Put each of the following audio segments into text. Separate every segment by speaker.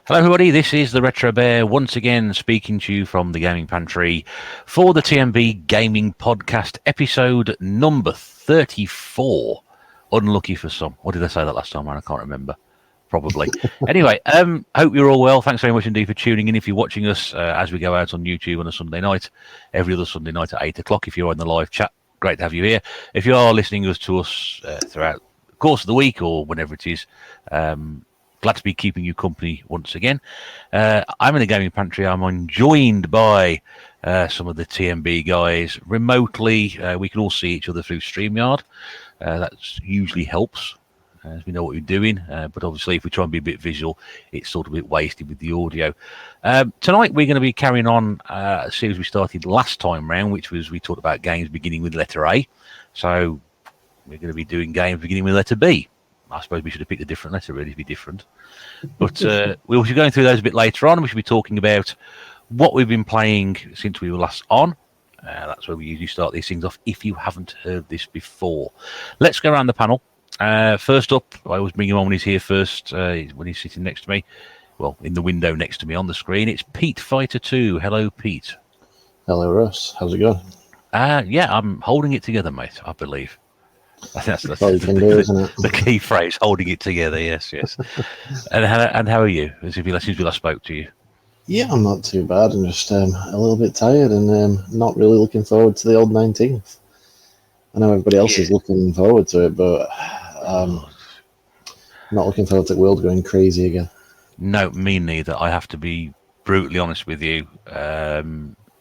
Speaker 1: Hello everybody, this is the Retro Bear once again speaking to you from the Gaming Pantry for the tNb Gaming Podcast episode number 34. Unlucky for some. What did I say that last time? I can't remember. Probably. Anyway, hope you're all well. Thanks very much indeed for tuning in. If you're watching us as we go out on YouTube on a Sunday night, every other Sunday night at 8 o'clock, if you're in the live chat, great to have you here. If you are listening to us throughout the course of the week or whenever it is, glad to be keeping you company once again. I'm in the Gaming Pantry. I'm joined by some of the tNb guys remotely. We can all see each other through StreamYard. That usually helps as we know what we're doing. But obviously, if we try and be a bit visual, it's sort of a bit wasted with the audio. Tonight, we're going to be carrying on a series we started last time round, which was we talked about games beginning with letter A. So we're going to be doing games beginning with letter B. I suppose we should have picked a different letter, really, to be different. But we'll be going through those a bit later on. We should be talking about what we've been playing since we were last on. That's where we usually start these things off, if you haven't heard this before. Let's go around the panel. First up, I always bring him on when he's here first, when he's sitting next to me. Well, in the window next to me on the screen. It's Pete Fighter 2. Hello, Pete.
Speaker 2: Hello, Russ. How's it going?
Speaker 1: Yeah, I'm holding it together, mate, I believe. That's the key phrase, holding it together. Yes. and how are you? Since we last spoke to you.
Speaker 2: Yeah, I'm not too bad. I'm just a little bit tired and not really looking forward to the old 19th. I know everybody else is looking forward to it, but not looking forward to the world going crazy again.
Speaker 1: No, me neither. I have to be brutally honest with you.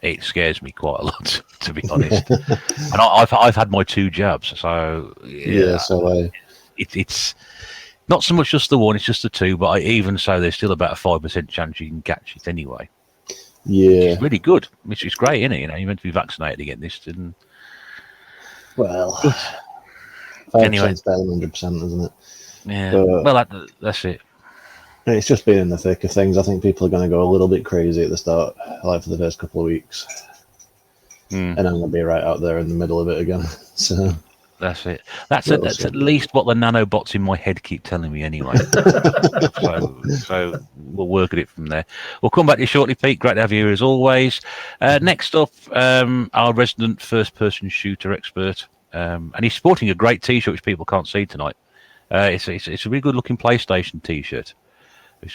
Speaker 1: It scares me quite a lot, to be honest. And I've had my 2 jabs, so it's not so much just the one; it's just the 2. But even so, there's still about a 5% chance you can catch it anyway.
Speaker 2: Yeah,
Speaker 1: it's really good. It's great, isn't it? You know, you're meant to be vaccinated against this, didn't?
Speaker 2: Well, 5% is better than 100%, isn't it?
Speaker 1: Yeah. But, well, that's it.
Speaker 2: It's just been in the thick of things. I think people are going to go a little bit crazy at the start, like for the first couple of weeks. And I'm going to be right out there in the middle of it again. So
Speaker 1: that's it. That's at least what the nanobots in my head keep telling me anyway. so we'll work at it from there. We'll come back to you shortly, Pete. Great to have you here as always. Next up, our resident first-person shooter expert. And he's sporting a great T-shirt, which people can't see tonight. It's a really good-looking PlayStation T-shirt. It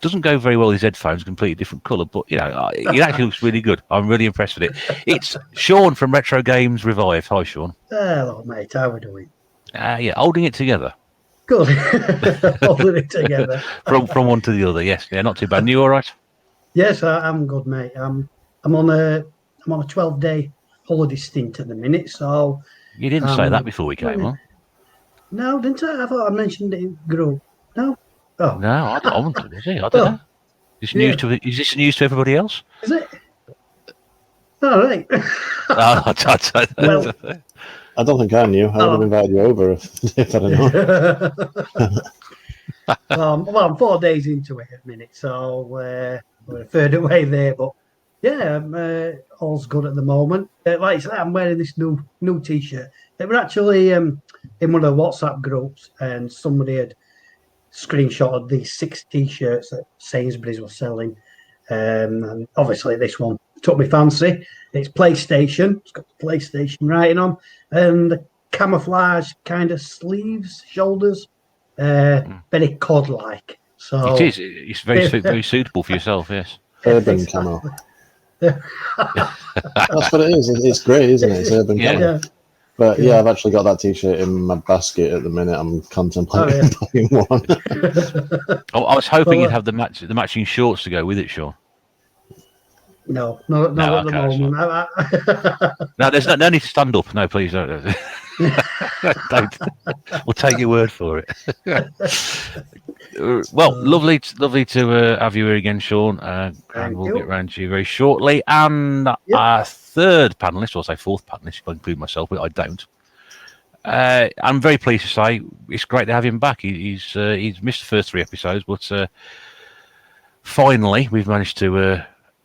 Speaker 1: doesn't go very well with his headphones, completely different colour, but, you know, it actually looks really good. I'm really impressed with it. It's Sean from Retro Games Revive. Hi, Sean.
Speaker 3: Hello, mate. How are we doing?
Speaker 1: Yeah, holding it together.
Speaker 3: Good. Holding it together.
Speaker 1: from one to the other, yes. Yeah, not too bad. You all right?
Speaker 3: Yes, I'm good, mate. I'm on a 12-day holiday stint at the minute, so...
Speaker 1: You didn't say that before we came on.
Speaker 3: No, didn't I? I thought I mentioned it in group. No? Oh.
Speaker 1: No, I don't know. Is this news to everybody else?
Speaker 3: Is it? All right.
Speaker 2: Well, I don't think I knew. I would have invited you over if I didn't know.
Speaker 3: Well, I'm 4 days into it at the minute, so we're a third away there. But yeah, all's good at the moment. Like I said, I'm wearing this new T-shirt. It was actually in one of the WhatsApp groups, and somebody had screenshotted these 6 T-shirts that Sainsbury's was selling, and obviously this one took me fancy. It's PlayStation. It's got the PlayStation writing on, and the camouflage kind of sleeves, shoulders, very COD-like. So
Speaker 1: it is. It's very suitable for yourself. Yes.
Speaker 2: Urban camo. That's what it is. It's great, isn't it? It's urban camo. Yeah. But yeah, I've actually got that T-shirt in my basket at the minute. I'm contemplating buying one.
Speaker 1: I was hoping you'd have the matching shorts to go with it, Sean.
Speaker 3: No, at the moment.
Speaker 1: No, there's no need to stand up. No, please don't. Don't. We'll take your word for it. Well, lovely to have you here again, Sean. And we'll get round to you very shortly. And our third panelist, or I'll say fourth panelist, if I include myself, but I don't. I'm very pleased to say it's great to have him back. He's missed the first 3 episodes, but finally we've managed to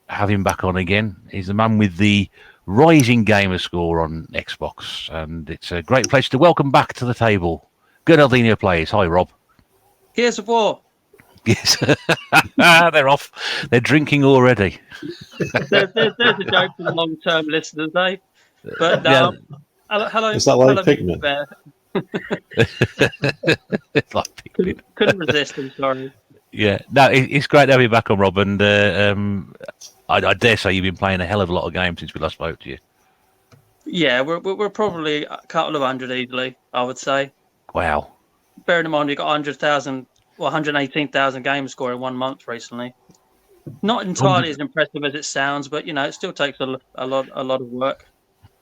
Speaker 1: have him back on again. He's the man with the rising gamer score on Xbox, and it's a great pleasure to welcome back to the table Good Aldino Plays. Hi, Rob.
Speaker 4: Here's support.
Speaker 1: Yes. They're off. They're drinking already.
Speaker 4: There's a joke for the long-term listeners, eh? But
Speaker 1: Yeah.
Speaker 4: hello.
Speaker 2: Is that like
Speaker 4: hello,
Speaker 2: Pikmin?
Speaker 4: Bear.
Speaker 1: It's like Pikmin.
Speaker 4: Couldn't resist. I'm sorry.
Speaker 1: Yeah, no, it's great to have you back on, Rob. And I dare say you've been playing a hell of a lot of games since we last spoke to you.
Speaker 4: Yeah, we're probably a couple of hundred easily, I would say.
Speaker 1: Wow.
Speaker 4: Bearing in mind you got 118,000 game score in 1 month recently. Not entirely as impressive as it sounds, but it still takes a lot of work.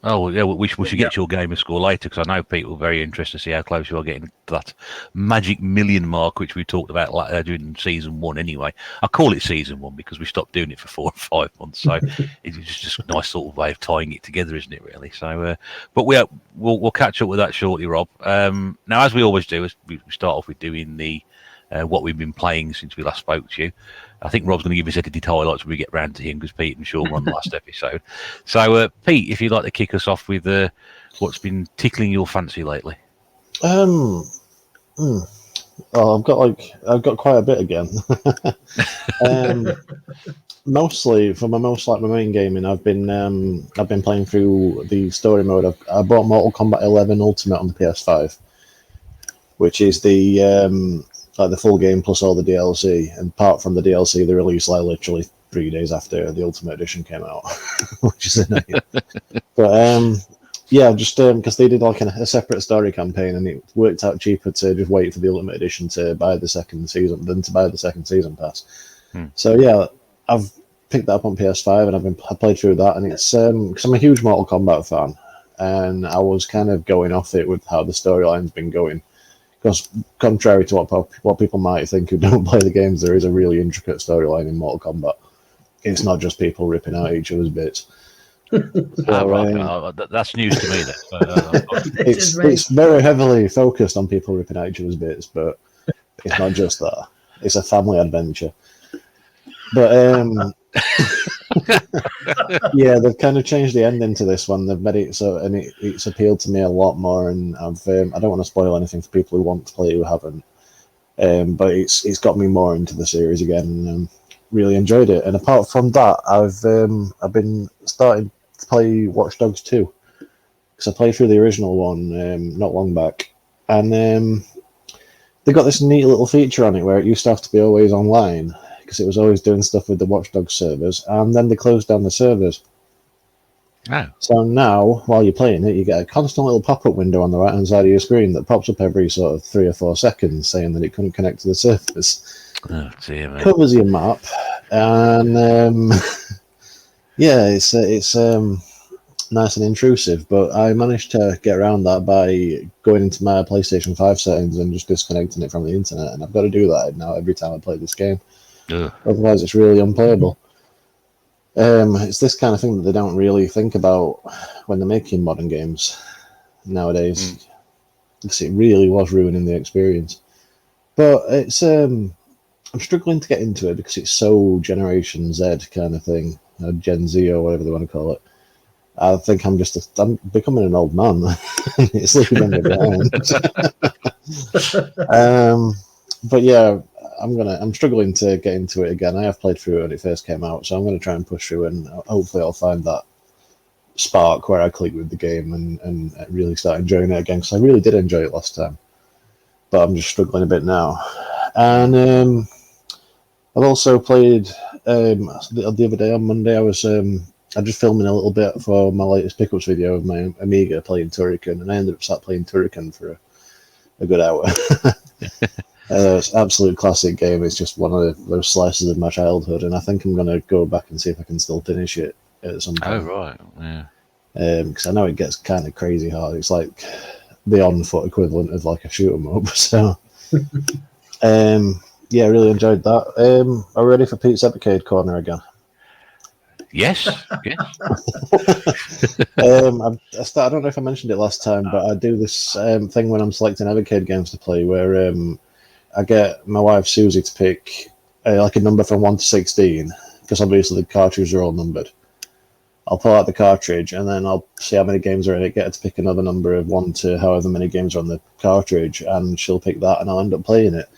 Speaker 1: Oh, yeah, we should get your gamer score later, because I know people are very interested to see how close you are getting to that magic million mark, which we talked about during season 1 anyway. I call it season 1 because we stopped doing it for 4 or 5 months, so it's just a nice sort of way of tying it together, isn't it, really? So, but we'll catch up with that shortly, Rob. Now, as we always do, we start off with doing the what we've been playing since we last spoke to you. I think Rob's going to give his edited highlights when we get round to him, because Pete and Sean were on the last episode. So, Pete, if you'd like to kick us off with what's been tickling your fancy lately.
Speaker 2: Oh, I've got quite a bit again. Mostly for my main gaming, I've been playing through the story mode. I bought Mortal Kombat 11 Ultimate on the PS5, which is the full game plus all the DLC. And apart from the DLC, they released literally 3 days after the Ultimate Edition came out, which is annoying. But yeah, just because they did a separate story campaign, and it worked out cheaper to just wait for the Ultimate Edition to buy the second season than to buy the second season pass. So yeah, I've picked that up on PS5, and I played through that, and it's because I'm a huge Mortal Kombat fan, and I was kind of going off it with how the storyline's been going. Because contrary to what people might think who don't play the games, there is a really intricate storyline in Mortal Kombat. It's not just people ripping out each other's bits. So,
Speaker 1: that's news to me, then.
Speaker 2: It's very heavily focused on people ripping out each other's bits, but it's not just that. It's a family adventure. But yeah, they've kind of changed the ending to this one. They've made it so, and it's appealed to me a lot more. And I don't want to spoil anything for people who want to play who haven't. But it's got me more into the series again, and really enjoyed it. And apart from that, I've been starting to play Watch Dogs 2, because I played through the original one not long back, and they got this neat little feature on it where it used to have to be always online, because it was always doing stuff with the Watch Dogs servers, and then they closed down the servers.
Speaker 1: Oh.
Speaker 2: So now, while you're playing it, you get a constant little pop-up window on the right-hand side of your screen that pops up every sort of 3 or 4 seconds, saying that it couldn't connect to the servers.
Speaker 1: Oh, dear, mate.
Speaker 2: Covers your map, and yeah, it's nice and intrusive. But I managed to get around that by going into my PlayStation 5 settings and just disconnecting it from the internet, and I've got to do that now every time I play this game.
Speaker 1: Ugh.
Speaker 2: Otherwise, it's really unplayable. It's this kind of thing that they don't really think about when they're making modern games nowadays, because it really was ruining the experience. But it's I'm struggling to get into it because it's so Generation Z kind of thing, Gen Z or whatever they want to call it. I think I'm becoming an old man. It's slipping under the hand. But yeah, I'm struggling to get into it again. I have played through it when it first came out, so I'm going to try and push through, and hopefully I'll find that spark where I click with the game and really start enjoying it again, because I really did enjoy it last time, but I'm just struggling a bit now. And I've also played the other day on Monday. I just filming a little bit for my latest pickups video of my Amiga playing Turrican, and I ended up sat playing Turrican for a good hour. It's an absolute classic game. It's just one of those slices of my childhood, and I think I'm going to go back and see if I can still finish it at some point.
Speaker 1: Oh, right, yeah.
Speaker 2: Because I know it gets kind of crazy hard. It's like the on-foot equivalent of like a shoot 'em up. So, yeah, I really enjoyed that. Are we ready for Pete's Epicade Corner again?
Speaker 1: Yes, yes.
Speaker 2: I don't know if I mentioned it last time, but I do this thing when I'm selecting arcade games to play, where I get my wife Susie to pick like a number from 1 to 16, because obviously the cartridges are all numbered. I'll pull out the cartridge, and then I'll see how many games are in it, get her to pick another number of 1 to however many games are on the cartridge, and she'll pick that, and I'll end up playing it.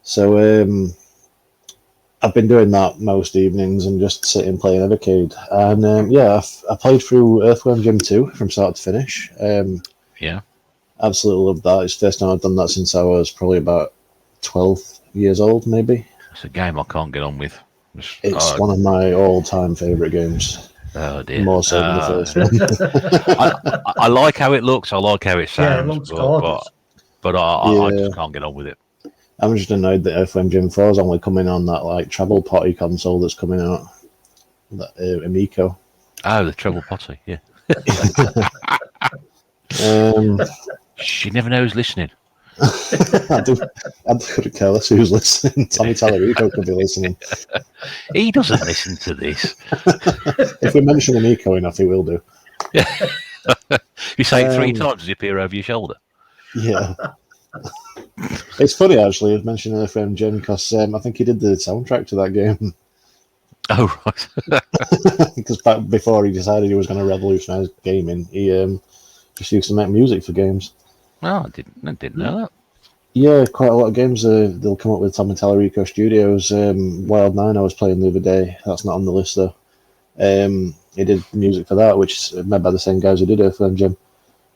Speaker 2: So I've been doing that most evenings and just sitting playing Evercade. And yeah, I played through Earthworm Jim 2 from start to finish.
Speaker 1: Yeah.
Speaker 2: Absolutely loved that. It's the first time I've done that since I was probably about 12 years old, maybe.
Speaker 1: It's a game I can't get on with.
Speaker 2: It's one of my all-time favourite games.
Speaker 1: Oh dear.
Speaker 2: More so than the first one.
Speaker 1: I like how it looks. I like how it sounds.
Speaker 3: Yeah, it looks gorgeous.
Speaker 1: But I just can't get on with it.
Speaker 2: I'm just annoyed that Earthworm Jim 4 is only coming on that like Travel Potty console that's coming out. That Amico.
Speaker 1: Oh, the Treble Potty, yeah. She never knows listening.
Speaker 2: I couldn't care less who's listening. Tommy Tallarico could be listening.
Speaker 1: He doesn't listen to this.
Speaker 2: If we mention Amico enough, he will do.
Speaker 1: You say it 3 times as you peer over your shoulder.
Speaker 2: Yeah. It's funny, actually, I've mentioned Earthworm Jim because I think he did the soundtrack to that game.
Speaker 1: Oh, right.
Speaker 2: Because back before he decided he was going to revolutionise gaming, he just used to make music for games.
Speaker 1: Oh, I didn't know that.
Speaker 2: Yeah, quite a lot of games they'll come up with Tommy Tallarico Studios. Wild 9 I was playing the other day. That's not on the list, though. He did music for that, which is made by the same guys who did Earthworm Jim.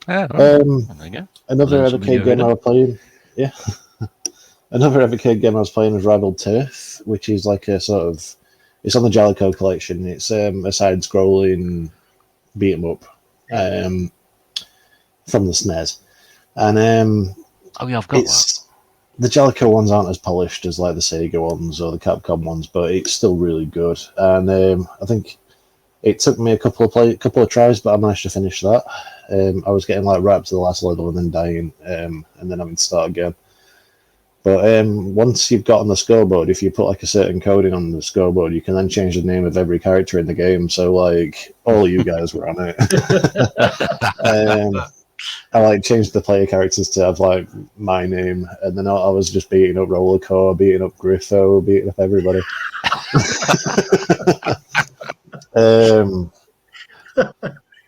Speaker 1: Yeah, right. There you go.
Speaker 2: Another Evercade game I was playing. Yeah. Another Evercade game I was playing was Rival Turf, which is like a sort of... It's on the Jalico collection. It's a side-scrolling beat-em-up from the SNES. And
Speaker 1: oh, yeah, I've got that.
Speaker 2: The Jalico ones aren't as polished as like the Sega ones or the Capcom ones, but it's still really good. And I think it took me a couple of tries, but I managed to finish that. I was getting like right up to the last level and then dying, and then having to start again. But once you've got on the scoreboard, if you put like a certain coding on the scoreboard, you can then change the name of every character in the game. So like all you guys were on it. I like changed the player characters to have like my name, and then I was just beating up Rollercore, beating up Griffo, beating up everybody.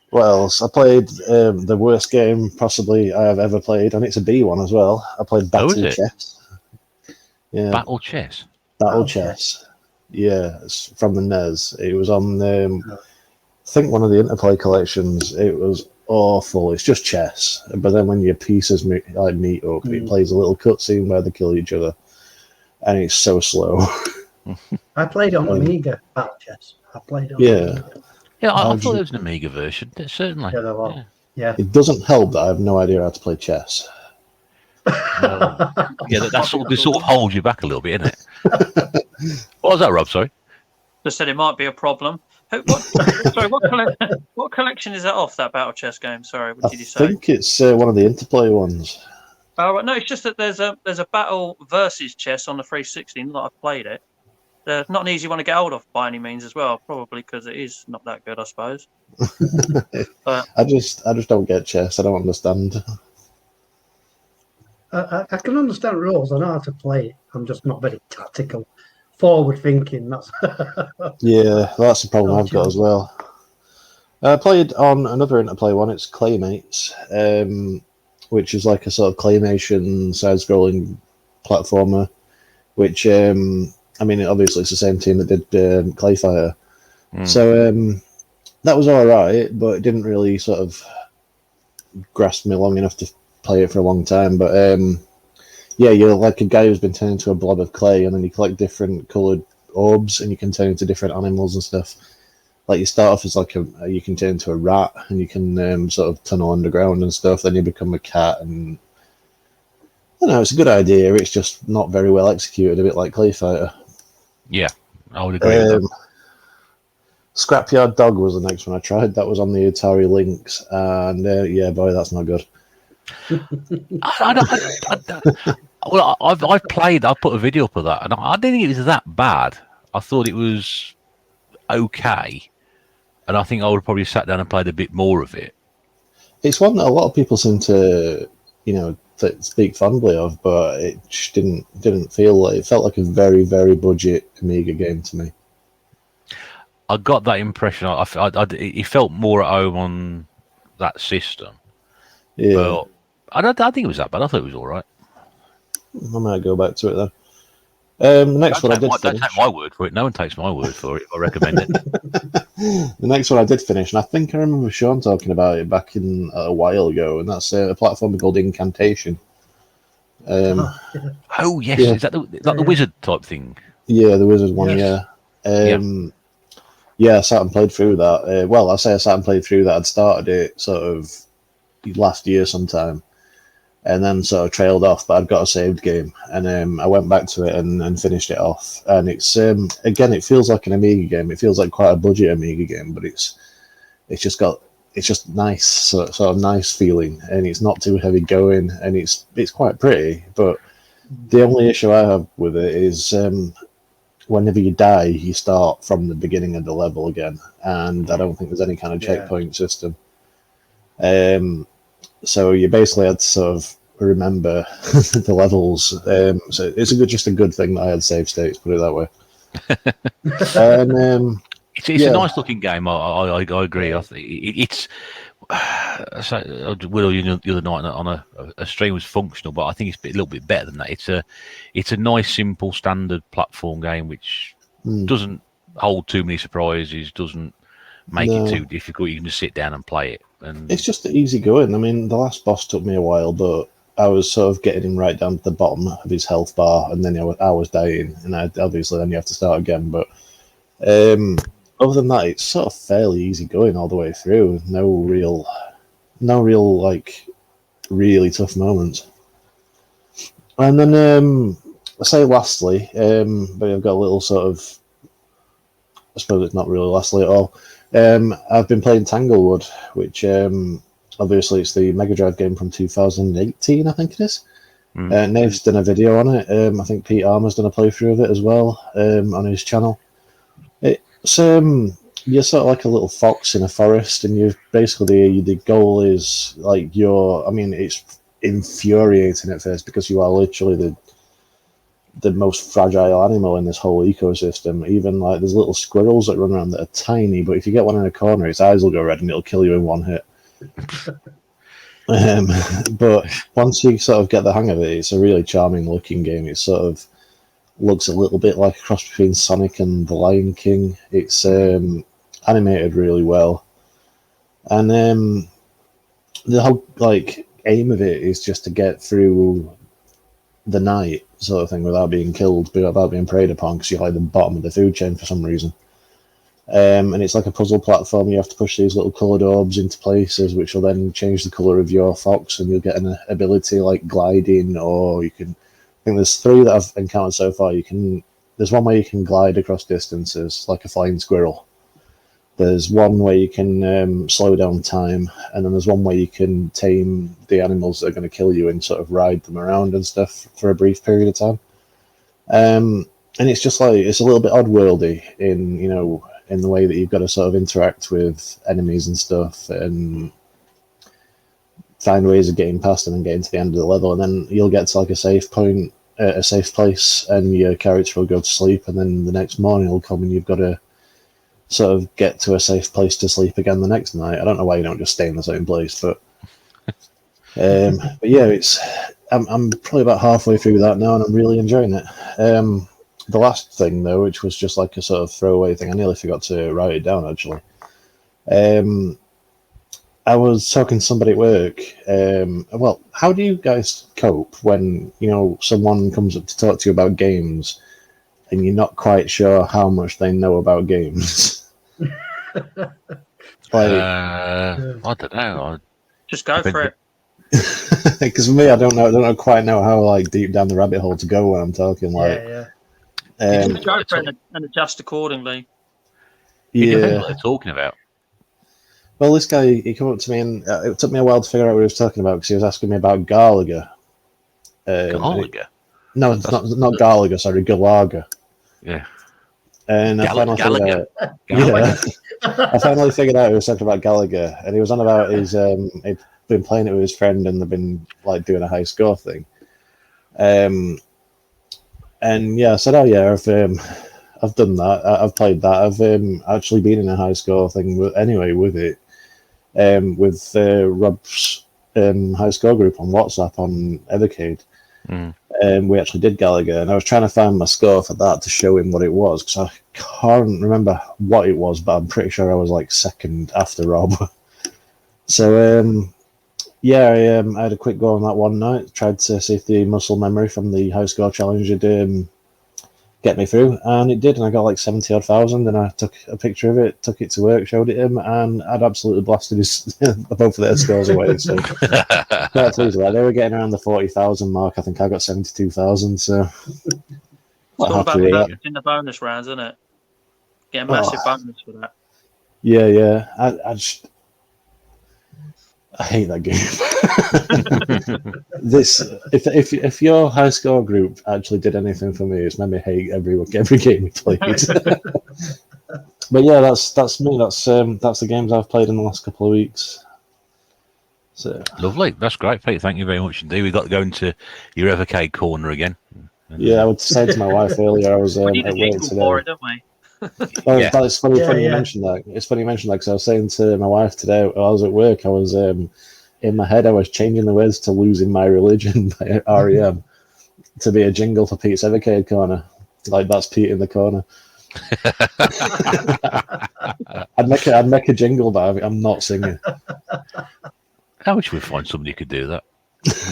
Speaker 2: What else? I played the worst game possibly I have ever played, and it's a B one as well. I played Battle Chess. Yeah,
Speaker 1: Battle Chess.
Speaker 2: Battle Chess. Yeah, it's from the NES. It was on, I think, one of the Interplay collections. It was awful. It's just chess, but then when your pieces meet up, it plays a little cutscene where they kill each other, and it's so slow.
Speaker 3: I played on Amiga Battle Chess. I played on
Speaker 2: Amiga.
Speaker 1: Yeah, I thought there was an Amiga version. Certainly.
Speaker 3: Yeah.
Speaker 2: It doesn't help that I have no idea how to play chess.
Speaker 1: Yeah, that sort of holds you back a little bit, isn't it? What was that, Rob? Sorry.
Speaker 4: Just said it might be a problem. What collection is that off, that Battle Chess game? Sorry, what did you say?
Speaker 2: I think it's one of the Interplay ones.
Speaker 4: Oh, no, it's just that there's a Battle versus Chess on the 360. Not that I've played it. They're not an easy one to get hold of by any means as well, probably because it is not that good, I suppose. But
Speaker 2: I just don't get chess. I don't understand.
Speaker 3: I can understand rules. I know how to play it. I'm just not very tactical, forward thinking. That's
Speaker 2: Yeah, that's the problem I've got as well. I played on another Interplay one. It's Claymates, which is like a sort of claymation side-scrolling platformer. Which I mean, obviously it's the same team that did Clay Fighter. So that was all right, but it didn't really sort of grasp me long enough to play it for a long time. But yeah, you're like a guy who's been turned into a blob of clay, and then you collect different coloured orbs, and you can turn into different animals and stuff. Like you start off as like you can turn into a rat, and you can sort of tunnel underground and stuff. Then you become a cat, and I don't know, it's a good idea. It's just not very well executed, a bit like Clay Fighter.
Speaker 1: Yeah, I would agree with that.
Speaker 2: Scrapyard Dog was the next one I tried. That was on the Atari Lynx, and yeah, boy, that's not good.
Speaker 1: Well, I've played. I put a video up of that, and I didn't think it was that bad. I thought it was okay, and I think I would have probably sat down and played a bit more of it.
Speaker 2: It's one that a lot of people seem to, speak fondly of, but it just didn't feel like it. Felt like a very, very budget Amiga game to me.
Speaker 1: I got that impression. It felt more at home on that system.
Speaker 2: Yeah,
Speaker 1: but I don't think it was that bad. I thought it was all right.
Speaker 2: I might go back to it then. Next one I did
Speaker 1: Don't
Speaker 2: finish.
Speaker 1: take my word for it. No one takes my word for it. I recommend it.
Speaker 2: The next one I did finish, and I think I remember Sean talking about it back in a while ago, and that's a platform called Incantation.
Speaker 1: Oh yes,
Speaker 2: Yeah.
Speaker 1: is that the wizard type thing?
Speaker 2: Yeah, the wizard one.
Speaker 3: Yes.
Speaker 2: Yeah, I sat and played through that. Well, I say I sat and played through that. I'd started it sort of last year sometime, and then sort of trailed off. But I'd got a saved game, and I went back to it and finished it off. And it's again, it feels like an Amiga game. It feels like quite a budget Amiga game, but it's just nice, sort of nice feeling, and it's not too heavy going, and it's quite pretty. But the only issue I have with it is whenever you die, you start from the beginning of the level again, and I don't think there's any kind of checkpoint system. So you basically had to sort of remember the levels. So it's just a good thing that I had save states, put it that way. And
Speaker 1: It's a nice looking game. I agree. I think it's. So Will, the other night on a stream was functional, but I think it's a little bit better than that. It's a nice, simple, standard platform game which doesn't hold too many surprises, doesn't make it too difficult. You can just sit down and play it. And
Speaker 2: it's just easy going. I mean, the last boss took me a while, but I was sort of getting him right down to the bottom of his health bar, and then I was dying, and obviously then you have to start again. But other than that, it's sort of fairly easy going all the way through. No real like really tough moments. And then I say lastly, but I've got a little sort of, I suppose it's not really lastly at all. I've been playing Tanglewood, which obviously it's the Mega Drive game from 2018, I think it is. Nave's done a video on it. I think Pete Armour's done a playthrough of it as well on his channel. It's you're sort of like a little fox in a forest, and you basically the goal is like it's infuriating at first because you are literally the most fragile animal in this whole ecosystem. Even like there's little squirrels that run around that are tiny, but if you get one in a corner, its eyes will go red and it'll kill you in one hit. But once you sort of get the hang of it, it's a really charming looking game. It sort of looks a little bit like a cross between Sonic and The Lion King. It's animated really well, and the whole like aim of it is just to get through the night sort of thing without being killed, without being preyed upon, because you're like the bottom of the food chain for some reason. And it's like a puzzle platform. You have to push these little coloured orbs into places, which will then change the colour of your fox, and you'll get an ability like gliding, or you can. I think there's 3 that I've encountered so far. There's one where you can glide across distances like a flying squirrel. There's one where you can slow down time, and then there's one where you can tame the animals that are going to kill you and sort of ride them around and stuff for a brief period of time. And it's just like it's a little bit odd-worldy in the way that you've got to sort of interact with enemies and stuff and find ways of getting past them and getting to the end of the level, and then you'll get to like a safe point, a safe place, and your character will go to sleep, and then the next morning will come and you've got to sort of get to a safe place to sleep again the next night. I don't know why you don't just stay in the same place, but yeah, I'm probably about halfway through that now, and I'm really enjoying it. The last thing though, which was just like a sort of throwaway thing, I nearly forgot to write it down actually. I was talking to somebody at work. Well, how do you guys cope when someone comes up to talk to you about games and you're not quite sure how much they know about games?
Speaker 1: I don't know.
Speaker 4: Just go for it.
Speaker 2: Because for me, I don't quite know how like deep down the rabbit hole to go when I'm talking.
Speaker 4: You just go for it and adjust accordingly.
Speaker 1: It depends what they're talking about.
Speaker 2: Well, this guy, he came up to me, and it took me a while to figure out what he was talking about, because he was asking me about Galaga.
Speaker 1: Galaga?
Speaker 2: No, it's not Galaga, sorry, Galaga.
Speaker 1: Yeah.
Speaker 2: And I finally figured out. Yeah, I finally figured out he was talking about Galaga, and he was on about his. He'd been playing it with his friend, and they've been like doing a high score thing. And yeah, I said, "Oh yeah, I've done that. I've played that. I've actually been in a high score thing with it." With Rob's high score group on WhatsApp on Evercade. we actually did Gallagher, and I was trying to find my score for that to show him what it was, because I can't remember what it was, but I'm pretty sure I was like second after Rob. So, yeah, I had a quick go on that one night, tried to see if the muscle memory from the high score challenge would get me through, and it did, and I got like 70,000, and I took a picture of it, took it to work, showed it him, and I'd absolutely blasted both of their scores away. So quite pleased with that. They were getting around the 40,000 mark. I think I got 72,000. So
Speaker 4: It's all about in the bonus rounds, isn't it? Get a massive bonus for that.
Speaker 2: Yeah. I hate that game. If your high score group actually did anything for me, it's made me hate every game we played. But yeah, that's me. That's the games I've played in the last couple of weeks. So
Speaker 1: Lovely. That's great, Pete. Thank you very much indeed. We got to go into your Evercade corner again.
Speaker 2: Yeah, I was saying to my wife earlier, I was at work today.
Speaker 4: For it, don't we?
Speaker 2: It's funny you mentioned that. It's funny you mentioned that, because I was saying to my wife today, while I was at work, I was in my head, I was changing the words to "Losing My Religion" by REM to be a jingle for Pete's Evercade corner. Like, that's Pete in the corner. I'd make a jingle, but I'm not singing.
Speaker 1: I wish we'd find somebody who could do that.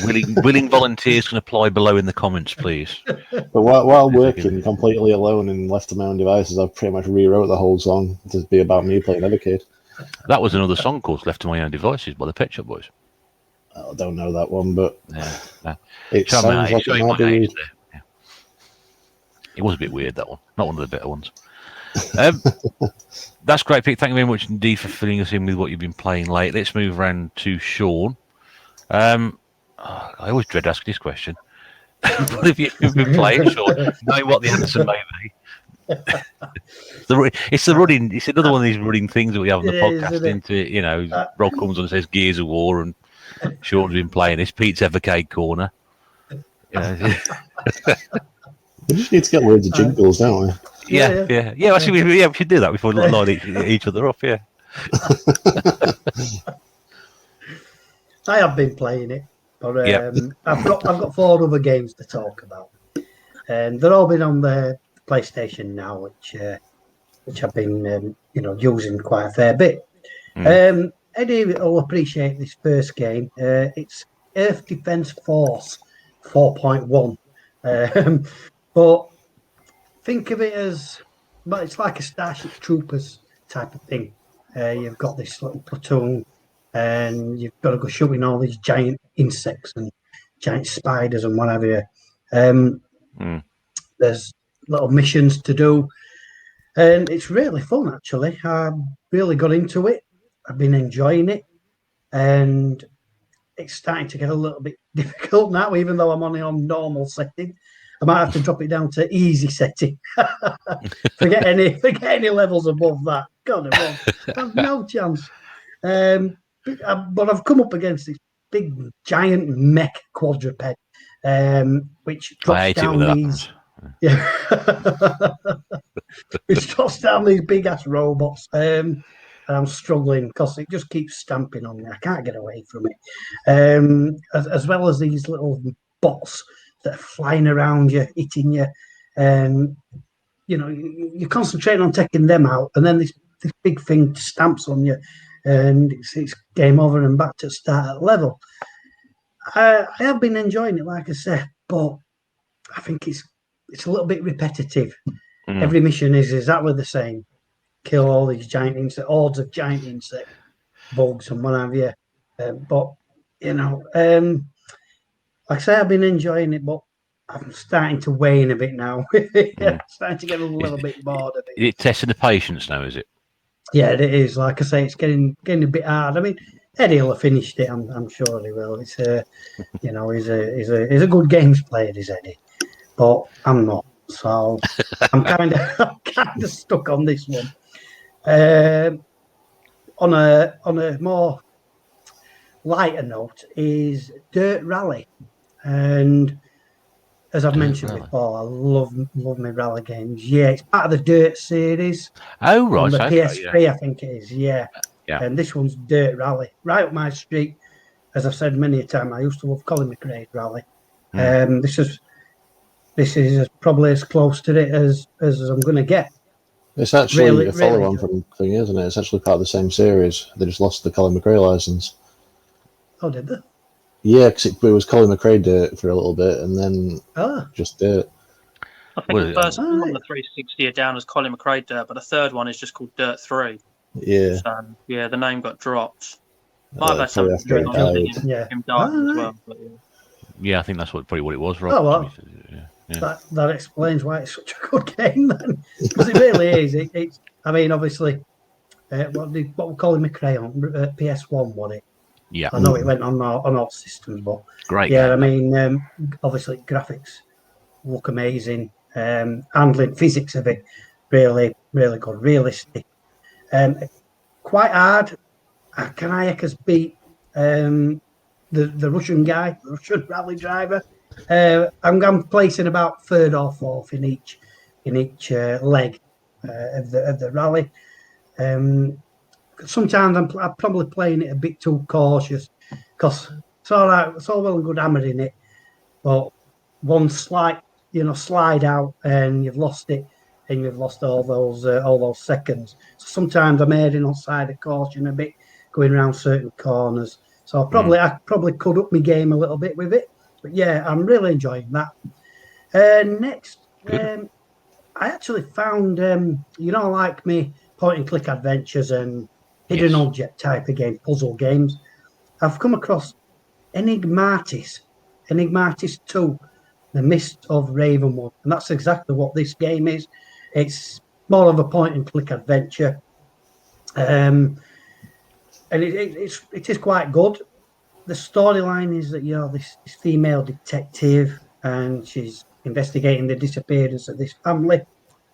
Speaker 1: Willing volunteers can apply below in the comments, please.
Speaker 2: But while working completely alone and left to my own devices, I've pretty much rewrote the whole song to be about me playing Evercade.
Speaker 1: That was another song called "Left to My Own Devices" by the Pet Shop Boys.
Speaker 2: I don't know that one, but it
Speaker 1: Show
Speaker 2: sounds like it might be.
Speaker 1: Yeah. It was a bit weird, that one. Not one of the better ones. That's great, Pete. Thank you very much indeed for filling us in with what you've been playing late. Let's move around to Sean. I always dread asking this question. What have you been playing, Sean? Know what the answer may be. It's another one of these running things that we have on the podcast. Rob comes on and says Gears of War, and Sean's been playing this. Pete's Evercade corner.
Speaker 2: We just need to get loads of jingles, don't we?
Speaker 1: Yeah. Actually, we should do that before we line each other up. Yeah.
Speaker 3: I have been playing it, but I've got 4 other games to talk about, and they're all been on the PlayStation now, which I've been using quite a fair bit. Eddie will appreciate this first game. It's Earth Defense Force 4.1, but think of it as, but it's like a Starship Troopers type of thing. You've got this little platoon, and you've got to go shooting all these giant insects and giant spiders and whatever. There's little missions to do, and it's really fun, actually. I really got into it. I've been enjoying it, and it's starting to get a little bit difficult now, even though I'm only on normal setting. I might have to drop it down to easy setting. forget any levels above that. God, I've no chance. But I've come up against this big, giant mech quadruped, which drops down these. Which drops down these big ass robots, and I'm struggling because it just keeps stamping on me. I can't get away from it. As well as these little bots that are flying around you, hitting you, and you're concentrating on taking them out, and then this big thing stamps on you, and it's game over and back to start at level. I have been enjoying it, like I said, but I think it's a little bit repetitive. Every mission is exactly the same. Kill all these giant insect, hordes of giant insect bugs and what have you. But like I say, I've been enjoying it, but I'm starting to wane a bit now. Starting to get a little bit bored of it.
Speaker 1: Is it testing the patience now, is it?
Speaker 3: Yeah, it is. Like I say, it's getting a bit hard. I mean, Eddie will have finished it. I'm sure he will. It's he's a good games player, is Eddie, but I'm not. So I'm kind of stuck on this one. On a more lighter note is Dirt Rally, and as I've mentioned before, I love my rally games. Yeah, it's part of the Dirt series.
Speaker 1: Oh, right.
Speaker 3: On the
Speaker 1: okay,
Speaker 3: PS3,
Speaker 1: yeah.
Speaker 3: I think it is. Yeah. And this one's Dirt Rally, right up my street. As I've said many a time, I used to love Colin McRae's Rally. This is this is probably as close to it as I'm going to get.
Speaker 2: It's actually
Speaker 3: Really,
Speaker 2: a follow-on
Speaker 3: really
Speaker 2: from Thing, isn't it? It's actually part of the same series. They just lost the Colin McRae license.
Speaker 3: Oh, did they?
Speaker 2: Yeah, because it was Colin McRae did it for a little bit, and then just did it.
Speaker 4: I think the first one on the 360 are down as Colin McRae Dirt, but the third one is just called Dirt 3.
Speaker 2: Yeah.
Speaker 4: So, yeah, the name got dropped. Might have had
Speaker 2: Probably
Speaker 4: something
Speaker 2: after
Speaker 4: to do
Speaker 2: he
Speaker 4: with
Speaker 2: died.
Speaker 4: him dying as well. But,
Speaker 1: Yeah, I think that's probably what it was, Rob.
Speaker 3: Oh, well. That explains why it's such a good game then, because it really is. It's. I mean, obviously, what we call McRae on PS1, wasn't it?
Speaker 1: Yeah.
Speaker 3: I know it went on all systems, but
Speaker 1: great.
Speaker 3: Yeah,
Speaker 1: game.
Speaker 3: I mean, obviously, graphics look amazing. Handling, physics of it, really, really good, realistic. Quite hard. Kanayakas beat the Russian guy, the Russian rally driver. I'm placing about third or fourth in each leg of the rally. Sometimes I'm probably playing it a bit too cautious because it's all right, it's all well and good hammering it, but one slight slide out and you've lost it, and you've lost all those seconds. So sometimes I'm erring on side of caution a bit, going around certain corners. So I probably could up my game a little bit with it. But yeah, I'm really enjoying that. Next, I actually found, like me point and click adventures and hidden object type of game, puzzle games. I've come across Enigmatis 2, The Mist of Ravenwood, and that's exactly what this game is. It's more of a point and click adventure, and it is quite good. The storyline is that this female detective, and she's investigating the disappearance of this family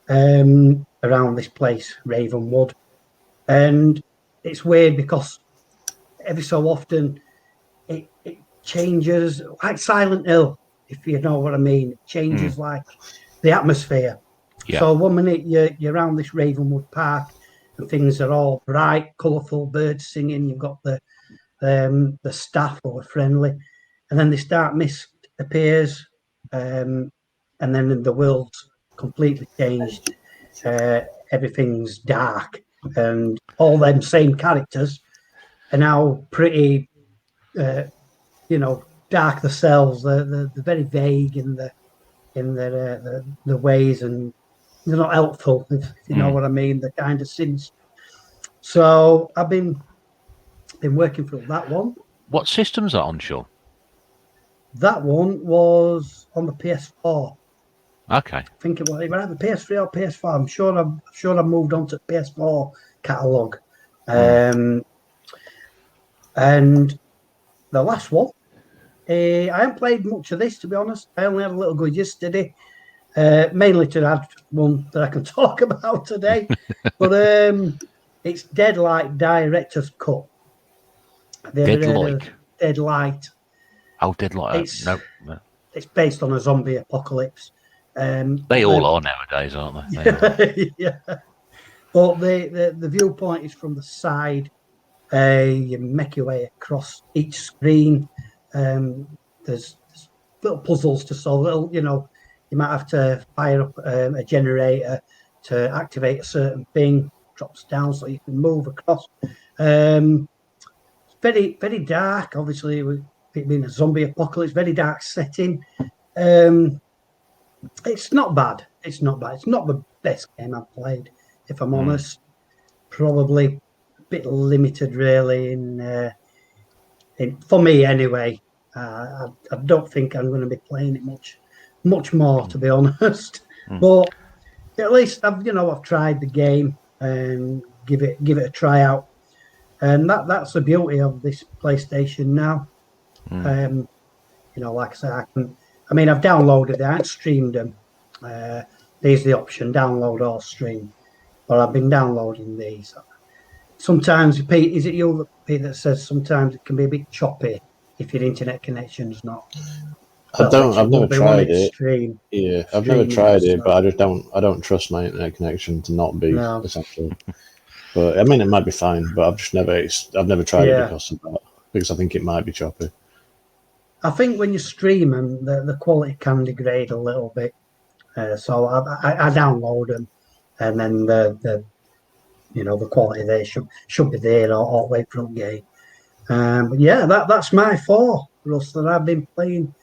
Speaker 3: around this place, Ravenwood, and it's weird because every so often it changes, like Silent Hill, if you know what I mean. It changes like the atmosphere. Yeah. So one minute you're around this Ravenwood Park and things are all bright, colourful, birds singing. You've got the staff who are friendly, and then mist appears, and then the world's completely changed. Everything's dark, and all them same characters are now pretty, dark themselves. They're very vague in the ways, and they're not helpful, if you know what I mean. They're kind of sinister. So I've been working through that one.
Speaker 1: What systems are on, Sean?
Speaker 3: That one was on the PS4.
Speaker 1: Okay.
Speaker 3: I think it was either PS3 or PS4. I'm sure I moved on to the PS4 catalogue. And the last one, I haven't played much of this, to be honest. I only had a little go yesterday, mainly to have one that I can talk about today. But it's Deadlight Director's Cut. Deadlight.
Speaker 1: Oh, Deadlight. No.
Speaker 3: It's based on a zombie apocalypse.
Speaker 1: They all are nowadays, aren't they?
Speaker 3: Yeah. But the viewpoint is from the side. You make your way across each screen. There's little puzzles to solve. You might have to fire up a generator to activate a certain thing. Drops down so you can move across. Very, very dark. Obviously, with it being a zombie apocalypse, very dark setting. It's not bad. It's not the best game I've played, if I'm honest. Probably a bit limited, really. In for me, anyway. I don't think I'm going to be playing it much more, to be honest. But at least I've tried the game and give it a try out. And that's the beauty of this PlayStation now. Like I say, I've downloaded it. I haven't streamed them. There's the option, download or stream. But I've been downloading these. Sometimes, Pete, is it you, Pete, that says sometimes it can be a bit choppy if your internet connection's not?
Speaker 2: I've never tried it. Yeah, I've never tried it, but I don't trust my internet connection to not be essentially. But it might be fine, but I've never tried it because of that, because I think it might be choppy.
Speaker 3: I think when you stream them, the quality can degrade a little bit. So I download them, and then the quality there should be there all the way through the game. But yeah, that's my 4, Russ, that I've been playing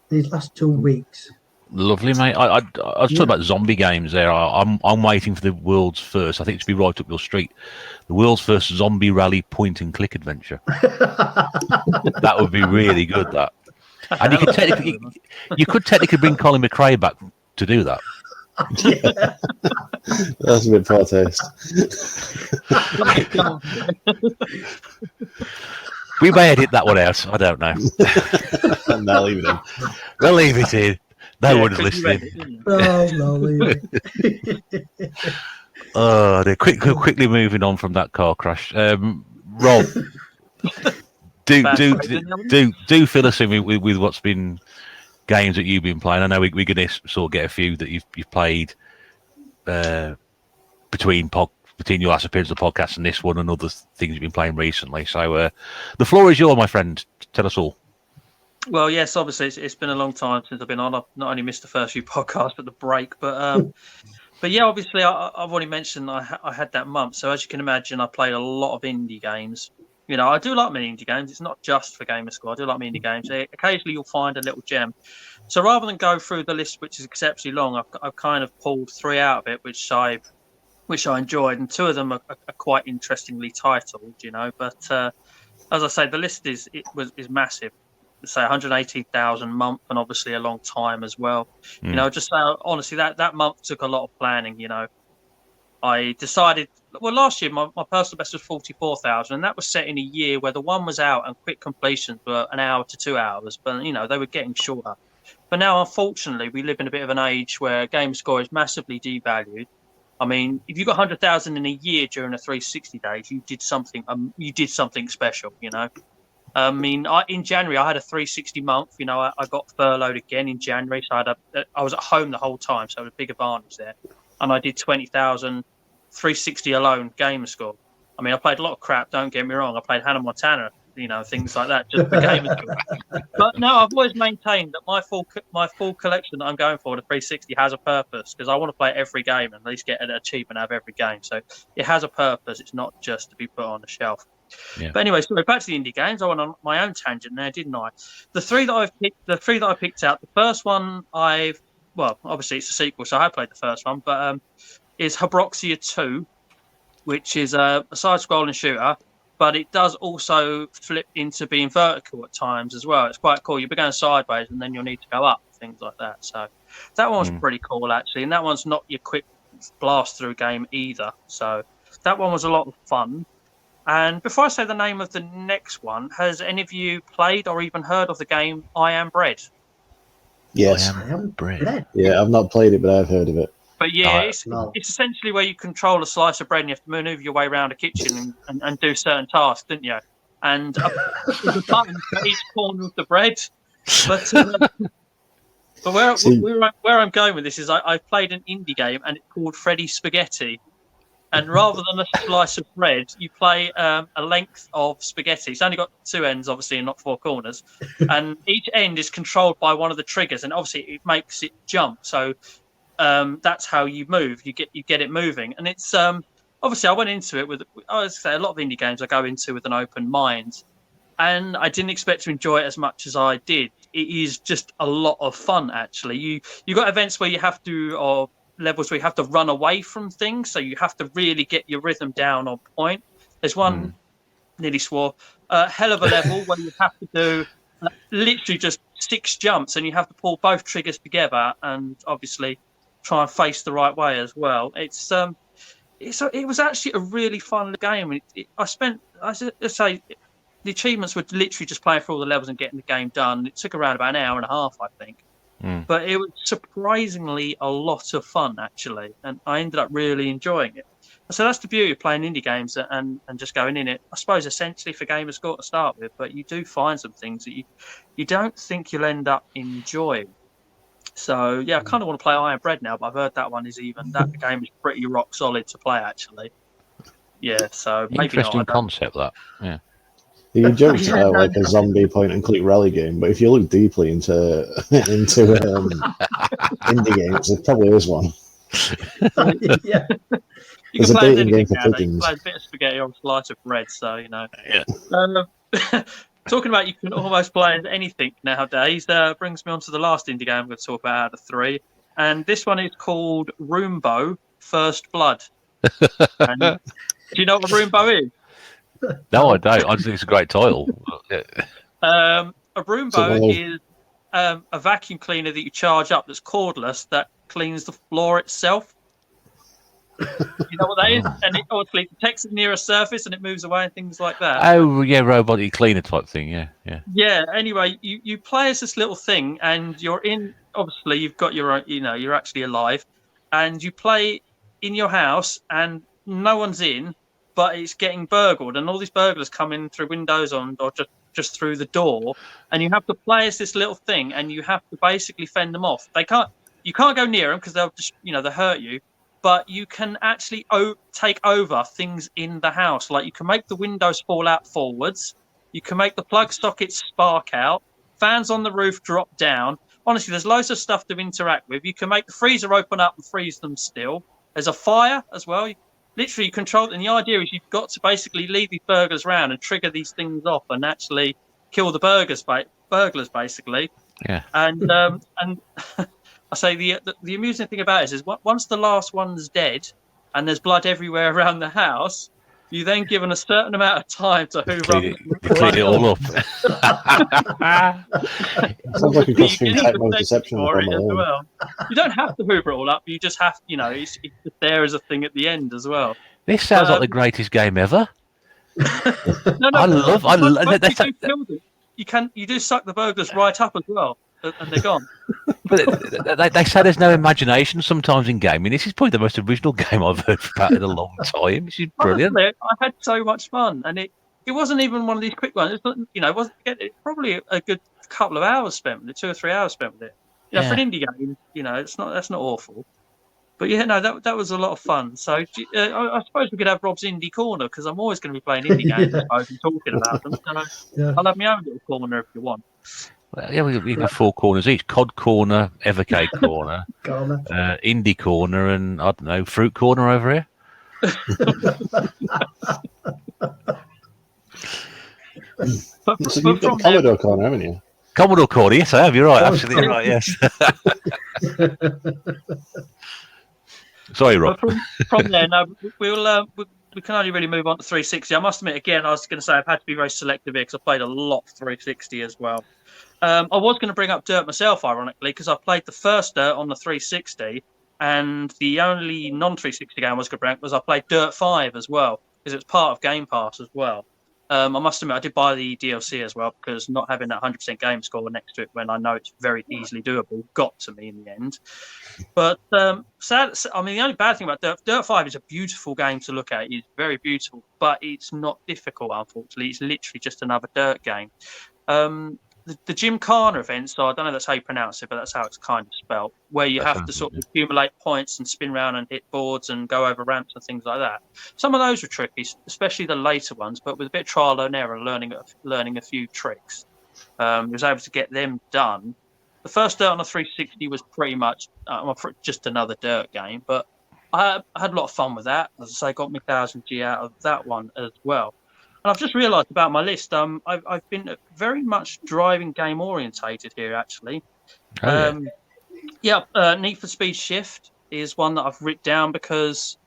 Speaker 3: these last 2 weeks.
Speaker 1: Lovely, mate. I was talking about zombie games there. I'm waiting for the world's first. I think it's to be right up your street. The world's first zombie rally point and click adventure. That would be really good. That, and you could technically bring Colin McRae back to do that.
Speaker 2: Yeah. That's a bit poor taste.
Speaker 1: We may edit that one out. I don't know.
Speaker 2: No, leave it in.
Speaker 1: We'll leave it in. No one's listening.
Speaker 3: No, leave it.
Speaker 1: Oh, they're quickly moving on from that car crash. Rob, do fill us in with what's been games that you've been playing. I know we're going to sort of get a few that you've played between your last appearance of the podcast and this one, and other things you've been playing recently. So the floor is yours, my friend. Tell us all.
Speaker 4: Well, yes, obviously it's been a long time since I've been on. I've not only missed the first few podcasts, but the break. But yeah, obviously I've already mentioned I had that month. So as you can imagine, I played a lot of indie games. You know, I do like many indie games. It's not just for Gamer Squad. I do like many indie games. Occasionally you'll find a little gem. So rather than go through the list, which is exceptionally long, I've kind of pulled 3 out of it, which I enjoyed, and 2 of them are quite interestingly titled. You know, but as I say, the list is massive. Say 118,000 month, and obviously a long time as well. You know, just honestly, that month took a lot of planning. You know, I decided, well, last year my personal best was 44,000, and that was set in a year where the one was out and quick completions were 1 hour to 2 hours, but you know they were getting shorter. But now, unfortunately, we live in a bit of an age where game score is massively devalued. I mean, if you got 100,000 in a year during the 360 days, you did something special. You know. I mean, in January, I had a 360 month. You know, I got furloughed again in January, so I was at home the whole time, so it was a big advantage there. And I did 20,000 360 alone gamer score. I mean, I played a lot of crap. Don't get me wrong. I played Hannah Montana, you know, things like that, just for gamer score. But no, I've always maintained that my full collection that I'm going for, the 360, has a purpose, because I want to play every game and at least get an achievement out of every game. So it has a purpose. It's not just to be put on the shelf. Yeah. But anyway, so back to the indie games. I went on my own tangent there, didn't I? The three that I picked out. The first one obviously it's a sequel, so I played the first one, but is Hyproxia 2, which is a side-scrolling shooter, but it does also flip into being vertical at times as well. It's quite cool. You'll be going sideways, and then you'll need to go up, things like that. So that one was pretty cool, actually, and that one's not your quick blast-through game either. So that one was a lot of fun. And before I say the name of the next one, has any of you played or even heard of the game I Am Bread?
Speaker 2: Yes.
Speaker 3: I Am Bread.
Speaker 2: Yeah, I've not played it, but I've heard of it.
Speaker 4: But yeah, it's essentially where you control a slice of bread and you have to maneuver your way around a kitchen and do certain tasks, didn't you? And there's a button for each corner of the bread. But where I'm going with this is I played an indie game and it's called Freddy's Spaghetti. And rather than a slice of bread, you play a length of spaghetti. It's only got 2 ends, obviously, and not 4 corners. And each end is controlled by one of the triggers, and obviously it makes it jump. So that's how you move. You get it moving, and it's obviously I went into it with. I would say a lot of indie games I go into with an open mind, and I didn't expect to enjoy it as much as I did. It is just a lot of fun, actually. You got events where you have to, or levels where you have to run away from things, so you have to really get your rhythm down on point. There's one, nearly swore, hell of a level where you have to do literally just 6 jumps, and you have to pull both triggers together, and obviously try and face the right way as well. It was actually a really fun game. I say the achievements were literally just playing through all the levels and getting the game done. It took around about an hour and a half, I think. But it was surprisingly a lot of fun, actually, and I ended up really enjoying it. So that's the beauty of playing indie games and just going in it, I suppose, essentially for Gamer Score to start with, but you do find some things that you don't think you'll end up enjoying. So, yeah, I kind of want to play Iron Bread now, but I've heard that game is pretty rock solid to play, actually. Yeah, so maybe
Speaker 1: interesting concept, that. Yeah.
Speaker 2: You joked about like a zombie point-and-click rally game, but if you look deeply into indie games, there probably is one.
Speaker 3: Yeah.
Speaker 4: You
Speaker 2: There's
Speaker 4: can
Speaker 2: a
Speaker 4: play as
Speaker 2: dating
Speaker 4: anything
Speaker 2: game for
Speaker 4: now. You can
Speaker 2: pigeons.
Speaker 4: play a bit of spaghetti on a slice of bread, so you know.
Speaker 1: Yeah.
Speaker 4: Talking about you can almost play as anything nowadays, brings me on to the last indie game I'm going to talk about out of 3. And this one is called Roombo First Blood. And do you know what a Roombo is?
Speaker 1: No, I don't. I just think it's a great title.
Speaker 4: A Roombo is a vacuum cleaner that you charge up that's cordless that cleans the floor itself. You know what that is? And it obviously detects it near a surface and it moves away and things like that.
Speaker 1: Oh, yeah, robotic cleaner type thing. Yeah.
Speaker 4: Yeah. Anyway, you play as this little thing, and you're in. Obviously, you've got your own. You're actually alive, and you play in your house, and no one's in, but it's getting burgled, and all these burglars come in through windows or just through the door, and you have to play as this little thing, and you have to basically fend them off. You can't go near them because they'll just they'll hurt you. But you can actually take over things in the house. Like you can make the windows fall out forwards. You can make the plug sockets spark out. Fans on the roof drop down. Honestly, there's loads of stuff to interact with. You can make the freezer open up and freeze them still. There's a fire as well. Literally, you control it. And the idea is you've got to basically lead these burglars around and trigger these things off and actually kill the burglars, basically.
Speaker 1: Yeah.
Speaker 4: And I say the amusing thing about it is once the last one's dead and there's blood everywhere around the house, you're then given a certain amount of time to hoover up.
Speaker 1: Clean it all up.
Speaker 2: Sounds like a cross between Techno Deception and
Speaker 4: for it
Speaker 2: Home
Speaker 4: as
Speaker 2: Alone.
Speaker 4: well. You don't have to hoover it all up. You just have, it's just there as a thing at the end as well.
Speaker 1: This sounds like the greatest game ever.
Speaker 4: No,
Speaker 1: I love.
Speaker 4: You do suck the burglars right up as well, and they're gone.
Speaker 1: But they say there's no imagination sometimes in gaming. This is probably the most original game I've heard about in a long time. This is brilliant.
Speaker 4: Honestly, I had so much fun, and it wasn't even one of these quick ones. It wasn't probably a good couple of hours spent with it, 2 or 3 hours spent with it. For an indie game, that's not awful. But that was a lot of fun. So I suppose we could have Rob's indie corner because I'm always going to be playing indie games and talking about them. So I'll have my own little corner if you want.
Speaker 1: Well, yeah, we can have 4 corners each: Cod Corner, Evercade Corner, Indie Corner, and I don't know, Fruit Corner over here.
Speaker 2: So you've got Commodore Corner, haven't you?
Speaker 1: Commodore Corner, yes, I have. You're right, absolutely right. Yes. Sorry, Rob.
Speaker 4: From there, no, we can only really move on to 360. I must admit, again, I was going to say I've had to be very selective here because I played a lot of 360 as well. I was going to bring up Dirt myself, ironically, because I played the first Dirt on the 360, and the only non-360 game I was going to bring up was I played Dirt 5 as well, because it was part of Game Pass as well. I must admit, I did buy the DLC as well, because not having that 100% game score next to it when I know it's very easily doable got to me in the end. But the only bad thing about Dirt 5 is a beautiful game to look at. It's very beautiful, but it's not difficult, unfortunately. It's literally just another Dirt game. The Gymkhana event, so I don't know if that's how you pronounce it, but that's how it's kind of spelled, where you have to sort of accumulate points and spin around and hit boards and go over ramps and things like that. Some of those were tricky, especially the later ones, but with a bit of trial and error, learning a few tricks, I was able to get them done. The first Dirt on the 360 was pretty much just another Dirt game, but I had a lot of fun with that. As I say, got me 1000G out of that one as well. And I've just realised about my list, I've been very much driving game orientated here, actually. Need for Speed Shift is one that I've written down because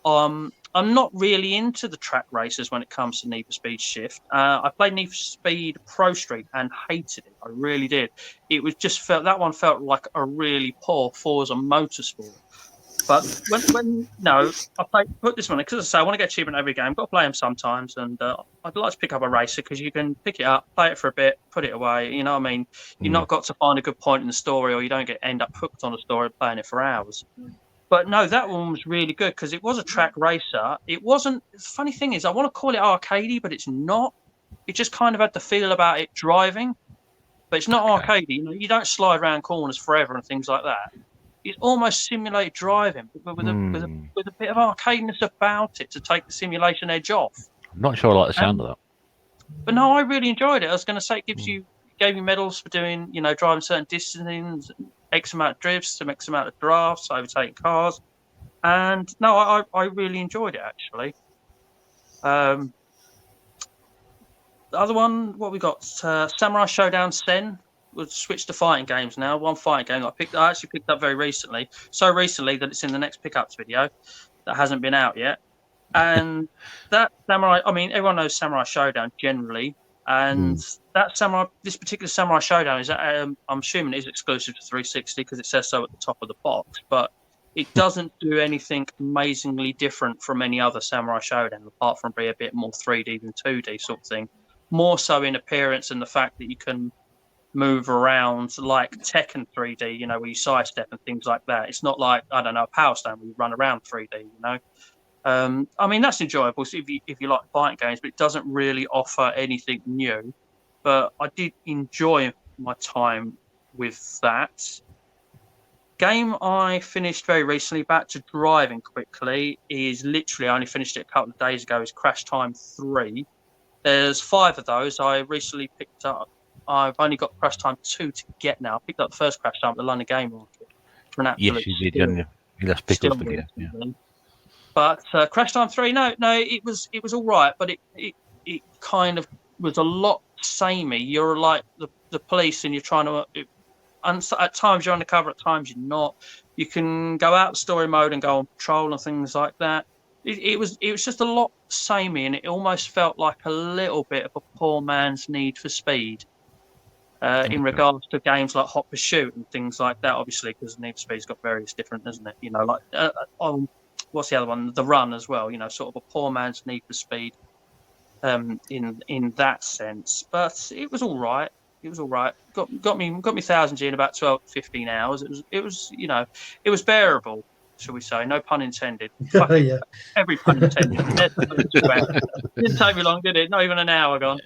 Speaker 4: I'm not really into the track races when it comes to Need for Speed Shift. I played Need for Speed Pro Street and hated it. I really did. It was that one felt like a really poor Forza Motorsport. But I put this one in because I say I want to get achievement every game. I've got to play them sometimes, and I'd like to pick up a racer because you can pick it up, play it for a bit, put it away. You know what I mean? You've not got to find a good point in the story, or you don't end up hooked on a story playing it for hours. But no, that one was really good because it was a track racer. It wasn't. The funny thing is, I want to call it arcadey, but it's not. It just kind of had the feel about it driving, but it's not arcadey. You don't slide around corners forever and things like that. It's almost simulated driving, but with a bit of arcadeness about it to take the simulation edge off.
Speaker 1: I'm not sure I like the sound of that.
Speaker 4: But no, I really enjoyed it. I was going to say it gave you medals for doing, driving certain distances, X amount of drifts, some X amount of drafts, overtaking cars. And no, I really enjoyed it, actually. The other one, what we got? Samurai Showdown Sen. We'll switch to fighting games now. One fighting game I actually picked up very recently. So recently that it's in the next pickups video that hasn't been out yet. And that Samurai, everyone knows Samurai Showdown generally. And this particular Samurai Showdown is, I'm assuming it is exclusive to 360 because it says so at the top of the box. But it doesn't do anything amazingly different from any other Samurai Showdown, apart from being a bit more 3D than 2D sort of thing. More so in appearance and the fact that you can move around like Tekken 3D, where you sidestep and things like that. It's not like, I don't know, Power Stone where you run around 3D, that's enjoyable if you like fighting games, but it doesn't really offer anything new. But I did enjoy my time with that. Game I finished very recently, back to driving quickly, is literally, I only finished it a couple of days ago, is Crash Time 3. There's 5 of those. I recently picked up, I've only got Crash Time 2 to get now. I picked up the first Crash Time at the London Game Market. For an absolute
Speaker 1: yes, you did, didn't you? You last picked up again. Yeah.
Speaker 4: But Crash Time 3, no, it was all right, but it kind of was a lot samey. You're like the police, and you're trying to. At times you're undercover, at times you're not. You can go out of story mode and go on patrol and things like that. It was just a lot samey, and it almost felt like a little bit of a poor man's Need for Speed in regards to games like Hot Pursuit and things like that. Obviously, because Need for Speed's got various different, isn't it? What's the other one? The Run as well. Sort of a poor man's Need for Speed in that sense. But it was all right. It was all right. Got me 1000G in about 12, 15 hours. It was bearable, shall we say? No pun intended.
Speaker 3: Yeah.
Speaker 4: Every pun intended. Didn't take me long, did it? Not even an hour gone.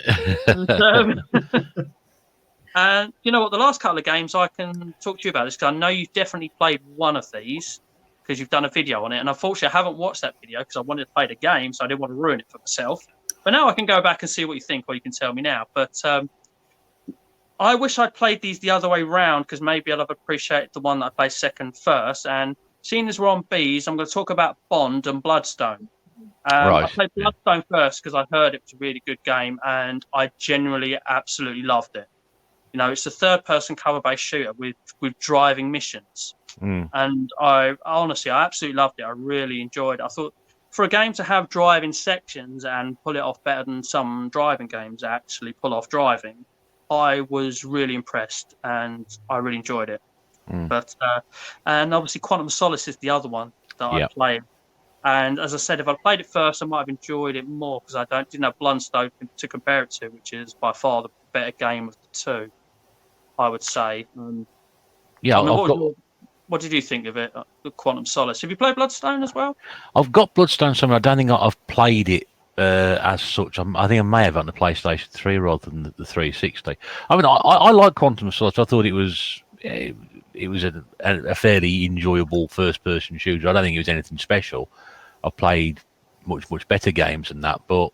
Speaker 4: And you know what? The last couple of games I can talk to you about this because I know you've definitely played one of these because you've done a video on it. And unfortunately, I haven't watched that video because I wanted to play the game, so I didn't want to ruin it for myself. But now I can go back and see what you think, or you can tell me now. But I wish I'd played these the other way round because maybe I'd have appreciated the one that I played second first. And seeing as we're on B's, I'm going to talk about Bond and Bloodstone.
Speaker 1: Right.
Speaker 4: I played Bloodstone first because I heard it was a really good game and I genuinely absolutely loved it. It's a third-person cover-based shooter with driving missions. And I absolutely loved it. I really enjoyed it. I thought for a game to have driving sections and pull it off better than some driving games actually pull off driving, I was really impressed and I really enjoyed it. But and obviously Quantum of Solace is the other one that I played. And as I said, if I played it first, I might have enjoyed it more because I didn't have Bloodstone to compare it to, which is by far the better game of the two, I would say. What did you think of it, the Quantum Solace? Have you played Bloodstone as well?
Speaker 1: I've got Bloodstone somewhere. I don't think I've played it as such. I think I may have on the PlayStation 3 rather than the 360. I like Quantum Solace. I thought it was a fairly enjoyable first-person shooter. I don't think it was anything special. I've played much better games than that, but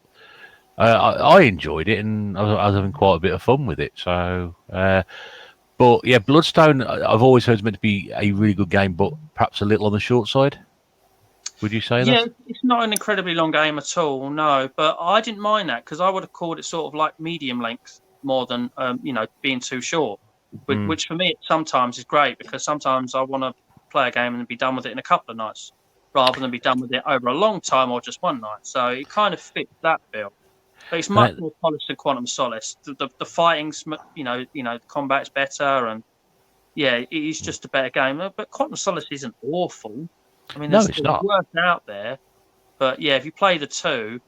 Speaker 1: I enjoyed it and I was having quite a bit of fun with it. So, but yeah, Bloodstone, I've always heard is meant to be a really good game, but perhaps a little on the short side. Would you say that?
Speaker 4: Yeah, it's not an incredibly long game at all, no. But I didn't mind that because I would have called it sort of like medium length more than being too short. Which for me sometimes is great because sometimes I want to play a game and be done with it in a couple of nights rather than be done with it over a long time or just one night. So it kind of fits that bill. But it's much more polished than Quantum Solace. The fighting's, the combat's better, and yeah, it is just a better game. But Quantum Solace isn't awful. I mean, there's work out there. But yeah, if you play the two,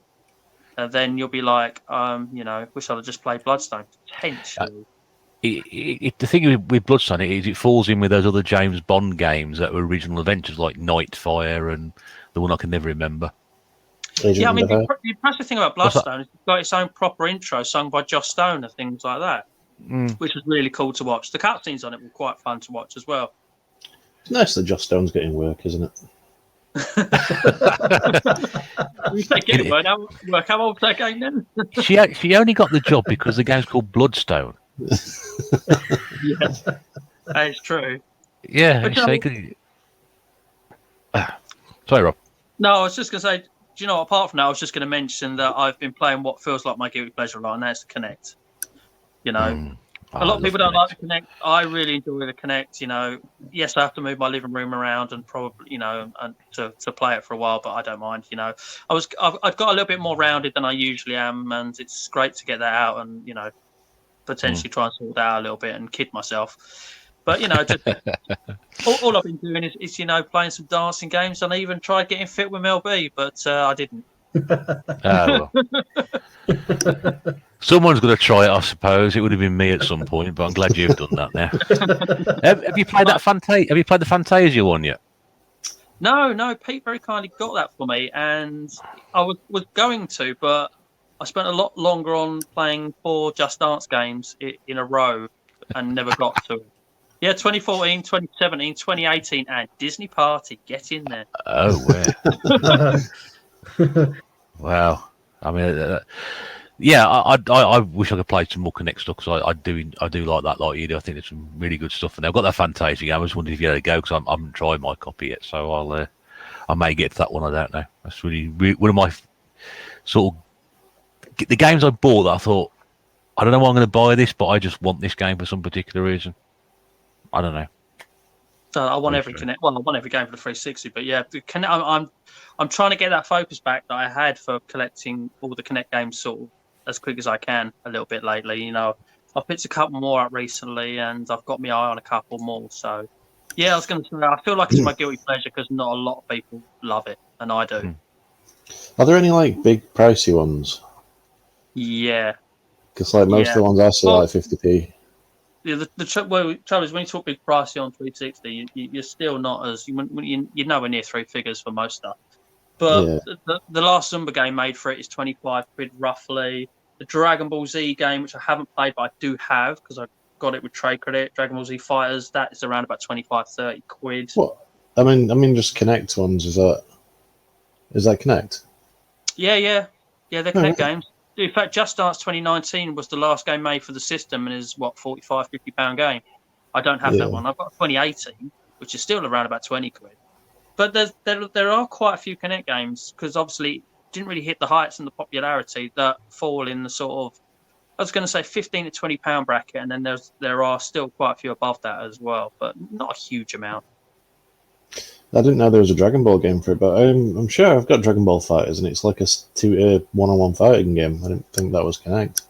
Speaker 4: then you'll be like, wish I'd have just played Bloodstone potentially.
Speaker 1: The thing with Bloodstone is it falls in with those other James Bond games that were original adventures like Nightfire and the one I can never remember.
Speaker 4: Yeah, I mean, the impressive thing about Bloodstone is it's got its own proper intro sung by Joss Stone and things like that, which was really cool to watch. The cutscenes on it were quite fun to watch as well.
Speaker 2: It's nice that Joss Stone's getting work, isn't it?
Speaker 4: You say get word out. Work how old's that game then?
Speaker 1: She only got the job because the game's called Bloodstone.
Speaker 4: Yeah, that is true.
Speaker 1: Yeah,
Speaker 4: But
Speaker 1: so sorry, Rob.
Speaker 4: No, I was just going to say, do you know, apart from that, I was just going to mention that I've been playing what feels like my guilty pleasure a lot, and that's the Connect. You know, a lot of people don't like the Connect. I really enjoy the Connect. You know, yes, I have to move my living room around and probably, you know, and to play it for a while, but I don't mind. You know, I've got a little bit more rounded than I usually am, and it's great to get that out and, you know, potentially try and sort that out a little bit and kid myself. But, you know, just all I've been doing is, you know, playing some dancing games, and I even tried getting fit with MLB, but I didn't.
Speaker 1: Well. Someone's going to try it, I suppose. It would have been me at some point, but I'm glad you've done that now. Have you played that Have you played the Fantasia one yet?
Speaker 4: No. Pete very kindly got that for me, and I was going to, but I spent a lot longer on playing 4 Just Dance games in a row and never got to it. Yeah, 2014, 2017, 2018, and Disney Party. Get in there.
Speaker 1: Oh, where? Wow. I mean, yeah, I wish I could play some more Connect stuff, because I do like that, like you do. I think there's some really good stuff, and they've got that Fantasia game. I was wondering if you had a go, because I haven't tried my copy yet, so I may get to that one. I don't know. That's really one of my sort of the games I bought that I thought, I don't know why I'm going to buy this, but I just want this game for some particular reason. I don't know.
Speaker 4: So I want every Connect. Well, I want every game for the 360, but yeah, the Connect, I'm trying to get that focus back that I had for collecting all the Connect games sort of as quick as I can a little bit lately. You know, I've picked a couple more up recently, and I've got my eye on a couple more. So yeah, I was going to say, I feel like it's my guilty pleasure because not a lot of people love it, and I do.
Speaker 2: Are there any like big pricey ones?
Speaker 4: Yeah.
Speaker 2: Because like most of the ones I see are like 50p.
Speaker 4: Yeah, the trouble is when you talk big pricey on 360, you're still not as you're nowhere near 3 figures for most stuff. But the last Zumba game made for it is 25 quid roughly. The Dragon Ball Z game, which I haven't played but I do have because I got it with trade credit, Dragon Ball Z Fighters, that is around about 25-30 quid.
Speaker 2: What? I mean, just Connect ones. Is that Connect?
Speaker 4: Yeah, they're Connect games. In fact, Just Dance 2019 was the last game made for the system and is, what, £45-50 game. I don't have that one. I've got 2018, which is still around about 20 quid. But there are quite a few Connect games, because obviously it didn't really hit the heights and the popularity that fall in the sort of, I was going to say £15 to £20 bracket, and then there are still quite a few above that as well, but not a huge amount.
Speaker 2: I didn't know there was a Dragon Ball game for it, but I'm sure I've got Dragon Ball Fighters, and it's like a one-on-one fighting game. I didn't think that was Connect.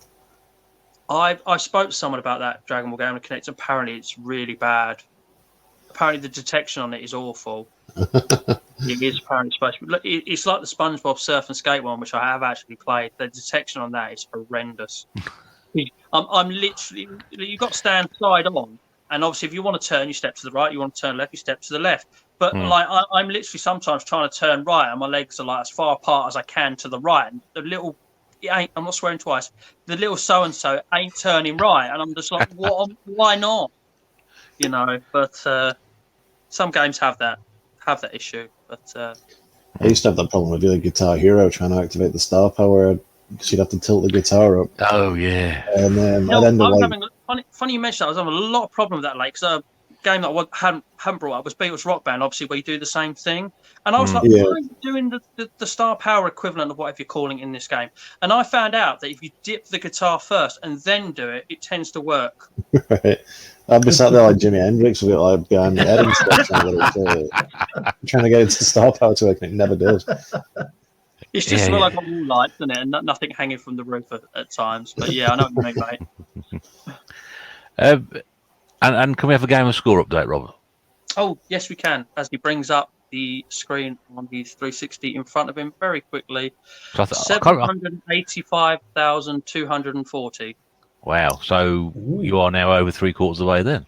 Speaker 4: I spoke to someone about that Dragon Ball game on Connect. Apparently, it's really bad. Apparently, the detection on it is awful. It is apparently supposed to be. Look, it's like the SpongeBob Surf and Skate one, which I have actually played. The detection on that is horrendous. I'm literally, you've got to stand side on, and obviously, if you want to turn, you step to the right. You want to turn left, you step to the left. But like, I'm literally sometimes trying to turn right, and my legs are like as far apart as I can to the right. And the little, I'm not swearing twice. The little so and so ain't turning right, and I'm just like, what? Why not? You know. But some games have that issue. But
Speaker 2: I used to have that problem with the Guitar Hero trying to activate the star power, because you'd have to tilt the guitar up.
Speaker 1: Oh yeah.
Speaker 2: And then I'd end up
Speaker 4: funny you mentioned that. I was having a lot of problem with that, like, because game that I hadn't brought up was Beatles Rock Band, obviously, where you do the same thing. And I was like, why are you doing the star power equivalent of whatever you're calling it in this game? And I found out that if you dip the guitar first and then do it, it tends to work.
Speaker 2: Right. I'd be sat there like Jimi Hendrix with it like behind the head and stuff, trying to get into star power to work, and it never does.
Speaker 4: It's just more like a wall lights, isn't it? And nothing hanging from the roof at times. But yeah, I know what you mean, mate.
Speaker 1: And can we have a game of score update, Robert?
Speaker 4: Oh, yes, we can. As he brings up the screen on his 360 in front of him very quickly. 785,240.
Speaker 1: Wow. So you are now over 3/4 of the way then?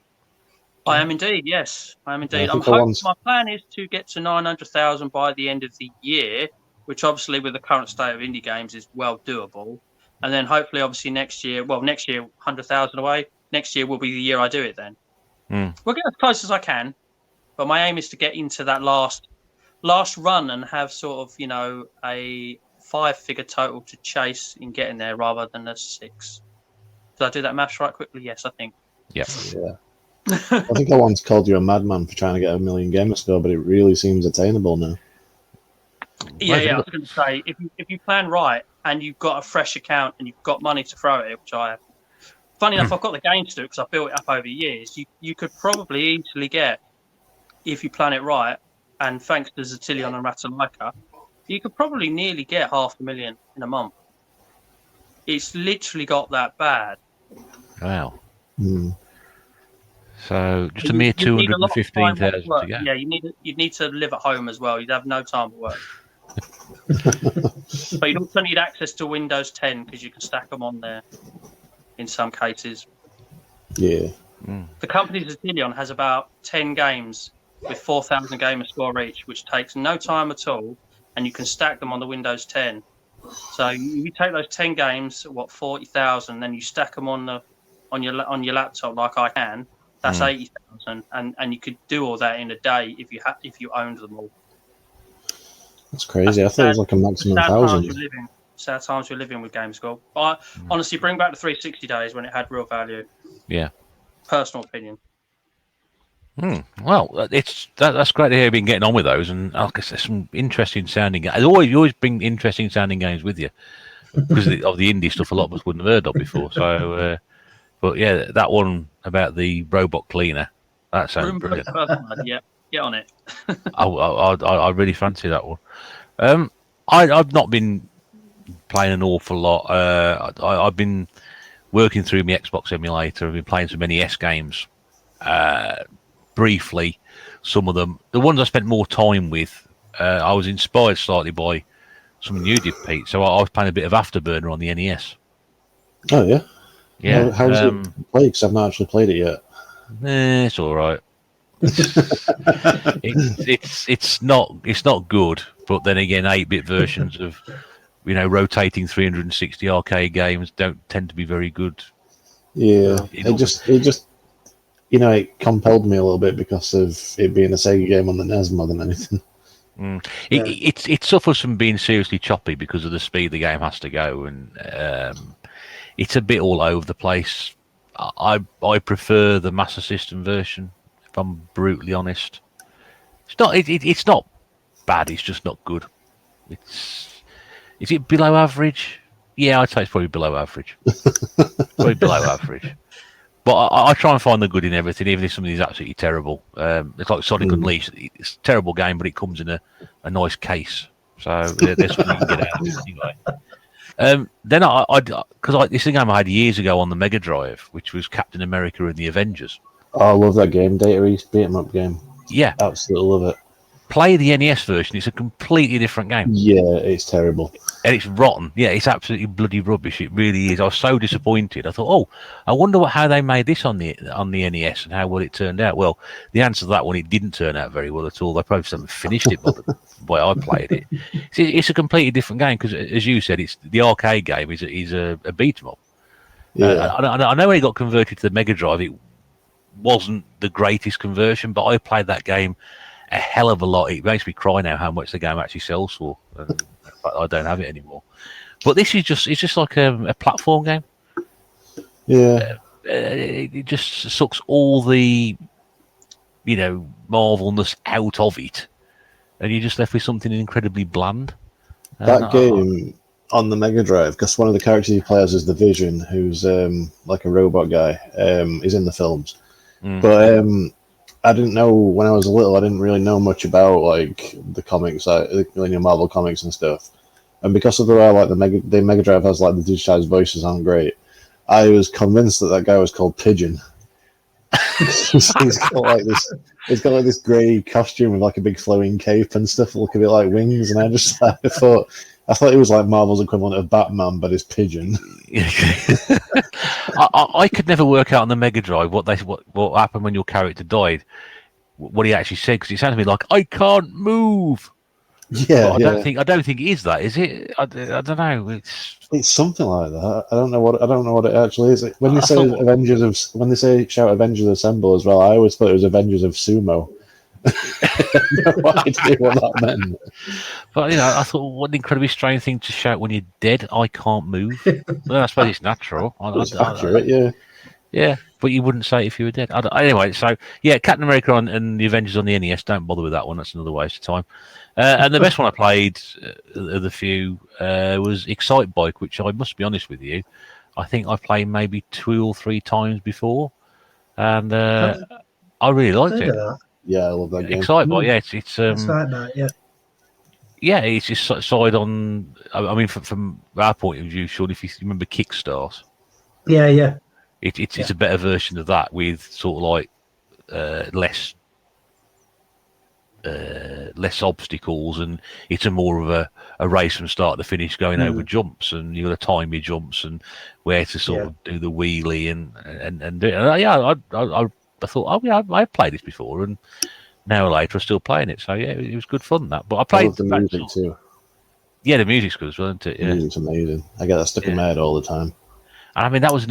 Speaker 4: I am indeed, yes. I am indeed. My plan is to get to 900,000 by the end of the year, which obviously with the current state of indie games is well doable. And then hopefully, obviously, next year, 100,000 away. Next year will be the year I do it then. We'll get as close as I can, but my aim is to get into that last last run and have sort of, a 5-figure total to chase in getting there rather than a 6. Did I do that maths right quickly? Yes, I think.
Speaker 1: Yep.
Speaker 2: Yeah. I think I once called you a madman for trying to get 1 million gamer score, but it really seems attainable now.
Speaker 4: Yeah. I was going to say, if you plan right and you've got a fresh account and you've got money to throw at it, which I have. Funny enough, I've got the games to do it because I built it up over years. You could probably easily get, if you plan it right, and thanks to Zillion and Ratalaika, you could probably nearly get 500,000 in a month. It's literally got that bad.
Speaker 1: Wow.
Speaker 2: Hmm.
Speaker 1: So just a mere 215,000 to go.
Speaker 4: Yeah, you'd need to live at home as well. You'd have no time to work. But you'd also need access to Windows 10 because you can stack them on there in some cases.
Speaker 2: Yeah.
Speaker 4: The company Zillion has about 10 games with 4,000 gamer score each, which takes no time at all, and you can stack them on the Windows 10. So you take those 10 games, 40,000, then you stack them on your laptop like I can. That's 80,000, and you could do all that in a day if you owned them all.
Speaker 2: That's crazy. I thought it was like a maximum 1,000.
Speaker 4: Sad times we're living with GameScore. But honestly, bring back the 360 days when it had real value.
Speaker 1: Yeah.
Speaker 4: Personal opinion.
Speaker 1: Well, that's great to hear you've been getting on with those, and I guess there's some interesting sounding games. You always bring interesting sounding games with you because of the indie stuff a lot of us wouldn't have heard of before. So, but yeah, that one about the robot cleaner, that sounds brilliant.
Speaker 4: Yeah, get on it.
Speaker 1: I really fancy that one. I've not been playing an awful lot. I've been working through my Xbox emulator. I've been playing some NES games. Briefly, some of them. The ones I spent more time with, I was inspired slightly by something you did, Pete. So I was playing a bit of Afterburner on the NES.
Speaker 2: Oh, yeah?
Speaker 1: Yeah.
Speaker 2: How's it played? Because I've not actually played it yet.
Speaker 1: It's all right. It's not good, but then again, 8-bit versions of rotating 360 arcade games don't tend to be very good.
Speaker 2: Yeah, it just it compelled me a little bit because of it being a Sega game on the NES more than anything. It
Speaker 1: suffers from being seriously choppy because of the speed the game has to go, and it's a bit all over the place. I prefer the Master System version, if I'm brutally honest. It's not bad. It's just not good. Is it below average? Yeah, I'd say it's probably below average. Probably below average. But I try and find the good in everything, even if something is absolutely terrible. It's like Sonic Unleashed. It's a terrible game, but it comes in a nice case. So there's something you can get out of it anyway. Then because this is a game I had years ago on the Mega Drive, which was Captain America and the Avengers.
Speaker 2: Oh, I love that game. Data East beat 'em up game.
Speaker 1: Yeah.
Speaker 2: Absolutely love it.
Speaker 1: Play the NES version. It's a completely different game.
Speaker 2: Yeah, it's terrible.
Speaker 1: And it's rotten. Yeah, it's absolutely bloody rubbish. It really is. I was so disappointed. I thought, I wonder how they made this on the NES and how well it turned out. Well, the answer to that one, it didn't turn out very well at all. They probably just haven't finished it by the way I played it. It's a completely different game because, as you said, it's the arcade game is a beat 'em up.
Speaker 2: Yeah.
Speaker 1: I know when it got converted to the Mega Drive, it wasn't the greatest conversion, but I played that game a hell of a lot. It makes me cry now how much the game actually sells for. In fact, I don't have it anymore. But this is just like a platform game.
Speaker 2: Yeah.
Speaker 1: It just sucks all the marvelness out of it, and you're just left with something incredibly bland.
Speaker 2: That game on the Mega Drive, because one of the characters he plays is the Vision, who's like a robot guy. He's in the films. But I didn't know when I was little. I didn't really know much about like the comics, like Marvel comics and stuff. And because of the way like the Mega Drive has like the digitized voices aren't great, I was convinced that guy was called Pigeon. He's got like this grey costume with like a big flowing cape and stuff, look a bit like wings. And I thought it was like Marvel's equivalent of Batman, but it's Pigeon.
Speaker 1: I could never work out on the Mega Drive what happened when your character died. What he actually said, because it sounded to me like I can't move.
Speaker 2: Yeah,
Speaker 1: I don't think it is that, is it? I don't know.
Speaker 2: It's something like that. I don't know what it actually is. When they say shout Avengers Assemble as well, I always thought it was Avengers of Sumo. No idea what that meant.
Speaker 1: But I thought, what an incredibly strange thing to shout when you're dead. I can't move. Well, I suppose it's natural.
Speaker 2: It's accurate, yeah.
Speaker 1: Yeah, but you wouldn't say it if you were dead. Anyway, so yeah, Captain America and the Avengers on the NES. Don't bother with that one. That's another waste of time. And the best one I played of the few was Excite Bike, which I must be honest with you, I think I played maybe 2 or 3 times before, and I really liked it.
Speaker 2: Yeah, I love that game.
Speaker 1: Excite Bike, yeah, it's
Speaker 3: Excite Bike, yeah.
Speaker 1: Yeah, it's just side on. I mean, from our point of view, Sean, if you remember Kickstart,
Speaker 3: Yeah.
Speaker 1: It's a better version of that with sort of like less obstacles, and it's a more of a race from start to finish, going over jumps, and you got to time your jumps and where to sort of do the wheelie and do it. And I thought, oh yeah, I've played this before, and an hour later I'm still playing it. So yeah, it was good fun that. But I played
Speaker 2: the music too.
Speaker 1: Yeah, the music's good as well, isn't it? Yeah.
Speaker 2: The music's amazing. I get that stuck in my head all the time.
Speaker 1: I mean, that was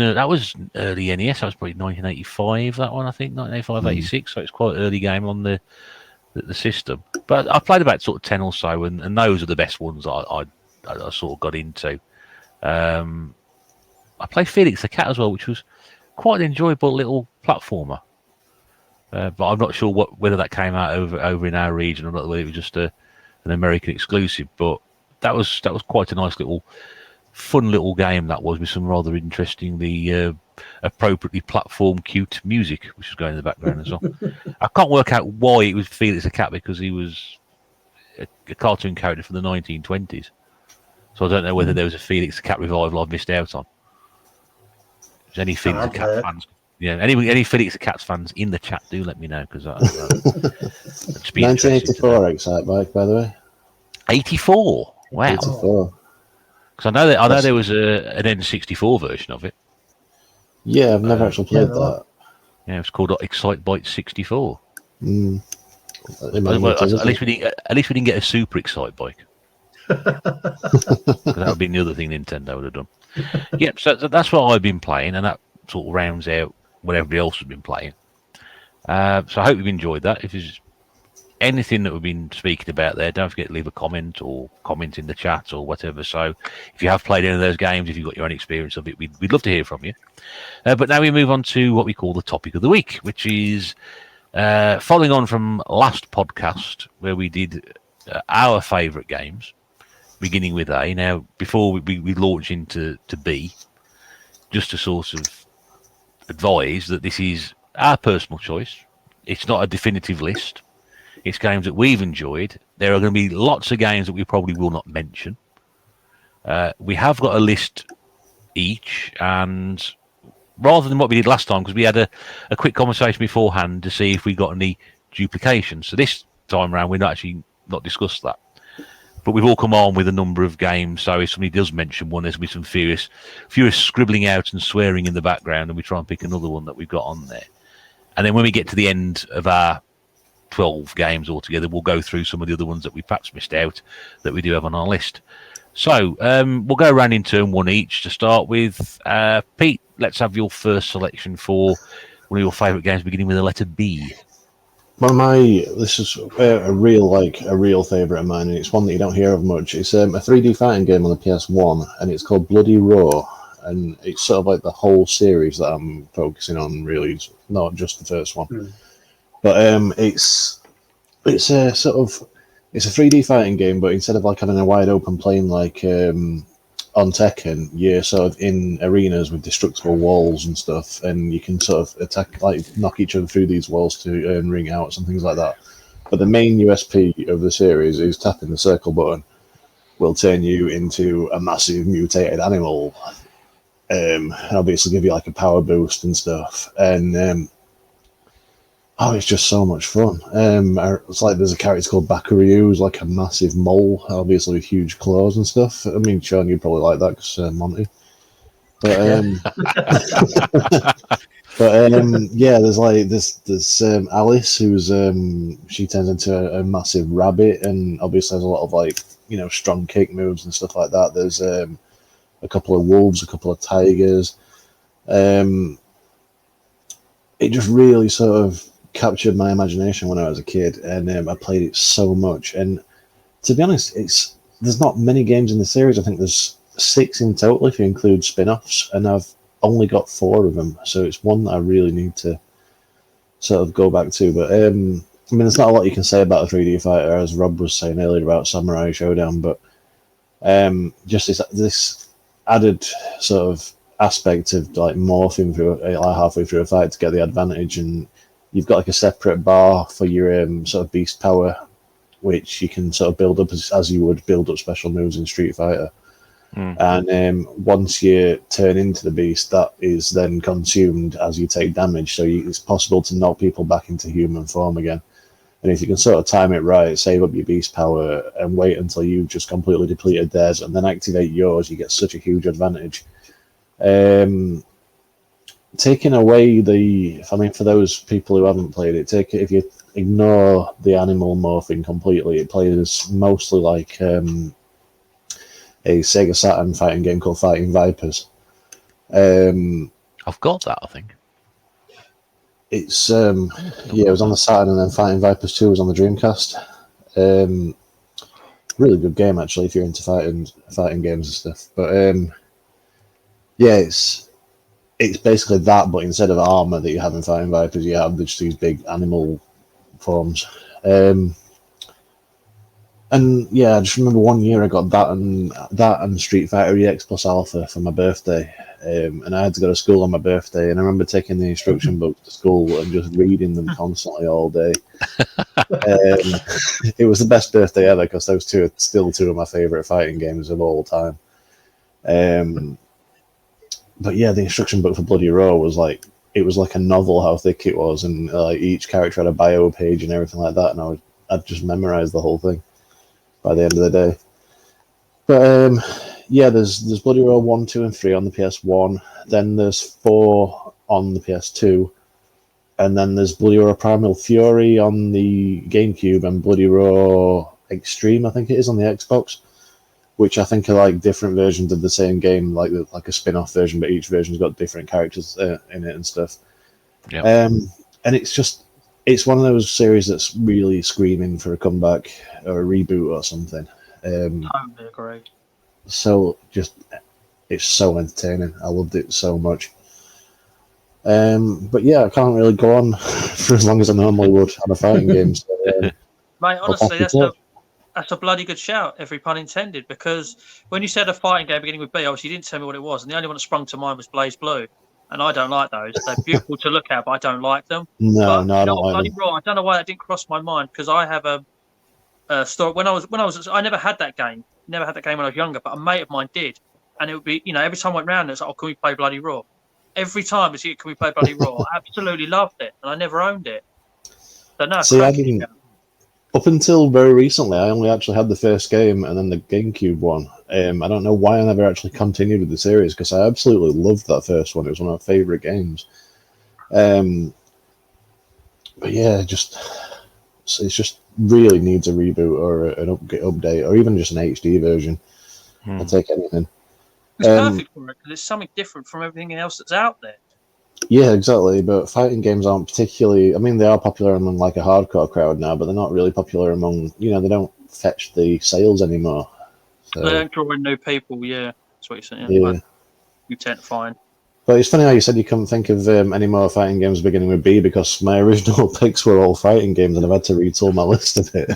Speaker 1: early NES. That was probably 1985. That one, I think, 1985, 86. So it's quite an early game on the system. But I played about sort of 10 or so, and those are the best ones I sort of got into. I played Felix the Cat as well, which was quite an enjoyable little platformer. But I'm not sure whether that came out over in our region or not, whether it was just an American exclusive. But that was quite a nice little, fun little game that was, with some rather interestingly appropriately platform cute music which was going in the background as well. I can't work out why it was Felix the Cat, because he was a cartoon character from the 1920s, so I don't know whether there was a Felix the Cat revival I've missed out on. Is any Felix the Cat fans? Yeah, any Felix the Cat fans in the chat, do let me know, because
Speaker 2: 1984 Excite Bike, by the way.
Speaker 1: 84. Wow.
Speaker 2: 84.
Speaker 1: Because I know there was an N64 version of it.
Speaker 2: Yeah, I've never actually played that.
Speaker 1: Yeah, it's called Excite Bike 64.
Speaker 2: Well,
Speaker 1: at least we didn't get a Super Excite Bike. That would be the other thing Nintendo would have done. Yeah, so that's what I've been playing, and that sort of rounds out what everybody else has been playing. So I hope you've enjoyed that. If there's anything that we've been speaking about there, don't forget to leave a comment or comment in the chat or whatever. So if you have played any of those games, if you've got your own experience of it, we'd love to hear from you. But now we move on to what we call the topic of the week, which is following on from last podcast where we did our favourite games, beginning with A. Now, before we launch into B, just to sort of advise that this is our personal choice. It's not a definitive list. It's games that we've enjoyed. There are going to be lots of games that we probably will not mention. We have got a list each, and rather than what we did last time, because we had a quick conversation beforehand to see if we got any duplication. So this time around, we're not discussed that. But we've all come on with a number of games, so if somebody does mention one, there's going to be some furious scribbling out and swearing in the background, and we try and pick another one that we've got on there. And then when we get to the end of our 12 games altogether, we'll go through some of the other ones that we perhaps missed out that we do have on our list. So we'll go around in turn one each to start with. Pete, let's have your first selection for one of your favourite games, beginning with the letter B.
Speaker 2: This is a real favourite of mine, and it's one that you don't hear of much. It's a 3D fighting game on the PS1, and it's called Bloody Roar, and it's sort of like the whole series that I'm focusing on, really, not just the first one. But it's a 3D fighting game, but instead of like having a wide open plane like on Tekken, you're sort of in arenas with destructible walls and stuff, and you can sort of attack, like knock each other through these walls to earn ring outs and things like that. But the main USP of the series is tapping the circle button will turn you into a massive mutated animal, and obviously give you like a power boost and stuff. And it's just so much fun. It's like there's a character called Bakaru who's like a massive mole, obviously with huge claws and stuff. I mean, Sean, you'd probably like that because Monty. But yeah, there's Alice who's she turns into a massive rabbit, and obviously has a lot of like strong kick moves and stuff like that. There's a couple of wolves, a couple of tigers. It just really sort of captured my imagination when I was a kid, and I played it so much. And to be honest, there's not many games in the series. I think there's 6 in total if you include spin-offs, and I've only got 4 of them. So it's one that I really need to sort of go back to. But I mean, there's not a lot you can say about a 3D fighter, as Rob was saying earlier about Samurai Showdown. But just this added sort of aspect of like morphing through like halfway through a fight to get the advantage, and you've got like a separate bar for your sort of beast power, which you can sort of build up as you would build up special moves in Street Fighter. And once you turn into the beast, that is then consumed as you take damage, so it's possible to knock people back into human form again. And if you can sort of time it right, save up your beast power and wait until you've just completely depleted theirs and then activate yours, you get such a huge advantage. Taking away for those people who haven't played it, if you ignore the animal morphing completely, it plays mostly like a Sega Saturn fighting game called Fighting Vipers.
Speaker 1: I've got that, I think.
Speaker 2: It's it was on the Saturn, and then Fighting Vipers 2 was on the Dreamcast. Really good game actually if you're into fighting games and stuff. But it's basically that, but instead of armor that you have in Fighting Vipers, you have just these big animal forms. And yeah, I just remember one year I got that and Street Fighter EX Plus Alpha for my birthday, and I had to go to school on my birthday. And I remember taking the instruction books to school and just reading them constantly all day. It was the best birthday ever because those two are still 2 of my favorite fighting games of all time. But yeah, the instruction book for Bloody Roar was like a novel how thick it was, and like each character had a bio page and everything like that, and I'd just memorized the whole thing by the end of the day. But there's Bloody Roar 1, 2, and 3 on the PS1. Then there's 4 on the PS2, and then there's Bloody Roar Primal Fury on the GameCube and Bloody Roar Extreme, I think it is, on the Xbox, which I think are like different versions of the same game, like a spin-off version, but each version's got different characters in it and stuff.
Speaker 1: Yeah.
Speaker 2: And it's one of those series that's really screaming for a comeback or a reboot or something.
Speaker 4: Totally agree.
Speaker 2: So it's so entertaining. I loved it so much. But yeah, I can't really go on for as long as I normally would on a fighting game. So,
Speaker 4: mate, honestly, that's a bloody good shout, every pun intended, because when you said a fighting game beginning with B, obviously you didn't tell me what it was, and the only one that sprung to mind was Blaze Blue, and I don't like those. They're beautiful to look at, but I don't like them.
Speaker 2: No, I don't like them.
Speaker 4: I don't know why that didn't cross my mind, because I have a story. When I was, I never had that game. Never had that game when I was younger, but a mate of mine did, and it would be, every time I went round, it's like, oh, can we play Bloody Raw? Every time it's, can we play Bloody Raw? I absolutely loved it, and I never owned it. So no,
Speaker 2: see, I didn't. Up until very recently, I only actually had the first game and then the GameCube one. I don't know why I never actually continued with the series, because I absolutely loved that first one. It was one of my favourite games. But yeah, it just really needs a reboot or an update, or even just an HD version. I'll take anything.
Speaker 4: It's perfect for it because it's something different from everything else that's out there.
Speaker 2: Yeah, exactly. But fighting games aren't particularly. I mean, they are popular among like a hardcore crowd now, but they're not really popular among. They don't fetch the sales anymore. So,
Speaker 4: they don't draw in new people. Yeah, that's what you're saying.
Speaker 2: Yeah,
Speaker 4: you tend to find.
Speaker 2: But it's funny how you said you couldn't think of any more fighting games beginning with B, because my original picks were all fighting games, and I've had to retool my list a bit.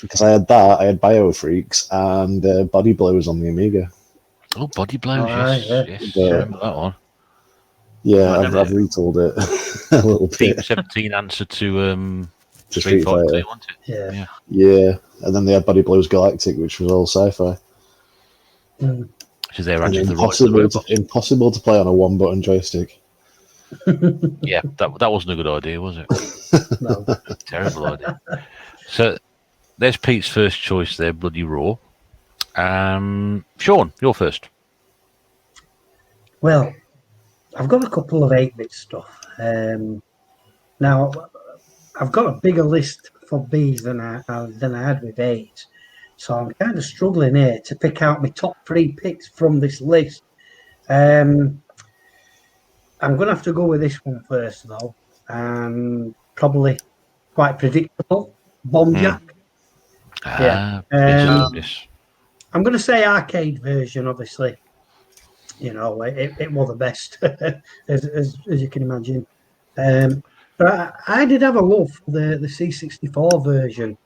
Speaker 2: Because I had Bio Freaks and Body Blows on the Amiga.
Speaker 1: Oh, Body Blows, yes. I remember that one.
Speaker 2: Yeah, I've retooled it a little bit.
Speaker 1: Team 17 answer to Street Fighter 2, wasn't it?
Speaker 2: Yeah. And then they had Body Blows Galactic, which was all sci-fi.
Speaker 1: Which is their answer to
Speaker 2: the impossible to play on a one-button joystick.
Speaker 1: Yeah, that wasn't a good idea, was it?
Speaker 3: No.
Speaker 1: Terrible idea. So there's Pete's first choice there, Bloody Raw. Sean, you're first.
Speaker 3: Well, I've got a couple of 8-bit stuff. Now, I've got a bigger list for Bs than I had with 8. So I'm kind of struggling here to pick out my top 3 picks from this list. I'm going to have to go with this one first, though. and probably quite predictable. Bombjack. Yeah.
Speaker 1: Yes.
Speaker 3: I'm going to say arcade version, obviously. You know, it was the best, as you can imagine. But I did have a love for the C64 version.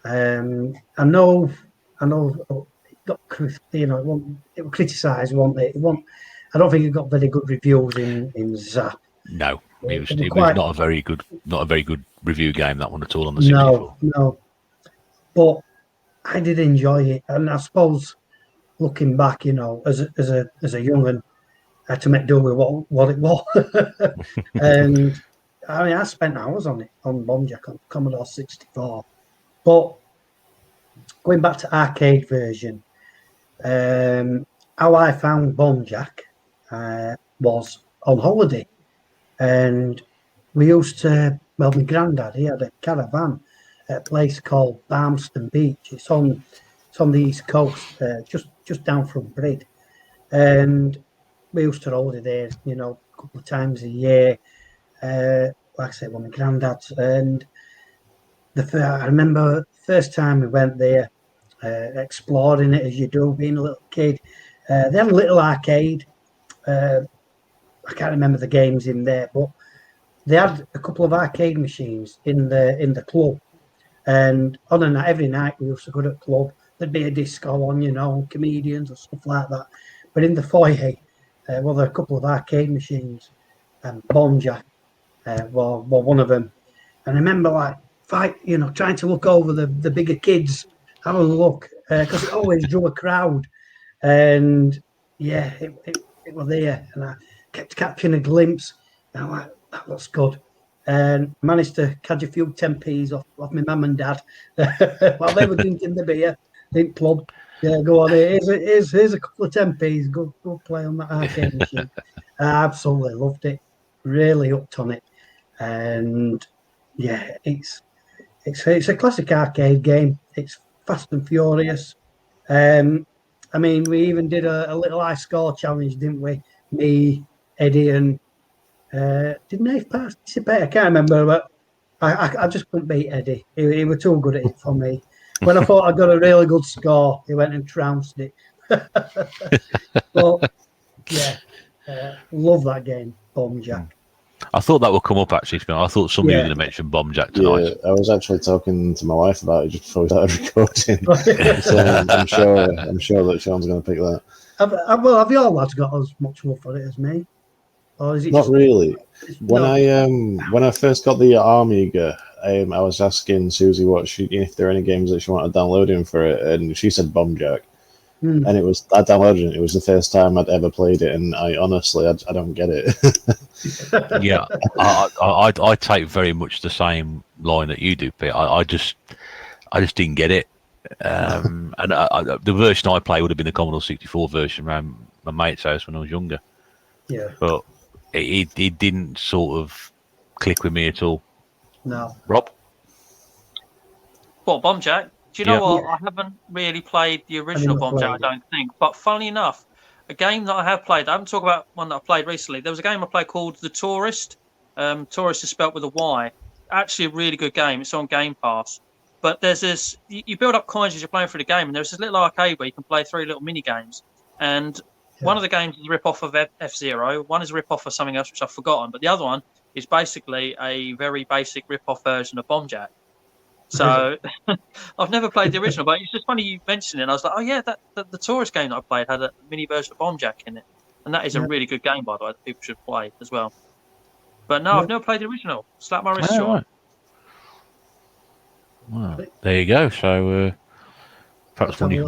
Speaker 3: I know it got, it was criticised, wasn't it? I don't think it got very good reviews in Zap.
Speaker 1: No, it was not a very good review game, that one at all on the 64.
Speaker 3: No. But I did enjoy it, and I suppose looking back, you know, as a young'un, I had to make do with what it was. And I mean, I spent hours on it, on Bombjack, on Commodore 64. But going back to arcade version, how I found Bombjack was on holiday. And we used to, well, my granddad, he had a caravan at a place called Barmston Beach. It's on the East Coast, just down from Brid. And we used to holiday there, you know, a couple of times a year. Like I said, with my granddad. And I remember the first time we went there, exploring it as you do, being a little kid. They had a little arcade. I can't remember the games in there, but they had a couple of arcade machines in the club. And on a night, every night we used to go to the club. There'd be a disco on, you know, comedians or stuff like that. But in the foyer, there were a couple of arcade machines, and Bombjack were one of them. And I remember, trying to look over the bigger kids, have a look, because it always drew a crowd. And yeah, it was there, and I kept catching a glimpse. And I'm like, that looks good. And managed to catch a few 10p's off my mum and dad while they were drinking the beer. Think club, yeah, go on. Here's a couple of 10p's. Go play on that arcade machine. I absolutely loved it. Really hooked on it, and yeah, it's a classic arcade game. It's fast and furious. I mean, we even did a little high score challenge, didn't we? Me, Eddie, and did Nate participate? I can't remember, but I just couldn't beat Eddie. He was too good at it for me. When I thought I got a really good score, he went and trounced it. But yeah, love that game, Bombjack.
Speaker 1: I thought that would come up actually. I thought somebody was going to mention Bombjack tonight.
Speaker 2: Yeah, I was actually talking to my wife about it just before we started recording. So I'm sure that Sean's going to pick that.
Speaker 3: Have you all lads got as much love for it as me? Or is it
Speaker 2: not really? When I first got the Amiga, I was asking Susie if there are any games that she wanted downloading for it, and she said Bombjack. And I downloaded it. It was the first time I'd ever played it, and I honestly don't get it.
Speaker 1: Yeah, I take very much the same line that you do, Pete. I just didn't get it. And the version I played would have been the Commodore 64 version around my mate's house when I was younger.
Speaker 3: Yeah,
Speaker 1: but it didn't sort of click with me at all.
Speaker 3: No,
Speaker 1: Rob.
Speaker 4: What, Bombjack? Do you know what? I haven't really played the original Bombjack, I don't think. But funnily enough, a game that I have played, I haven't talked about one that I played recently. There was a game I played called The Tourist. Tourist is spelt with a Y. Actually, a really good game. It's on Game Pass. But there's this, you build up coins as you're playing through the game, and there's this little arcade where you can play 3 little mini games. And one of the games is a rip-off of F-Zero. One is a rip-off of something else, which I've forgotten. But the other one is basically a very basic rip-off version of Bombjack. So I've never played the original, but it's just funny you mentioned it. And I was like, oh yeah, the Tourist game that I played had a mini version of Bombjack in it, and that is a really good game, by the way, that people should play as well. But no, I've never played the original. Slap my wrist, Sean.
Speaker 1: Well, there you go. So perhaps when you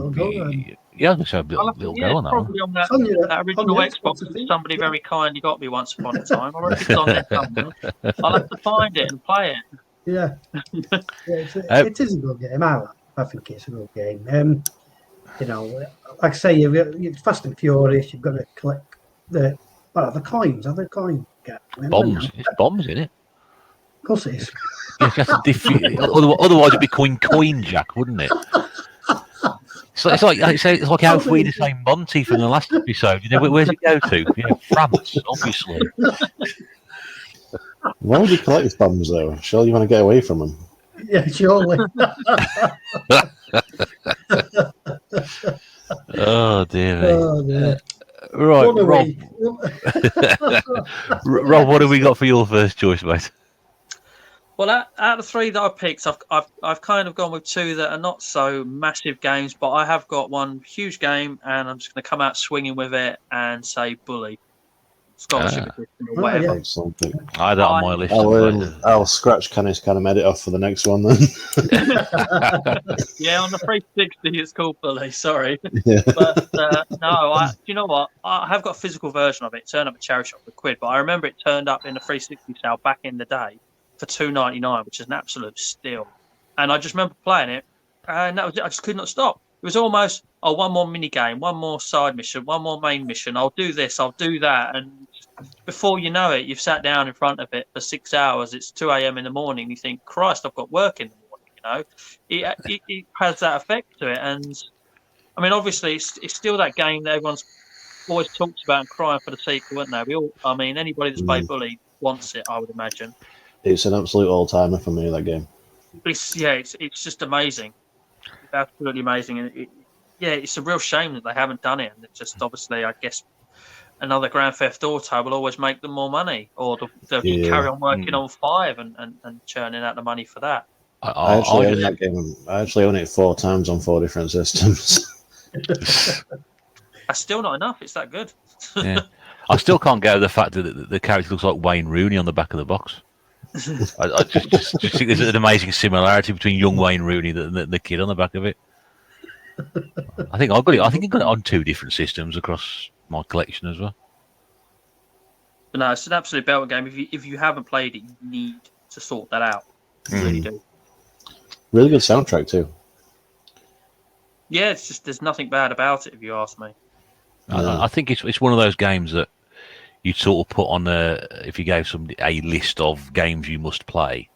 Speaker 1: let's have a little go on that
Speaker 4: probably
Speaker 1: one.
Speaker 4: On that original Xbox that somebody very kindly got me once upon a time. I reckon it's on there somewhere. I'll have to find it and play it.
Speaker 3: Yeah, it is a good game. I think it's a good game. You know, like I say, you're Fast and Furious. You've got to collect the coins. Are there coins?
Speaker 1: Bombs. It's bombs, isn't it?
Speaker 3: Of course it is.
Speaker 1: Otherwise, it'd be Coin Jack, wouldn't it? It's like how we the same Monty from the last episode. You know, where's it go to? France, obviously.
Speaker 2: Why would you collect bombs though? Surely you want to get away from them.
Speaker 3: Yeah, surely.
Speaker 1: Oh dear me.
Speaker 3: Oh, dear.
Speaker 1: Right,
Speaker 3: What a
Speaker 1: Rob.
Speaker 3: week.
Speaker 1: Rob, what have we got for your first choice, mate?
Speaker 4: Well, out of the three that I picked, I've kind of gone with two that are not so massive games, but I have got one huge game, and I'm just going to come out swinging with it and say Bully, Scholarship Edition or whatever.
Speaker 3: yeah.
Speaker 2: Excellent.
Speaker 1: I had that on my list.
Speaker 2: I'll scratch Canis Edit off for the next one then.
Speaker 4: Yeah, on the 360 it's called Bully. Sorry,
Speaker 2: Yeah.
Speaker 4: but no, do you know what? I have got a physical version of it. It turned up at charity shop for £1, but I remember it turned up in a 360 sale back in the day for £2.99, which is an absolute steal. And I just remember playing it, and that was it. I just could not stop. It was almost, one more mini game, one more side mission, one more main mission. I'll do this, I'll do that, and before you know it, you've sat down in front of it for 6 hours. It's 2 a.m. in the morning. You think, Christ, I've got work in the morning. You know, it has that effect to it. And I mean, obviously, it's still that game that everyone's always talks about and crying for the sequel, isn't they? Anybody that's played Bully wants it, I would imagine.
Speaker 2: It's an absolute all-timer for me, that game.
Speaker 4: It's just amazing. It's absolutely amazing. And it's a real shame that they haven't done it. And it's just obviously, I guess, another Grand Theft Auto will always make them more money, or they'll carry on working on 5 and churning out the money for that.
Speaker 2: I actually own that game. I actually own it 4 times on 4 different systems.
Speaker 4: That's still not enough. It's that good.
Speaker 1: Yeah. I still can't get over the fact that the character looks like Wayne Rooney on the back of the box. I just think there's an amazing similarity between young Wayne Rooney and the kid on the back of it. I think I got it on 2 different systems across my collection as well.
Speaker 4: But no, it's an absolute belter game. If you haven't played it, you need to sort that out. You really do.
Speaker 2: Really good soundtrack too.
Speaker 4: Yeah, it's just there's nothing bad about it if you ask me.
Speaker 1: I think it's one of those games that you'd sort of put on if you gave somebody a list of games you must play.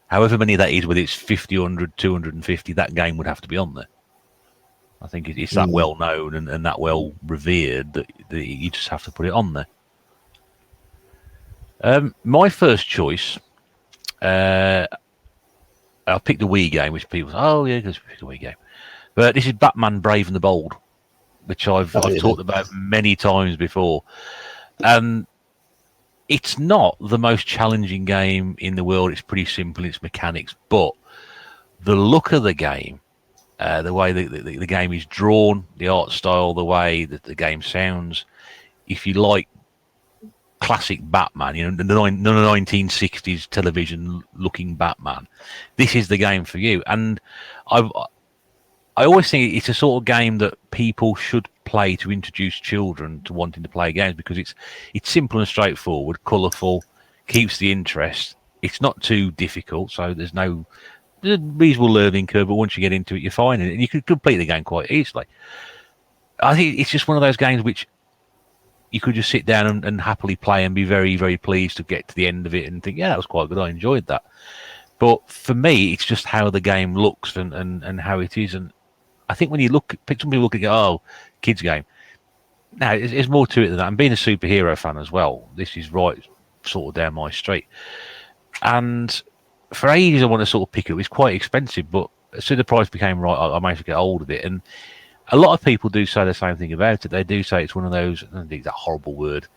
Speaker 1: However many that is, whether it's 50, 100, 250, that game would have to be on there. I think it's that well known and that well revered that you just have to put it on there. My first choice, I picked the Wii game, which people say, because we picked a Wii game. But this is Batman Brave and the Bold, which I've talked about many times before. It's not the most challenging game in the world. It's pretty simple in its mechanics, but the look of the game, the way the game is drawn, the art style, the way that the game sounds. If you like classic Batman, the 1960s television-looking Batman, this is the game for you. And I always think it's a sort of game that people should play to introduce children to wanting to play games, because it's simple and straightforward, colourful, keeps the interest. It's not too difficult, so there's a reasonable learning curve, but once you get into it, you're fine, and you can complete the game quite easily. I think it's just one of those games which you could just sit down and happily play and be very, very pleased to get to the end of it and think, yeah, that was quite good, I enjoyed that. But for me, it's just how the game looks and how it is. And I think when you some people look at it, kids game. No, there's more to it than that. And being a superhero fan as well, this is right sort of down my street. And for ages, I want to sort of pick it up. It's quite expensive, but as soon as the price became right, I managed to get hold of it. And a lot of people do say the same thing about it. They do say it's one of those, I think that horrible word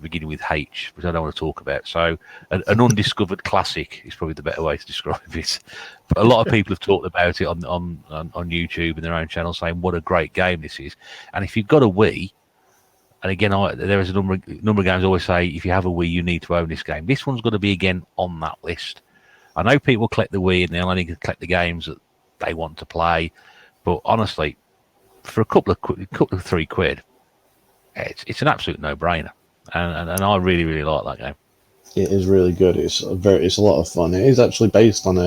Speaker 1: beginning with H, which I don't want to talk about. So an undiscovered classic is probably the better way to describe it. But a lot of people have talked about it on YouTube and their own channel, saying what a great game this is. And if you've got a Wii, and again, there is a number of games I always say, if you have a Wii, you need to own this game. This one's got to be again on that list. I know people collect the Wii and they'll only collect the games that they want to play, but honestly, for a couple of £3, it's an absolute no-brainer, and I really, really like that game.
Speaker 2: It is really good. It's a lot of fun. It is actually based on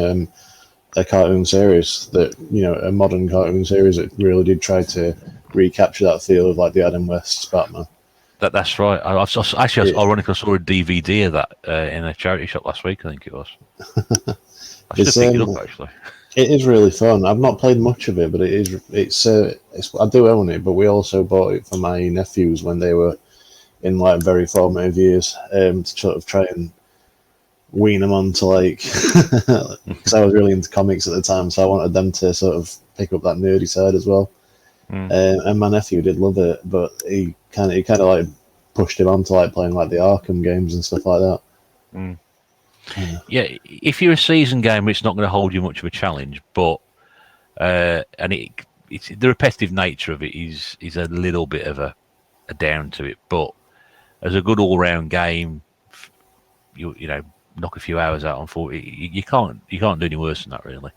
Speaker 2: a cartoon series that, a modern cartoon series that really did try to recapture that feel of like the Adam West's Batman.
Speaker 1: That's right. I was ironically, I saw a DVD of that in a charity shop last week, I think it was. I should pick it up, actually.
Speaker 2: It is really fun. I've not played much of it, but it's I do own it, but we also bought it for my nephews when they were in like very formative years, to sort of try and wean them on to like, because I was really into comics at the time, so I wanted them to sort of pick up that nerdy side as well. And my nephew did love it, but he kind of like pushed him on to like playing like the Arkham games and stuff like that.
Speaker 1: Yeah, if you're a seasoned gamer, it's not going to hold you much of a challenge, but and it's the repetitive nature of it is a little bit of a down to it. But as a good all-round game, you know, knock a few hours out on 40, you can't do any worse than that, really.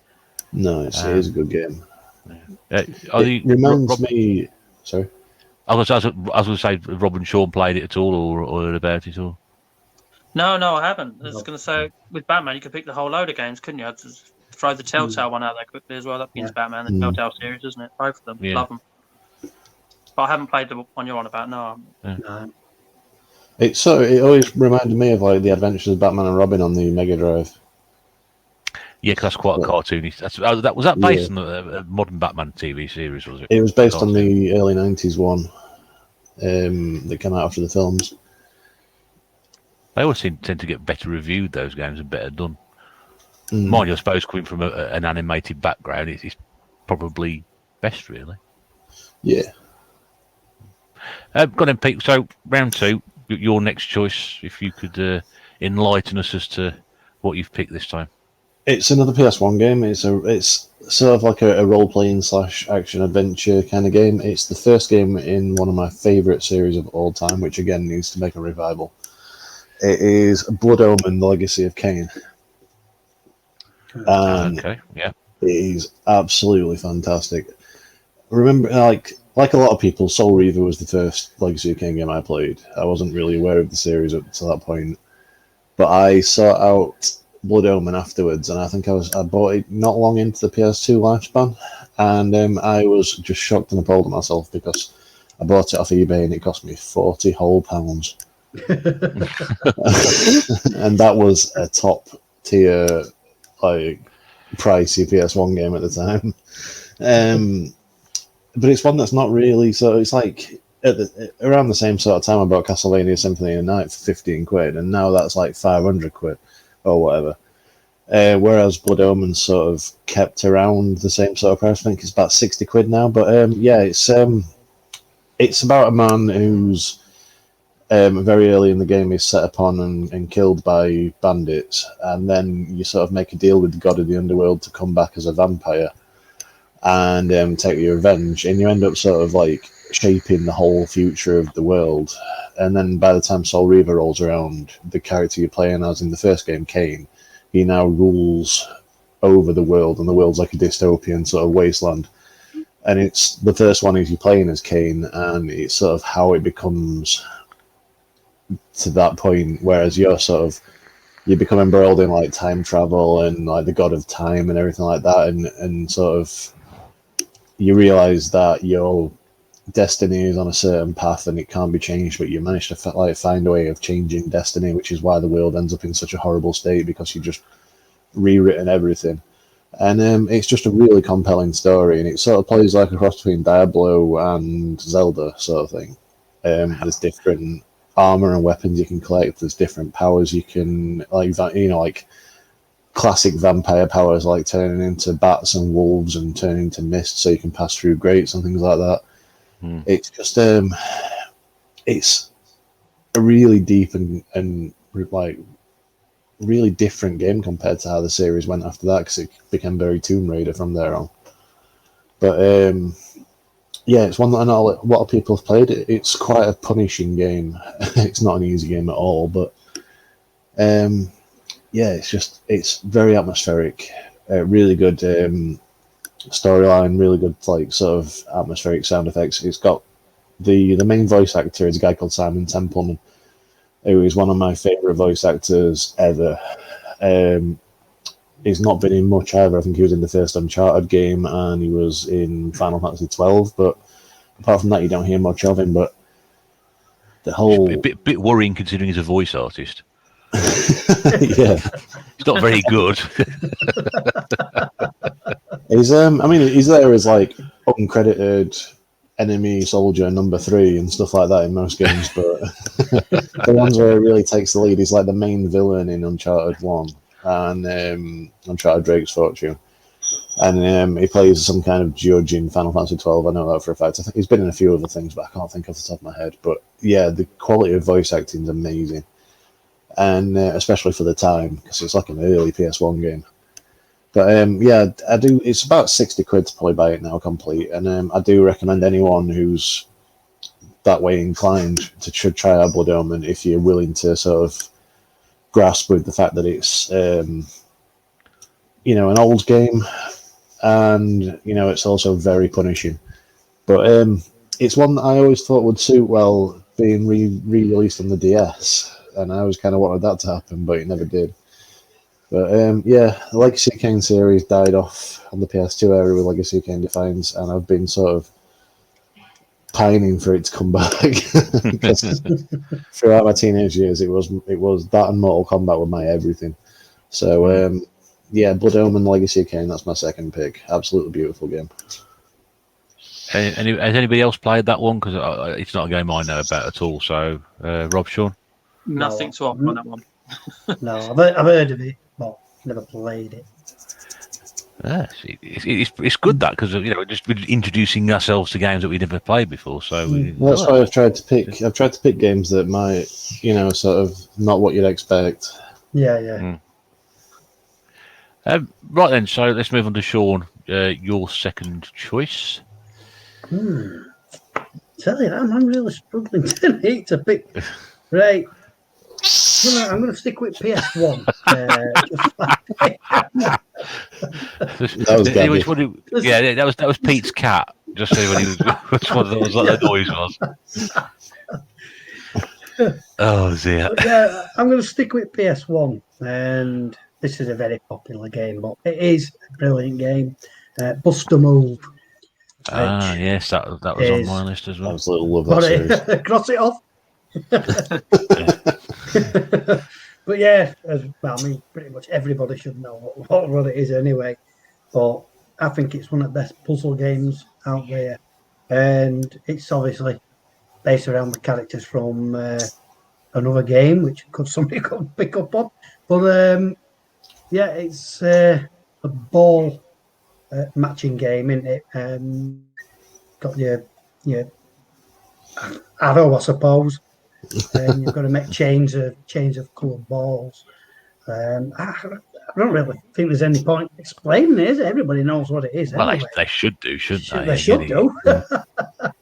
Speaker 2: No, it is a good game.
Speaker 1: It
Speaker 2: reminds me. Sorry,
Speaker 1: I was going to say, Rob and Sean played it at all, or heard about it all?
Speaker 4: No, I haven't. I was going to say, with Batman, you could pick the whole load of games, couldn't you? I'd just throw the Telltale one out there quickly as well. That begins Batman, the Telltale series, isn't it? Both of them.
Speaker 1: Yeah.
Speaker 4: Love them. But I haven't played the one you're on about, no.
Speaker 3: No.
Speaker 2: It always reminded me of like the Adventures of Batman and Robin on the Mega Drive.
Speaker 1: Yeah, because that's quite a cartoony. Was that based on a modern Batman TV series? Was it?
Speaker 2: It was based on the early '90s one that came out after the films.
Speaker 1: They always tend to get better reviewed. Those games are better done. Mind you, I suppose coming from an animated background, it's probably best, really.
Speaker 2: Yeah.
Speaker 1: Got him, Pete. So round 2, your next choice. If you could enlighten us as to what you've picked this time.
Speaker 2: It's another PS1 game. It's sort of like a role-playing / action-adventure kind of game. It's the first game in one of my favourite series of all time, which again needs to make a revival. It is Blood Omen: The Legacy of Kain.
Speaker 1: Okay, yeah.
Speaker 2: It is absolutely fantastic. Remember, like a lot of people, Soul Reaver was the first Legacy of Kain game I played. I wasn't really aware of the series up to that point, but I sought out Blood Omen afterwards, and I think I bought it not long into the PS2 lifespan, and I was just shocked and appalled at myself because I bought it off eBay and it cost me £40 whole. And that was a top tier, like, pricey PS1 game at the time. But it's one that's not really, so it's like around the same sort of time I bought Castlevania Symphony of the Night for £15, and now that's like £500 or whatever. Whereas Blood Omen sort of kept around the same sort of price. I think it's about £60 now. But yeah, it's about a man who's very early in the game is set upon and killed by bandits, and then you sort of make a deal with the god of the underworld to come back as a vampire and take your revenge, and you end up sort of like shaping the whole future of the world. And then by the time Soul Reaver rolls around, the character you're playing as in the first game, Kain, he now rules over the world, and the world's like a dystopian sort of wasteland. And it's the first one is you playing as Kain, and it's sort of how it becomes to that point, whereas you become embroiled in like time travel and like the god of time and everything like that, and sort of you realize that your destiny is on a certain path and it can't be changed, but you manage to find a way of changing destiny, which is why the world ends up in such a horrible state, because you've just rewritten everything. And it's just a really compelling story, and it sort of plays like a cross between Diablo and Zelda sort of thing. There's different armor and weapons you can collect. There's different powers you can, like classic vampire powers, like turning into bats and wolves and turning into mist so you can pass through grates and things like that. It's just it's a really deep and like really different game compared to how the series went after that, because it became very Tomb Raider from there on. But yeah, it's one that I know a lot of people have played. It's quite a punishing game. It's not an easy game at all, but yeah, it's very atmospheric. Really good storyline, really good like sort of atmospheric sound effects. It's got the main voice actor is a guy called Simon Templeman, who is one of my favourite voice actors ever. He's not been in much either. I think he was in the first Uncharted game and he was in Final Fantasy 12, but apart from that you don't hear much of him. But the whole
Speaker 1: a bit worrying considering he's a voice artist.
Speaker 2: Yeah,
Speaker 1: It's not very good.
Speaker 2: he's there as like uncredited enemy soldier number 3 and stuff like that in most games, but the ones where it really takes the lead is like the main villain in Uncharted 1 and Uncharted Drake's Fortune. And he plays some kind of judge in Final Fantasy 12. I know that for a fact. I think he's been in a few other things, but I can't think off the top of my head. But yeah, the quality of voice acting is amazing, and especially for the time, because it's like an early PS1 game. But yeah, I do. It's about £60 to probably buy it now complete, and I do recommend anyone who's that way inclined to try out Blood Omen if you're willing to sort of grasp with the fact that it's an old game. And it's also very punishing, but it's one that I always thought would suit well being re-released on the DS, and I always kind of wanted that to happen, but it never did. But yeah, the Legacy of Kain series died off on the PS2 era with Legacy of Kain Defiance, and I've been sort of pining for it to come back because throughout my teenage years, it was that and Mortal Kombat were my everything. So. Yeah, Blood Omen Legacy of Kain, that's my second pick. Absolutely beautiful game.
Speaker 1: Has anybody else played that one? Because it's not a game I know about at all. So, Rob, Sean?
Speaker 4: Nothing to offer on that one.
Speaker 3: No, I've heard of it, but never played it.
Speaker 1: It's good that, because just introducing ourselves to games that we never played before. So
Speaker 2: that's why I've tried to pick. I've tried to pick games that might, sort of not what you'd expect.
Speaker 3: Yeah.
Speaker 1: Right then, so let's move on to Sean. Your second choice.
Speaker 3: Tell you that, I'm really struggling tonight to pick. Right. I'm going to stick with PS1.
Speaker 1: That was Pete's cat. Just so when he was, which one was like the noise was. Oh dear.
Speaker 3: Yeah, I'm going to stick with PS1, and this is a very popular game, but it is a brilliant game. Bust a Move.
Speaker 1: Yes, that was on my list as well.
Speaker 2: Absolutely love that series.
Speaker 3: Cross it off. But yeah, pretty much everybody should know what it is anyway. But I think it's one of the best puzzle games out there, and it's obviously based around the characters from another game, which somebody could pick up on. But yeah, it's a ball matching game, isn't it? Got your arrow, I suppose, and you've got to make chains of coloured balls. I don't really think there's any point explaining it, is it? Everybody knows what it is.
Speaker 1: Well,
Speaker 3: anyway.
Speaker 1: they should do, shouldn't they?
Speaker 3: They should do.
Speaker 1: Well,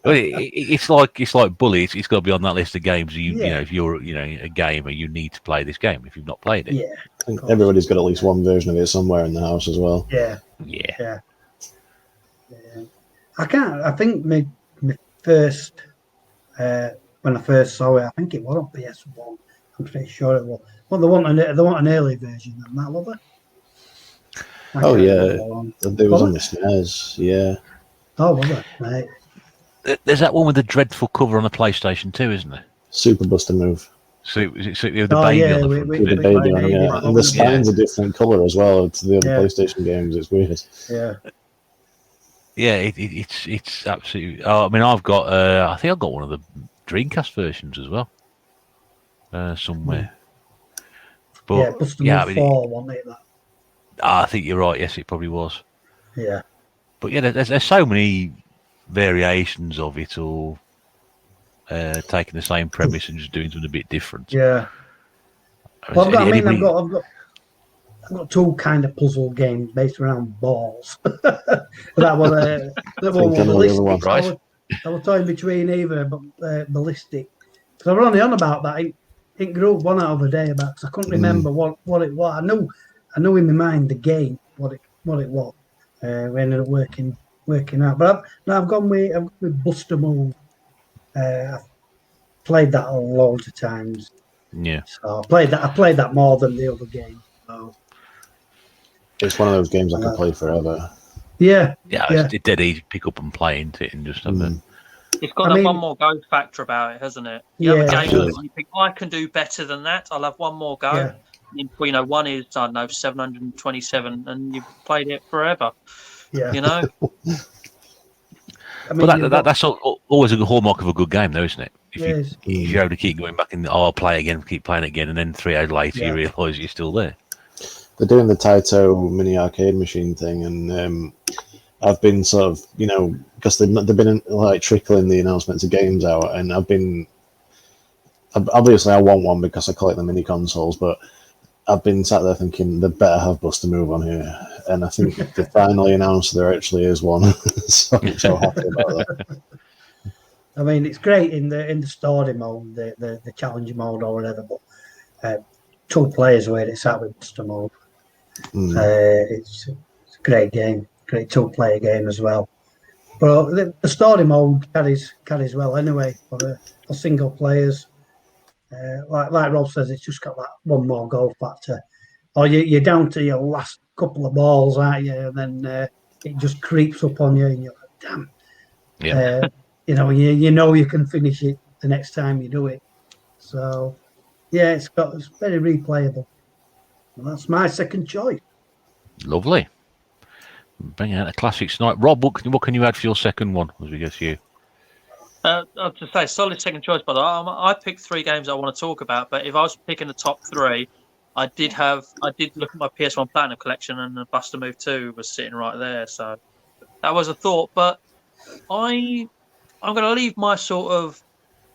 Speaker 1: it's like Bully. It's got to be on that list of games. If you're a gamer, you need to play this game if you've not played it.
Speaker 3: Yeah,
Speaker 2: I think everybody's got at least one version of it somewhere in the house as well.
Speaker 3: Yeah. I think my first when I first saw it, I think it was on PS1. I'm pretty sure it was. Well, they want an early version of that, was it?
Speaker 2: Oh yeah, there was on the SNES. Yeah.
Speaker 3: Oh, was it? Right.
Speaker 1: There's that one with the dreadful cover on the PlayStation 2, isn't there?
Speaker 2: Super Buster Move.
Speaker 1: So with the baby on the front.
Speaker 2: With the baby on, yeah. And the spine's a different colour as well to the other PlayStation games. It's weird.
Speaker 3: Yeah.
Speaker 1: Yeah, it's absolutely. Oh, I mean, I've got. I think I've got one of the Dreamcast versions as well. Somewhere. But
Speaker 3: Buster Move 4, wasn't it?
Speaker 1: I think you're right. Yes, it probably was.
Speaker 3: Yeah.
Speaker 1: But yeah, there's so many variations of it, or taking the same premise and just doing something a bit different.
Speaker 3: Yeah. Well, I've got two kind of puzzle games based around balls. that was ballistic.
Speaker 1: Right.
Speaker 3: I was toying between either, but ballistic. Because I was only on about that. It grew up one out of a day about, because I couldn't remember what it was. I knew in my mind the game what it was. We ended up working out. But I've gone with Buster Move. I've played that loads of times.
Speaker 1: Yeah.
Speaker 3: So I played that more than the other game. So.
Speaker 2: It's one of those games I can play forever.
Speaker 3: Yeah.
Speaker 1: It's dead easy to pick up and play into it and just have it.
Speaker 4: It's got one more go factor about it, hasn't it? You have a game that you think, I can do better than that. I'll have one more go. Yeah. One is, 727, and you've played it forever. Yeah.
Speaker 3: I mean,
Speaker 1: But that's always a hallmark of a good game, though, isn't it? If you're able to keep going back and I'll play again, keep playing again, and then 3 hours later you realise you're still there.
Speaker 2: They're doing the Taito mini arcade machine thing, and I've been sort of, because they've been like trickling the announcements of games out, and obviously I want one because I collect the mini consoles, but I've been sat there thinking they better have Bust a Move on here, and I think they finally announced there actually is one. So I'm so happy about that.
Speaker 3: I mean, it's great in the story mode, the challenge mode or whatever, but 2 players where it's at with Bust a Move. It's a great game, great 2-player game as well. But the story mode carries well anyway for single players. Like Rob says, it's just got that one more go factor. Or you're down to your last couple of balls, aren't you? And then it just creeps up on you, and you're like, damn.
Speaker 1: Yeah.
Speaker 3: You know you can finish it the next time you do it. So, yeah, it's very replayable. Well, that's my second choice.
Speaker 1: Lovely. Bring out the classics tonight. Rob, what can you add for your second one as we go to you?
Speaker 4: I'll just say, solid second choice, by the way. I picked 3 games I want to talk about, but if I was picking the top 3, I did look at my PS1 Platinum collection, and the Bust a Move 2 was sitting right there. So that was a thought. But I'm going to leave my sort of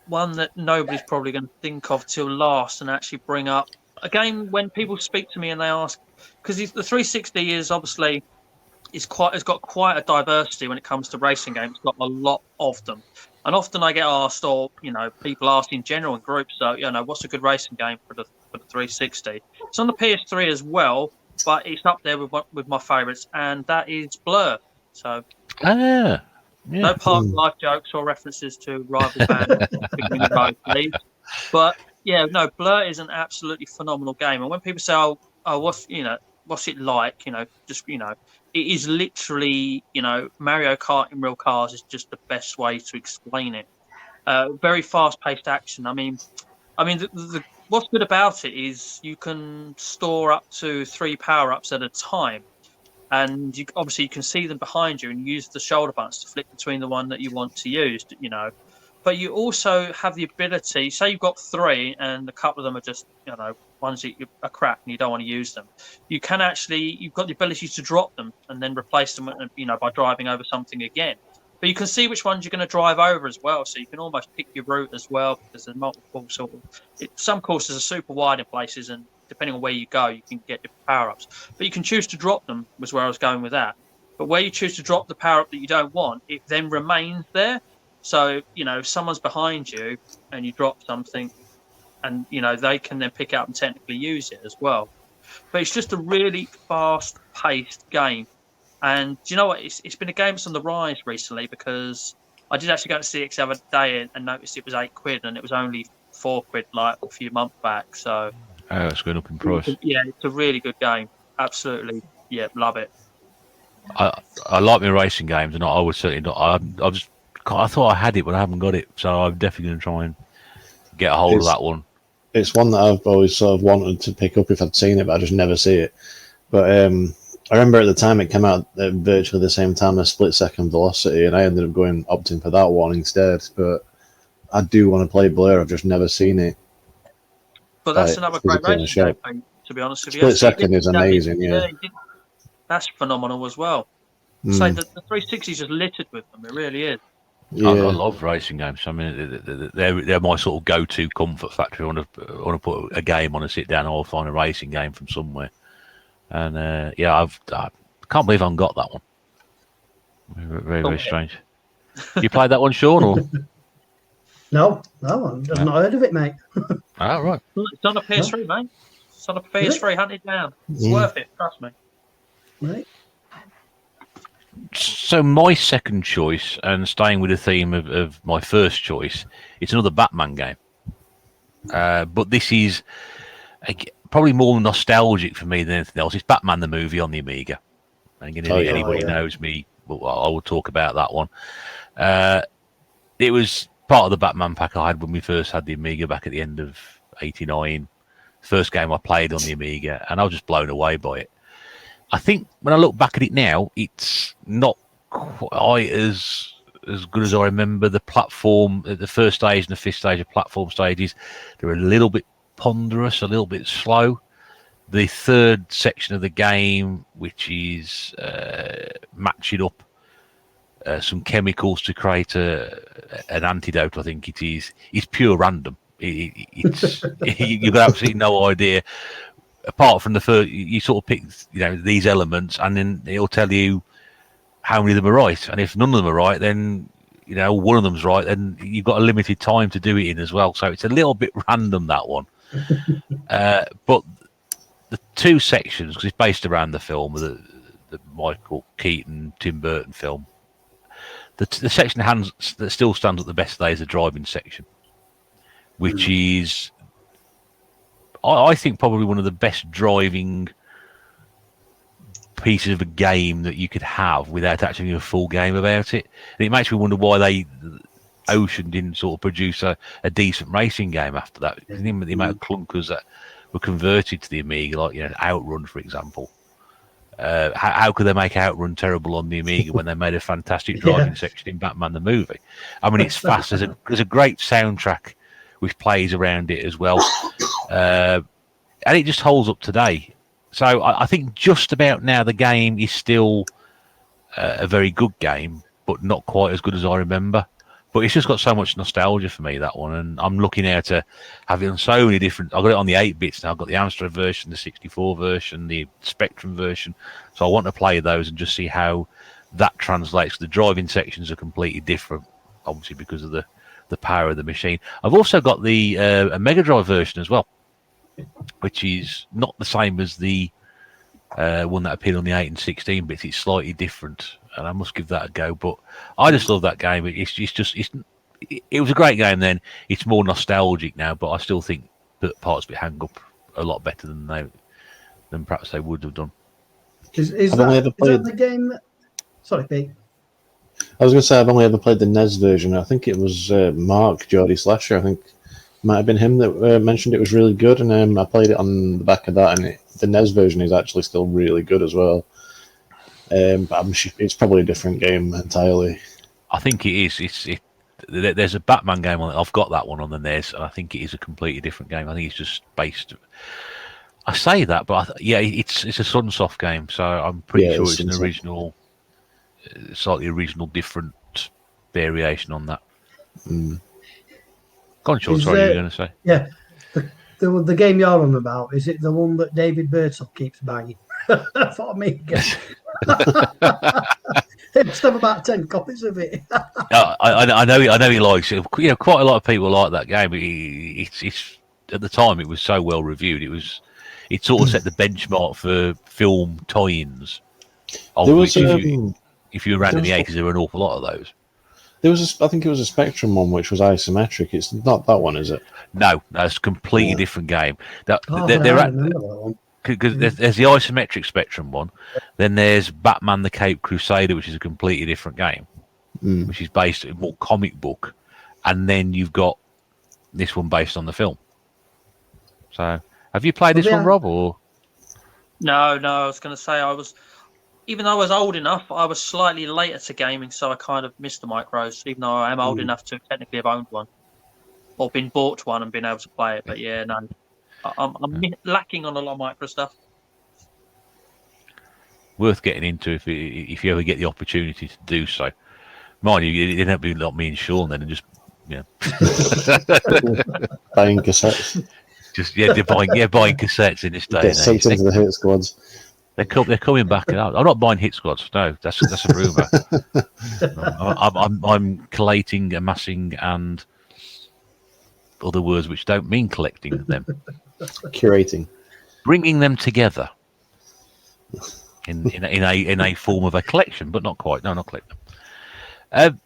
Speaker 4: one that nobody's probably going to think of till last, and actually bring up a game when people speak to me and they ask, because the 360 is obviously has got quite a diversity when it comes to racing games. It's got a lot of them. And often I get asked, or people ask in general in groups, what's a good racing game for the 360? It's on the PS3 as well, but it's up there with my favourites, and that is Blur. So, no Park Life jokes or references to rival bands, please. But Blur is an absolutely phenomenal game. And when people say, what's it like? It is literally, Mario Kart in real cars is just the best way to explain it. Very fast-paced action. I mean, what's good about it is you can store up to 3 power-ups at a time, and you can see them behind you and use the shoulder buttons to flick between the one that you want to use. But you also have the ability. Say you've got 3, and a couple of them are just, ones that are crap and you don't want to use them. You've got the ability to drop them and then replace them, by driving over something again. But you can see which ones you're going to drive over as well, so you can almost pick your route as well, because there's multiple some courses are super wide in places, and depending on where you go, you can get your power-ups. But you can choose to drop them, was where I was going with that. But where you choose to drop the power-up that you don't want, it then remains there. So, if someone's behind you and you drop something, and, they can then pick it up and technically use it as well. But it's just a really fast-paced game. And do you know what? It's been a game that's on the rise recently, because I did actually go to CX the other day and noticed it was £8, and it was only £4 like a few months back. So
Speaker 1: it's going up in price.
Speaker 4: Yeah, it's a really good game. Absolutely. Yeah, love it.
Speaker 1: I like my racing games, and I would certainly not. I thought I had it, but I haven't got it. So I'm definitely going to try and get a hold of that one.
Speaker 2: It's one that I've always sort of wanted to pick up if I'd seen it, but I just never see it. But I remember at the time it came out at virtually the same time as Split Second Velocity, and I ended up opting for that one instead. But I do want to play Blur. I've just never seen it.
Speaker 4: But that's another great racing game, to be honest with you.
Speaker 2: Split Second is amazing, yeah.
Speaker 4: That's phenomenal as well. So the 360 is just littered with them. It really is.
Speaker 1: Yeah. I love racing games. I mean, they're my sort of go-to comfort factor. I want to put a game on and sit down, and I'll find a racing game from somewhere. And I can't believe I haven't got that one. Very, very strange. You played that one, Sean? Or?
Speaker 3: No, I've not heard of it, mate.
Speaker 1: Right.
Speaker 4: It's on a PS3, mate. It's on a PS3. Hunt it down. It's worth it. Trust me.
Speaker 3: Right.
Speaker 1: So my second choice, and staying with the theme of my first choice, it's another Batman game. But this is probably more nostalgic for me than anything else. It's Batman the movie on the Amiga. And anybody knows me, I will talk about that one. It was part of the Batman pack I had when we first had the Amiga back at the end of '89. First game I played on the Amiga, and I was just blown away by it. I think when I look back at it now, it's not quite as as good as I remember. The platform, the first stage and the fifth stage of platform stages, they're a little bit ponderous, a little bit slow. The third section of the game, which is matching up some chemicals to create an antidote, I think it is pure random. It's you've got absolutely no idea. Apart from the first, you sort of pick, these elements, and then it'll tell you how many of them are right. And if none of them are right, then one of them's right, then you've got a limited time to do it in as well. So it's a little bit random, that one. But the two sections, because it's based around the film, the Michael Keaton, Tim Burton film, the section that still stands up the best today is the driving section, which is, I think, probably one of the best driving pieces of a game that you could have without actually having a full game about it. And it makes me wonder why Ocean didn't sort of produce a decent racing game after that. The amount of clunkers that were converted to the Amiga, like Outrun, for example. How could they make Outrun terrible on the Amiga when they made a fantastic driving section in Batman the movie? I mean, it's fast. There's a great soundtrack which plays around it as well, and it just holds up today. So I think just about now the game is still a very good game, but not quite as good as I remember. But it's just got so much nostalgia for me, that one, and I'm looking out to have it on so many different. I've got it on the 8-bits now. I've got the Amstrad version, the 64 version, the Spectrum version. So I want to play those and just see how that translates. The driving sections are completely different, obviously, because of the power of the machine. I've also got the a Mega Drive version as well, which is not the same as the one that appeared on the 8 and 16 bits. It's slightly different, and I must give that a go. But I just love that game. It was a great game then. It's more nostalgic now, but I still think that parts of it hang up a lot better than perhaps they would have done.
Speaker 3: Is that the game that... Sorry, Pete.
Speaker 2: I was going to say I've only ever played the NES version. I think it was Mark Geordie Slasher. I think might have been him that mentioned it was really good, and I played it on the back of that, and the NES version is actually still really good as well. But it's probably a different game entirely.
Speaker 1: I think it is. There's a Batman game on it. I've got that one on the NES, and I think it is a completely different game. I think it's just based. I say that, but it's a Sunsoft game, so I'm pretty sure it's an original, slightly original, different variation on that. Go on, Sean. Sorry, you were going to say. Yeah,
Speaker 3: the game you're on about, is it the one that David Birdsall keeps buying? For Amiga. They must have about 10 copies of it.
Speaker 1: I know he likes it. Quite a lot of people like that game. It's at the time it was so well reviewed. It sort of set the benchmark for film tie-ins. If you were around in the 80s, there were an awful lot of those.
Speaker 2: I think it was a Spectrum one, which was isometric. It's not that one, is it?
Speaker 1: No, it's a completely different game. Because there's the isometric Spectrum one, then there's Batman the Caped Crusader, which is a completely different game, which is based on more comic book, and then you've got this one based on the film. So, have you played this one, Rob? Or
Speaker 4: no, I was going to say even though I was old enough, I was slightly later to gaming, so I kind of missed the micros, even though I am old enough to technically have owned one or been bought one and been able to play it. But yeah, no. I'm lacking on a lot of micro stuff.
Speaker 1: Worth getting into if you ever get the opportunity to do so. Mind you, it didn't have to be like me and Sean then, and just
Speaker 2: buying cassettes.
Speaker 1: Buying cassettes in this day.
Speaker 2: Get sent into the hit squads.
Speaker 1: They're coming back. I'm not buying hit squads. No, that's a rumor. I'm collating, amassing, and other words which don't mean collecting them.
Speaker 2: Curating,
Speaker 1: bringing them together in a form of a collection, but not quite. No, not collect them.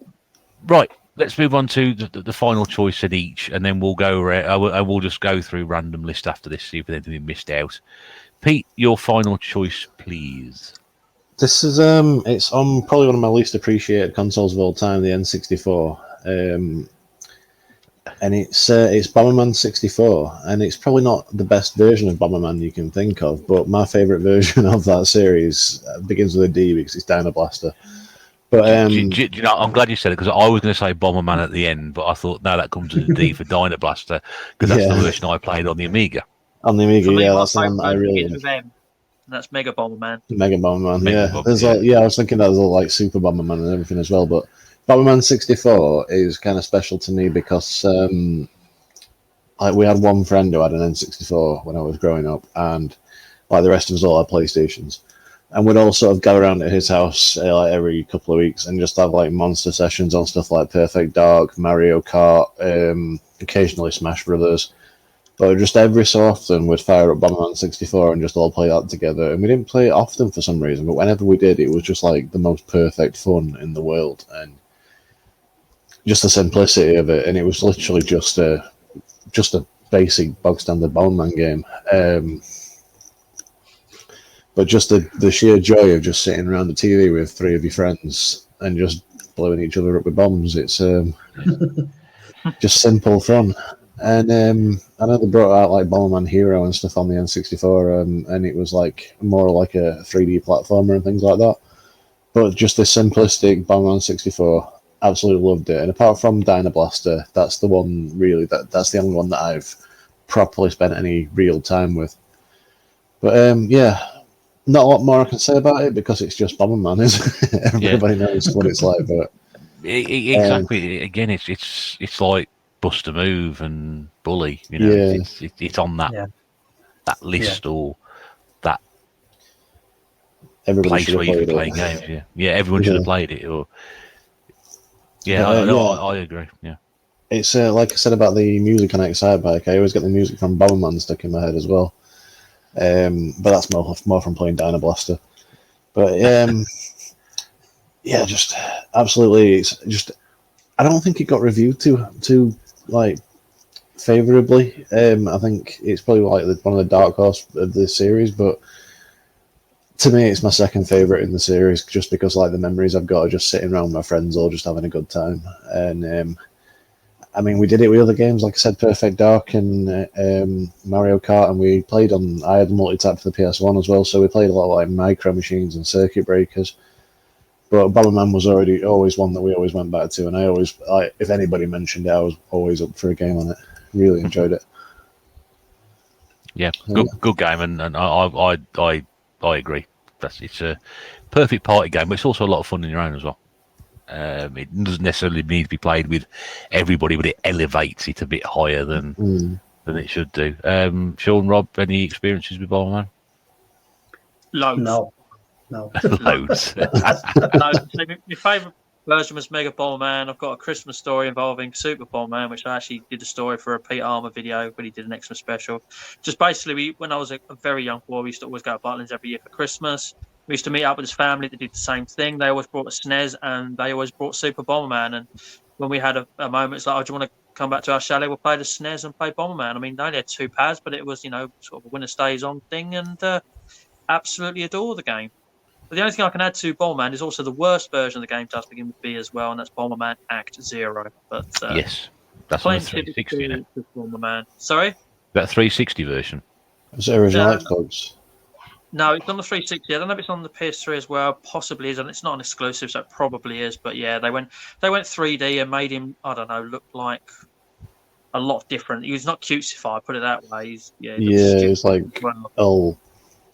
Speaker 1: Right, let's move on to the final choice in each, and then we'll go. We'll just go through random list after this, see if there's anything missed out. Pete, your final choice, please.
Speaker 2: This is it's on probably one of my least appreciated consoles of all time, the N64. And it's Bomberman 64, and it's probably not the best version of Bomberman you can think of, but my favourite version of that series begins with a D because it's Dino Blaster. But
Speaker 1: do you know, I'm glad you said it, because I was going to say Bomberman at the end, but I thought, no, that comes as a D for Dyna Blaster, because that's the version I played on the Amiga.
Speaker 2: on the Amiga,
Speaker 4: For me,
Speaker 2: yeah,
Speaker 4: my
Speaker 2: that's the one that I
Speaker 4: favourite
Speaker 2: really
Speaker 4: begins with M, and that's Mega Bomberman.
Speaker 2: Mega Bomberman.
Speaker 1: Mega
Speaker 2: Yeah,
Speaker 1: Bomb,
Speaker 2: there's
Speaker 1: yeah.
Speaker 2: I was thinking that was all like Super Bomberman and everything as well. But Bomberman 64 is kind of special to me because like we had one friend who had an N64 when I was growing up, and like the rest of us all had PlayStations. And we'd all sort of go around at his house like every couple of weeks and just have like monster sessions on stuff like Perfect Dark, Mario Kart, occasionally Smash Brothers. But just every so often we'd fire up Bomberman 64 and just all play that together. And we didn't play it often for some reason, but whenever we did, it was just like the most perfect fun in the world. And just the simplicity of it. And it was literally just a basic bog standard Bomberman game. But just the sheer joy of just sitting around the TV with three of your friends and just blowing each other up with bombs. It's just simple fun. And I know they brought out like Bomberman Hero and stuff on the N64, and it was like more like a 3D platformer and things like that. But just the simplistic Bomberman 64, absolutely loved it. And apart from Dyna Blaster, that's the one really that's the only one that I've properly spent any real time with. But yeah. Not a lot more I can say about it because it's just Bomberman, isn't it? Everybody knows what it's like. But
Speaker 1: exactly. Again, it's like Bust a Move and Bully. You know, it's on that list or that
Speaker 2: everybody
Speaker 1: place where you can play games. Yeah, everyone should have played it. Or I agree. Yeah,
Speaker 2: it's like I said about the music on Excitebike. I always get the music from Bomberman stuck in my head as well. But that's more from playing Dyna Blaster. But yeah, just absolutely. It's just I don't think it got reviewed too like favorably. I think it's probably like one of the dark horse of the series, but to me, it's my second favorite in the series just because like the memories I've got are just sitting around with my friends, all just having a good time. And I mean, we did it with other games, like I said, Perfect Dark and Mario Kart, and we played on. I had the multi-tap for the PS1 as well, so we played a lot of like Micro Machines and Circuit Breakers. But Bomberman was always one that we always went back to, and I always, if anybody mentioned it, I was always up for a game on it. Really enjoyed it.
Speaker 1: Yeah, good game, and I agree. It's a perfect party game, but it's also a lot of fun in your own as well. It doesn't necessarily need to be played with everybody, but it elevates it a bit higher than it should do. Sean, Rob, any experiences with Bomberman?
Speaker 3: No.
Speaker 1: Loads.
Speaker 4: No, my favourite version was Mega Bomberman. I've got a Christmas story involving Super Bomberman, which I actually did a story for a Pete Armour video when he did an extra special. Just basically, when I was a very young boy, we used to always go to Butlins every year for Christmas. We used to meet up with his family that did the same thing. They always brought a SNES and they always brought Super Bomberman. And when we had a moment, it's like, oh, do you want to come back to our chalet? We'll play the SNES and play Bomberman. I mean, they only had 2 pads, but it was, sort of a winner stays on thing, and absolutely adore the game. But the only thing I can add to Bomberman is also the worst version of the game does begin with B as well, and that's Bomberman Act 0. But
Speaker 1: yes, that's on the 360, isn't it?
Speaker 4: Bomberman. Sorry?
Speaker 1: That 360 version.
Speaker 2: Is it original Xbox?
Speaker 4: No, it's on the 360. I don't know if it's on the PS3 as well. Possibly is, and it's not an exclusive, so it probably is. But yeah, they went 3D and made him, I don't know, look like a lot different. He was not cutesified, put it that way.
Speaker 2: It's like all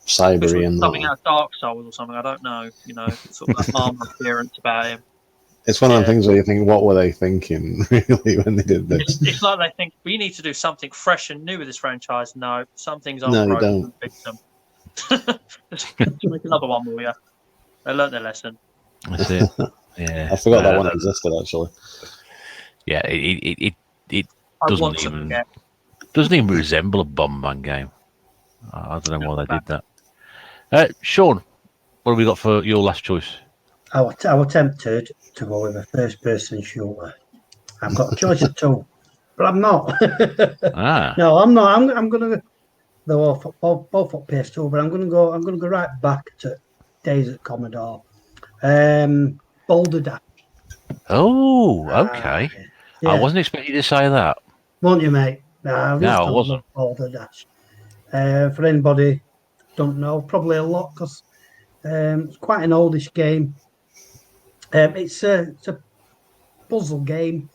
Speaker 2: cybery and
Speaker 4: something out of Dark Souls or something. I don't know. Sort of that armor appearance about him.
Speaker 2: It's one of the things where you think, what were they thinking, really, when they did this?
Speaker 4: It's like they think we need to do something fresh and new with this franchise. No, some things aren't
Speaker 2: No,
Speaker 4: broken.
Speaker 2: you don't.
Speaker 4: Fix them. Just make another one for you. They learned their lesson.
Speaker 1: That's it. Yeah,
Speaker 2: I forgot that one existed actually.
Speaker 1: Yeah, it doesn't even resemble a Bomberman game. I don't know why they did that. Sean, what have we got for your last choice?
Speaker 3: I was tempted to go with a first-person shooter. I've got a choice of 2, but I'm not. No, I'm not. I'm going to. They're both on PS2, but I'm going to go right back to days at Commodore. Boulder Dash.
Speaker 2: Oh,
Speaker 1: okay.
Speaker 3: Yeah.
Speaker 1: I wasn't expecting you to say that.
Speaker 3: Won't you, mate? No,
Speaker 1: I wasn't.
Speaker 3: Boulder Dash. For anybody who don't know, probably a lot because it's quite an oldish game. It's a puzzle game,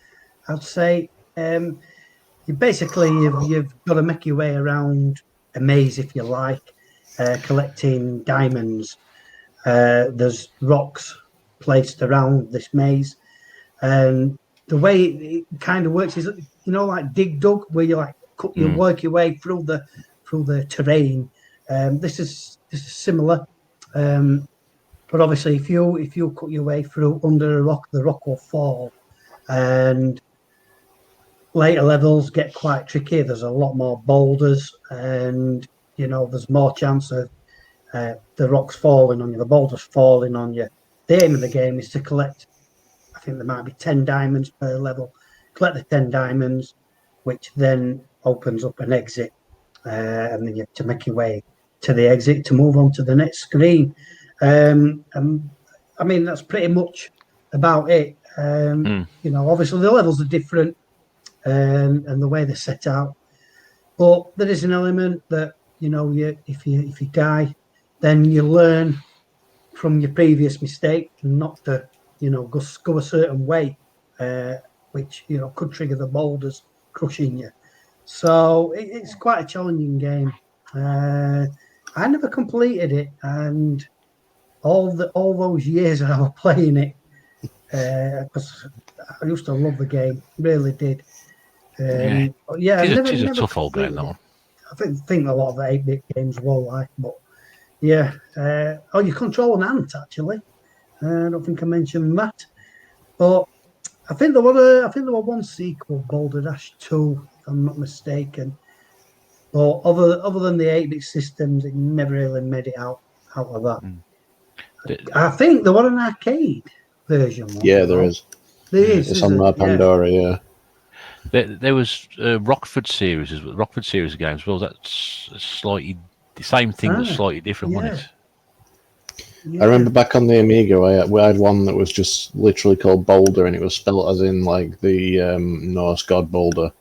Speaker 3: I'd say. You basically you've got to make your way around a maze, if you like, collecting diamonds. There's rocks placed around this maze, and the way it kind of works is, like Dig Dug, where you work your way through the terrain. This is similar, but obviously, if you cut your way through under a rock, the rock will fall, and later levels get quite tricky. There's a lot more boulders, and there's more chance of the rocks falling on you, the boulders falling on you. The aim of the game is to collect, I think there might be 10 diamonds per level. Collect the 10 diamonds, which then opens up an exit, and then you have to make your way to the exit to move on to the next screen. And I mean, that's pretty much about it. Obviously the levels are different, and the way they're set out, but there is an element that if you die, then you learn from your previous mistake not to go a certain way, which could trigger the boulders crushing you. So it's quite a challenging game. I never completed it, and all those years that I was playing it, because I used to love the game, really did.
Speaker 1: It is a tough old game, that one.
Speaker 3: I think a lot of the 8-bit games were like, but yeah. You control an ant, actually. I don't think I mentioned that, but I think there was one sequel, Boulder Dash 2, if I'm not mistaken. But other than the 8-bit systems, it never really made it out of that. I think there was an arcade version.
Speaker 2: Yeah, there is.
Speaker 3: There is.
Speaker 2: It's on my Pandora, yeah.
Speaker 1: There was Rockford series of games. Well, that's slightly the same thing, but slightly different, wasn't it?
Speaker 2: I remember back on the Amiga, we had one that was just literally called Boulder, and it was spelled as in like the Norse god Boulder.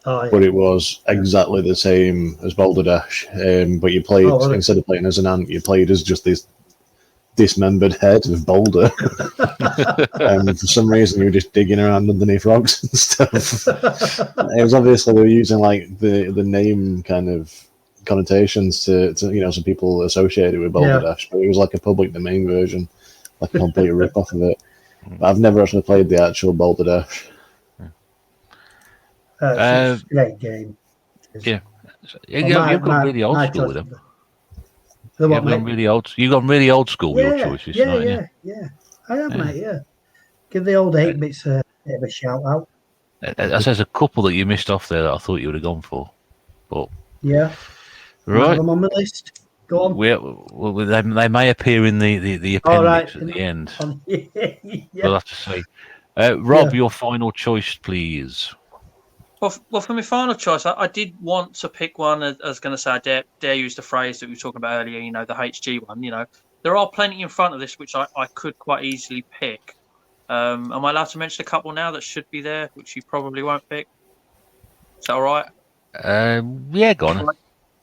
Speaker 2: Oh, yeah. But it was exactly the same as Boulder Dash. But you played, instead of playing as an ant, you played as just this dismembered head of Boulder. And for some reason, you were just digging around underneath rocks and stuff. It was obviously they were using like the name kind of connotations to some people associated with Boulder Dash, but it was like a public domain version, like a complete rip-off of it. But I've never actually played the actual Boulder Dash.
Speaker 3: It's a great game.
Speaker 1: Yeah. You've got really old school with them. You've gone really old school with your choices.
Speaker 3: Yeah. I have, mate, yeah. Give the old 8-bits a bit of a shout out.
Speaker 1: There's a couple that you missed off there that I thought you would have gone for. But
Speaker 3: yeah. Right. I'm on the list. Go on.
Speaker 1: They may appear in the appendix at the end. We'll have to see. Rob, your final choice, please.
Speaker 4: Well, for my final choice, I did want to pick one. I was going to say, I dare use the phrase that we were talking about earlier, the HG one. There are plenty in front of this which I could quite easily pick. Am I allowed to mention a couple now that should be there, which you probably won't pick? Is that all right?
Speaker 1: Yeah, go on.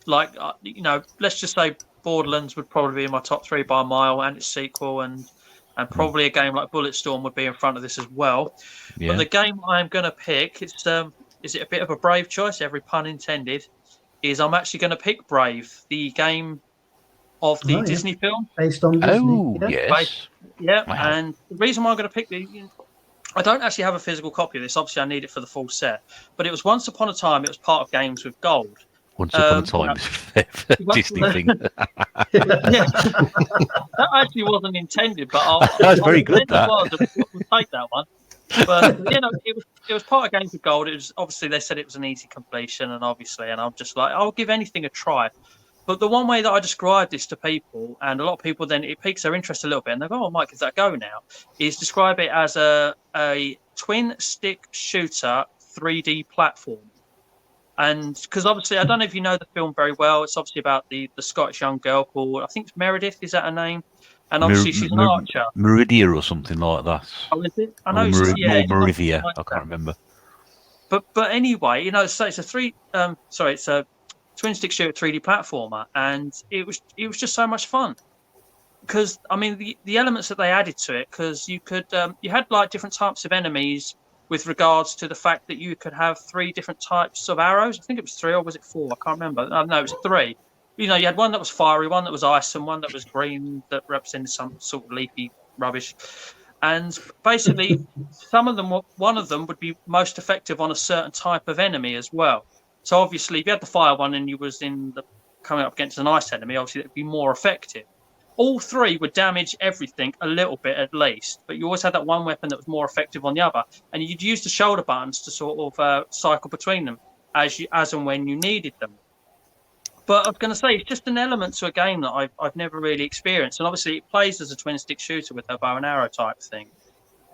Speaker 4: Let's just say Borderlands would probably be in my top 3 by a mile, and its sequel, and probably a game like Bulletstorm would be in front of this as well. Yeah. But the game I'm going to pick, is it a bit of a brave choice? Every pun intended. Is I'm actually going to pick Brave, the game of the Disney film.
Speaker 3: Based on Disney.
Speaker 1: Oh, yes.
Speaker 4: Wow. And the reason why I'm going to pick I don't actually have a physical copy of this. Obviously, I need it for the full set. But it was Once Upon a Time. It was part of Games with Gold.
Speaker 1: Once Upon a Time. Disney thing.
Speaker 4: That actually wasn't intended, but
Speaker 1: that's very good.
Speaker 4: We'll take that one. But it was part of Games with Gold. It was obviously they said it was an easy completion, and I'm just like, I'll give anything a try. But the one way that I describe this to people, and a lot of people then it piques their interest a little bit, and they go, "Oh, Mike, does that go now?" Is describe it as a twin stick shooter 3D platform. And because obviously, I don't know if you know the film very well. It's obviously about the Scottish young girl called, I think it's Meredith. Is that her name? And obviously, she's an archer.
Speaker 1: Meridia or something like that.
Speaker 4: Oh, is it? I know.
Speaker 1: Meridia. I can't remember.
Speaker 4: But anyway, so it's a twin stick shooter 3D platformer, and it was just so much fun. because I mean the elements that they added to it, because you could you had like different types of enemies with regards to the fact that you could have 3 different types of arrows. I think it was 3, or was it 4? I can't remember. No, it was 3. You know, you had one that was fiery, one that was ice, and one that was green that represented some sort of leafy rubbish. And basically, one of them would be most effective on a certain type of enemy as well. So obviously, if you had the fire one and you was coming up against an ice enemy, obviously it'd be more effective. All 3 would damage everything a little bit at least, but you always had that one weapon that was more effective on the other, and you'd use the shoulder buttons to sort of cycle between them as and when you needed them. But I was going to say, it's just an element to a game that I've never really experienced, and obviously it plays as a twin-stick shooter with a bow and arrow type thing.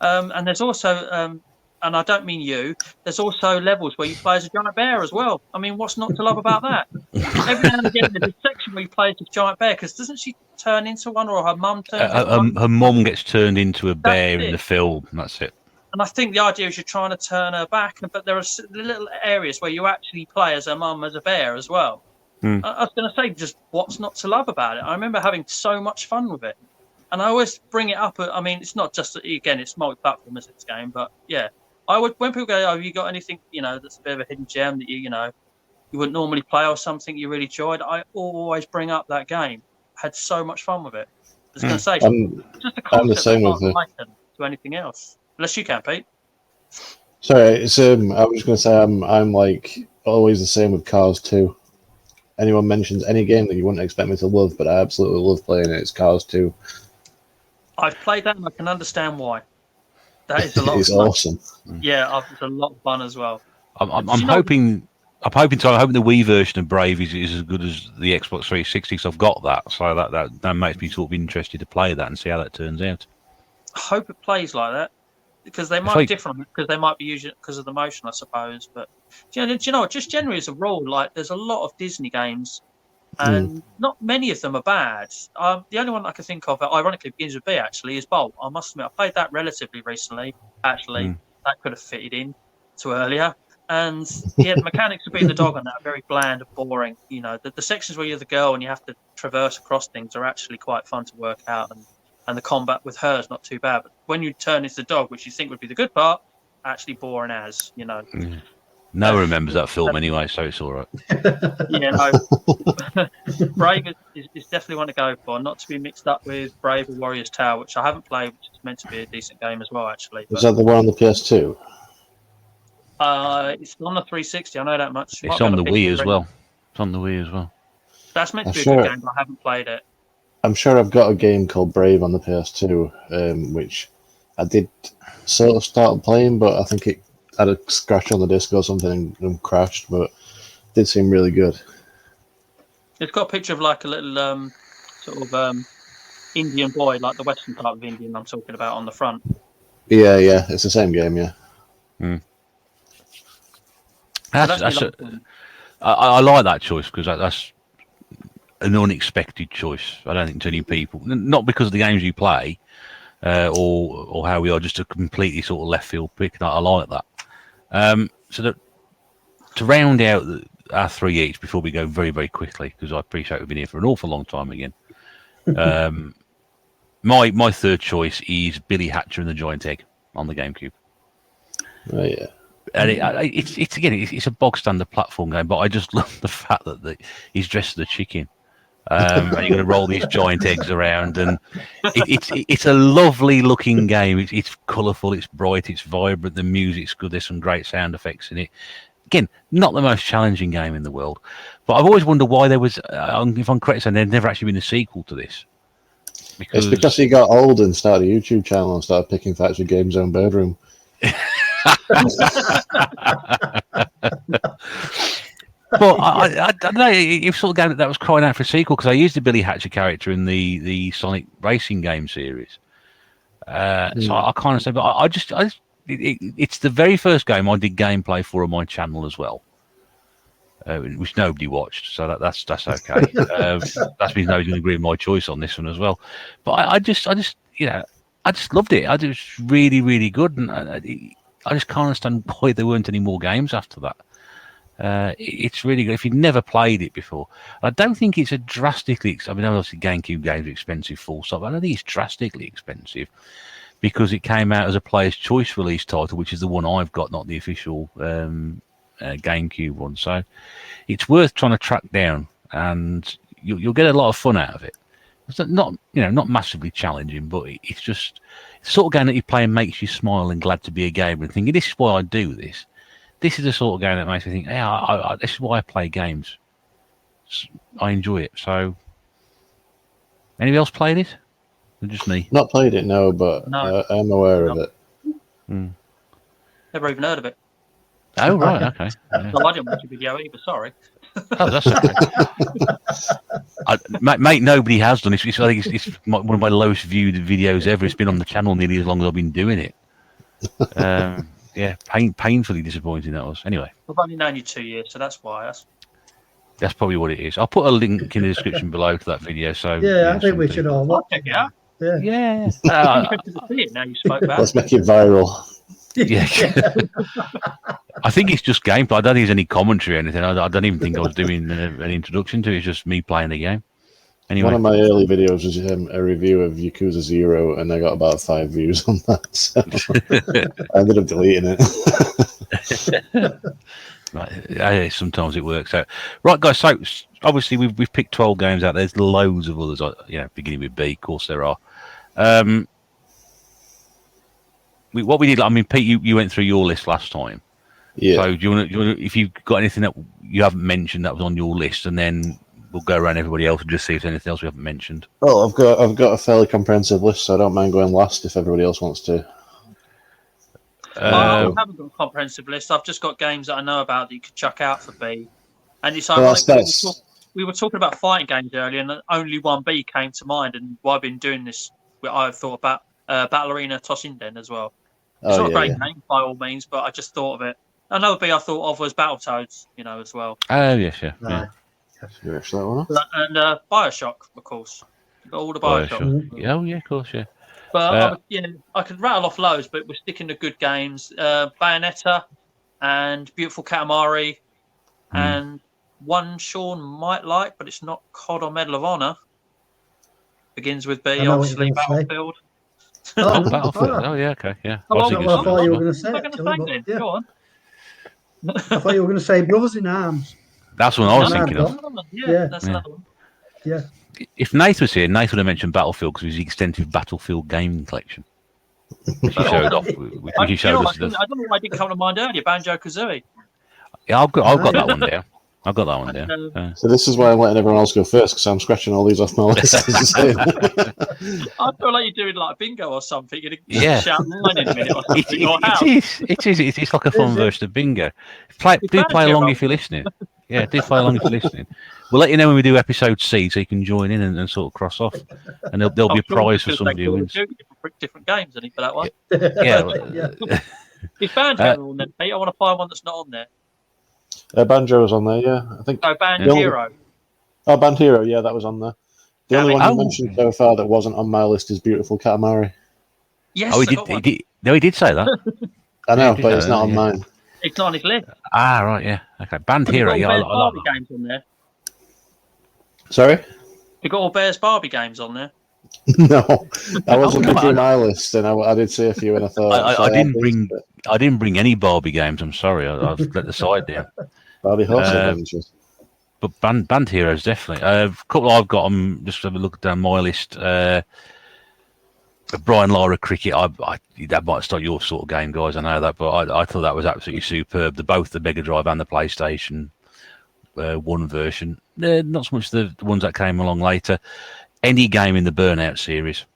Speaker 4: And there's also, and I don't mean you, there's also levels where you play as a giant bear as well. I mean, what's not to love about that? Every now and again, there's a section where you play as a giant bear, because doesn't she turn into one, or her mum turns into one?
Speaker 1: Her mum gets turned into a bear in the film. That's it.
Speaker 4: And I think the idea is you're trying to turn her back, but there are little areas where you actually play as her mum as a bear as well. I was going to say, just what's not to love about it? I remember having so much fun with it. And I always bring it up. I mean, it's not just, again, it's multi-platform as it's game, but yeah. When people go, oh, have you got anything, that's a bit of a hidden gem that you wouldn't normally play, or something you really enjoyed, I always bring up that game. I had so much fun with it. I was going to say, it's just a concept
Speaker 2: I'm the same with it.
Speaker 4: To anything else. Unless you can, Pete.
Speaker 2: Sorry, it's I was going to say I'm like always the same with Cars 2. Anyone mentions any game that you wouldn't expect me to love, but I absolutely love playing it, it's Cars 2.
Speaker 4: I've played that and I can understand why. That is a lot.
Speaker 2: It's awesome.
Speaker 4: Yeah, it's a lot of fun as well.
Speaker 1: I'm hoping the Wii version of Brave is as good as the Xbox 360. Because I've got that, so that makes me sort of interested to play that and see how that turns out.
Speaker 4: I hope it plays like that, because they might be different, because they might be using it because of the motion, I suppose. But do you know what? Just generally as a rule, like there's a lot of Disney games, and not many of them are bad. The only one I can think of that ironically begins with B actually is Bolt. I must admit, I played that relatively recently. Actually, that could have fitted in to earlier. And yeah, the mechanics of being the dog on that are very bland and boring. The sections where you're the girl and you have to traverse across things are actually quite fun to work out, and the combat with her is not too bad. But when you turn into the dog, which you think would be the good part, actually boring as.
Speaker 1: No one remembers that film anyway, so it's all right.
Speaker 4: Yeah, no. Brave is definitely one to go for, not to be mixed up with Brave or Warrior's Tale, which I haven't played, which is meant to be a decent game as well, actually.
Speaker 2: Is that the one on the PS2?
Speaker 4: It's on the 360, I know that much.
Speaker 1: It's on the Wii as well. It's on the Wii as well.
Speaker 4: That's meant to be a good game, but I haven't played it.
Speaker 2: I'm sure I've got a game called Brave on the PS2, which I did sort of start playing, but I think it had a scratch on the disc or something and crashed, but it did seem really good.
Speaker 4: It's got a picture of like a little sort of Indian boy, like the Western type of Indian I'm talking about, on the front.
Speaker 2: Yeah, it's the same game, yeah.
Speaker 1: I like that choice, because that's an unexpected choice. I don't think to any people, not because of the games you play or how we are, just a completely sort of left field pick. I like that. So to round out our 3 each before we go very, very quickly, because I appreciate we've been here for an awful long time again. My third choice is Billy Hatcher and the Giant Egg on the GameCube.
Speaker 2: Oh, yeah.
Speaker 1: And it's a bog standard platform game, but I just love the fact that he's dressed as a chicken. And you're going to roll these giant eggs around, and it's a lovely looking game. It's colourful, it's bright, it's vibrant. The music's good. There's some great sound effects in it. Again, not the most challenging game in the world, but I've always wondered why there was, if I'm correct, there's never actually been a sequel to this.
Speaker 2: It's because he got old and started a YouTube channel and started picking fights with Game Zone Bedroom.
Speaker 1: But I don't know. It sort of game that was crying out for a sequel, because I used the Billy Hatcher character in the Sonic racing game series. So I kind of say, but it's the very first game I did gameplay for on my channel as well, which nobody watched. So that's okay. That means nobody's going to agree with my choice on this one as well. But I just loved it. I just really, really good, and I just can't understand why there weren't any more games after that. It's really good if you've never played it before. I don't think it's a drastically. I mean, obviously GameCube games are expensive, full stop. I don't think it's drastically expensive because it came out as a Player's Choice release title, which is the one I've got, not the official GameCube one. So it's worth trying to track down, and you'll get a lot of fun out of it. It's not massively challenging, but it's just the sort of game that you play and makes you smile and glad to be a gamer and thinking, this is why I do this. This is the sort of game that makes me think, yeah, this is why I play games. I enjoy it. So, anybody else played it? Or just me?
Speaker 2: Not played it, no, but
Speaker 4: No.
Speaker 2: I'm aware of it.
Speaker 4: Never even heard of it.
Speaker 1: Oh, right, okay. Yeah.
Speaker 4: No, I didn't watch a video either, sorry.
Speaker 1: Oh, that's okay. Mate, nobody has done it. I think it's one of my lowest viewed videos ever. It's been on the channel nearly as long as I've been doing it. Yeah, painfully disappointing that was. Anyway,
Speaker 4: I've only known you 2 years, so that's why.
Speaker 1: that's probably what it is. I'll put a link in the description below to that video. So
Speaker 3: Yeah, I think we should all watch
Speaker 4: check it out.
Speaker 3: it.
Speaker 1: Yeah.
Speaker 4: I'm interested to see it now you spoke about
Speaker 2: Let's
Speaker 4: it.
Speaker 2: make it viral.
Speaker 1: Yeah. I think it's just gameplay. I don't think there's any commentary or anything. I don't even think I was doing an introduction to it. It's just me playing the game. Anyway.
Speaker 2: One of my early videos was a review of Yakuza 0, and I got about 5 views on that. So I ended up deleting it.
Speaker 1: Right. Sometimes it works out. Right, guys. So obviously we've picked 12 games out. There's loads of others. Beginning with B. Of course, there are. What we did. I mean, Pete, you went through your list last time.
Speaker 2: Yeah.
Speaker 1: So do you want to, if you've got anything that you haven't mentioned that was on your list, and then we'll go around everybody else and just see if there's anything else we haven't mentioned.
Speaker 2: Well, I've got a fairly comprehensive list, so I don't mind going last if everybody else wants to.
Speaker 4: I haven't got a comprehensive list. I've just got games that I know about that you could chuck out for B. And it's
Speaker 2: Well,
Speaker 4: ironic, we were talking about fighting games earlier, and only one B came to mind. And while I've been doing this, I've thought about Battle Arena Toshinden as well. It's not a great game by all means, but I just thought of it. Another B I thought of was Battletoads, as well.
Speaker 1: Oh, yes, yeah. Yeah.
Speaker 2: You actually that one off?
Speaker 4: And Bioshock, of course. Got all the Bioshock.
Speaker 1: Oh, yeah, of course, yeah.
Speaker 4: But I could rattle off loads, but we're sticking to good games. Bayonetta and Beautiful Katamari, and one Sean might like, but it's not COD or Medal of Honor. Begins with B, obviously Battlefield.
Speaker 1: Battlefield. Oh, yeah, okay, yeah.
Speaker 3: I thought you were going to say it.
Speaker 4: Go on.
Speaker 3: I thought you were going to say Brothers in Arms.
Speaker 1: That's what I was thinking of.
Speaker 4: Yeah, that's another one.
Speaker 3: Yeah.
Speaker 1: If Nath was here, Nath would have mentioned Battlefield because it was the extensive Battlefield gaming collection. Which he showed off. Which he showed us.
Speaker 4: I don't know why it didn't come to mind earlier. Banjo-Kazooie.
Speaker 1: Yeah, I've got that one there. I've got that one there.
Speaker 2: So this is why I'm letting everyone else go first, because I'm scratching all these off my list.
Speaker 4: I feel like you're doing like bingo or something.
Speaker 1: Yeah.
Speaker 4: Shout 9 in a minute or something.
Speaker 1: It is. It's like a fun version of bingo. Do play along if you're listening. Yeah, do play along if you're listening. We'll let you know when we do episode C, so you can join in and sort of cross off. And there'll be a prize for somebody who wins.
Speaker 4: Different games, I think, for that one.
Speaker 1: Yeah.
Speaker 4: If Banjo on there, Pete, I want to find one that's not on there.
Speaker 2: Banjo was on there, yeah. I think.
Speaker 4: Oh, Band Hero.
Speaker 2: Oh, Band Hero, yeah, that was on there. The only one you mentioned so far that wasn't on my list is Beautiful Katamari.
Speaker 4: Yes.
Speaker 1: Oh, he did. No, he did say that.
Speaker 2: I know, but it's not on mine.
Speaker 4: It's not on his list.
Speaker 1: Ah, right, yeah. Okay, Band Hero. Yeah, I like
Speaker 4: Barbie
Speaker 1: that.
Speaker 4: games on there.
Speaker 2: Sorry?
Speaker 4: You got all Bears Barbie games on there.
Speaker 2: No, I wasn't looking through my list, and I did see a few, and I thought
Speaker 1: I didn't bring any Barbie games. I'm sorry, I've let the side down.
Speaker 2: Barbie Horse Adventures.
Speaker 1: But Band Heroes definitely. A couple I've got. I'm just have a look down my list. Brian Lara Cricket. That might start your sort of game, guys. I know that, but I thought that was absolutely superb. Both the Mega Drive and the PlayStation 1 version. Not so much the ones that came along later. Any game in the Burnout series,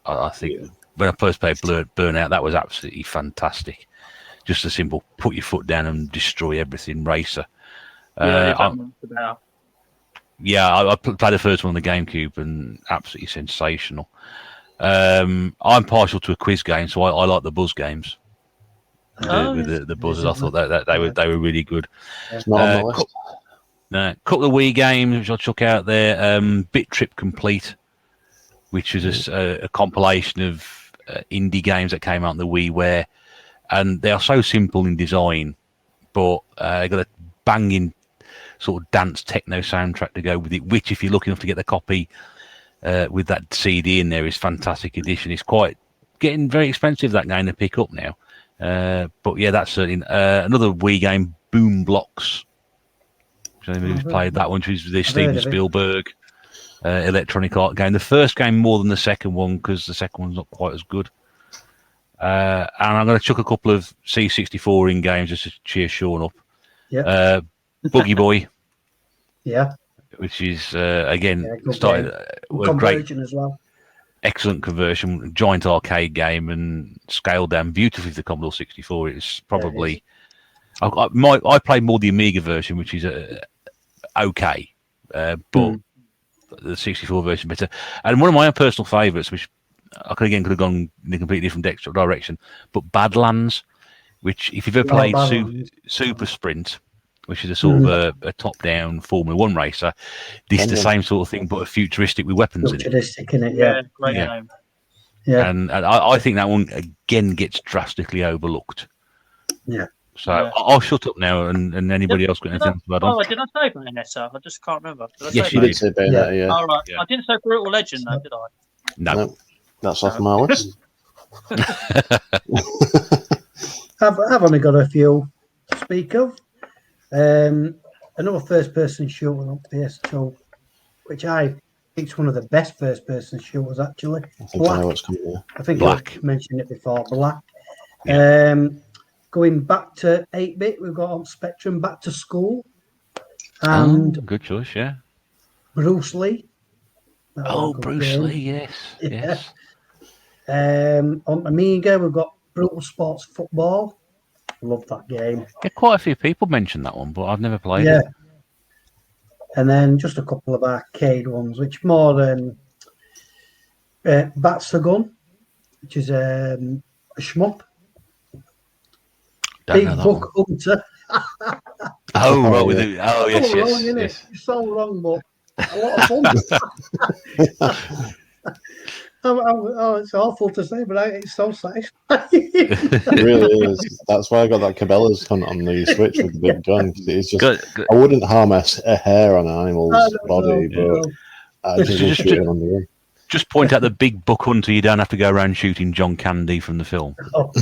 Speaker 1: I think when I first played Burnout, that was absolutely fantastic. Just a simple put your foot down and destroy everything racer. I played the first one on the GameCube and absolutely sensational. I'm partial to a quiz game, so I like the Buzz games. With the buzzers, I thought that they were really good.
Speaker 2: It's not on my list.
Speaker 1: Couple of Wii games which I'll chuck out there. Bit Trip Complete, which was a compilation of indie games that came out on the WiiWare, and they are so simple in design, but they got a banging sort of dance techno soundtrack to go with it, which, if you're lucky enough to get the copy with that CD in there, is fantastic edition. It's quite getting very expensive, that game, to pick up now. But yeah, that's certainly another Wii game, Boom Blocks. So who's played that one, which was the Steven Spielberg Electronic Art game. The first game more than the second one, because the second one's not quite as good. And I'm going to chuck a couple of C64 in games just to cheer Sean up.
Speaker 3: Yeah.
Speaker 1: Boogie Boy.
Speaker 3: Yeah.
Speaker 1: Which is, again,
Speaker 3: started
Speaker 1: great
Speaker 3: as well.
Speaker 1: Excellent conversion, giant arcade game, and scaled down beautifully for the Commodore 64. It's probably... I played more the Amiga version, which is okay, but the 64 version better. And one of my own personal favourites, which I could have gone in a completely different direction, but Badlands, which, if you've ever played Super Sprint, which is a sort of a top-down Formula One racer, this is the same sort of thing, but a futuristic with weapons in it.
Speaker 3: Futuristic in it, yeah.
Speaker 4: Great game.
Speaker 3: Yeah.
Speaker 1: And I think that one, again, gets drastically overlooked.
Speaker 3: Yeah.
Speaker 1: So I'll shut up now, and anybody else got anything to add on?
Speaker 4: Oh, did I say Bayonetta? I just can't remember.
Speaker 1: Yes,
Speaker 2: you did say Bayonetta, yeah.
Speaker 4: All right. Yeah. I didn't say Brutal Legend, though, did I?
Speaker 1: No.
Speaker 2: That's off my list.
Speaker 3: I've only got a few to speak of. Another first-person shooter on PS2, which I think is one of the best first-person shooters, actually.
Speaker 2: I think I know what's coming here.
Speaker 3: I think
Speaker 1: Black.
Speaker 3: I mentioned it before, Black.
Speaker 1: Yeah.
Speaker 3: Going back to 8-bit, we've got on Spectrum Back to School. And
Speaker 1: good choice, yeah.
Speaker 3: Bruce Lee.
Speaker 1: Bruce Lee, yes.
Speaker 3: Yeah. Yes. On Amiga, we've got Brutal Sports Football. Love that game.
Speaker 1: Yeah, quite a few people mentioned that one, but I've never played it.
Speaker 3: And then just a couple of arcade ones, which more than Bats the Gun, which is a shmup. Big Buck Hunter.
Speaker 1: Yes,
Speaker 3: wrong,
Speaker 1: yes.
Speaker 3: It's so wrong, but a lot of fun. It's awful to say, but it's so satisfying.
Speaker 2: It really is. That's why I got that Cabela's hunt on the Switch with the big gun. It's just, good. I wouldn't harm a hair on an animal's body, but I just shoot him on the gun.
Speaker 1: Just point out the big buck hunter. You don't have to go around shooting John Candy from the film.
Speaker 3: Oh.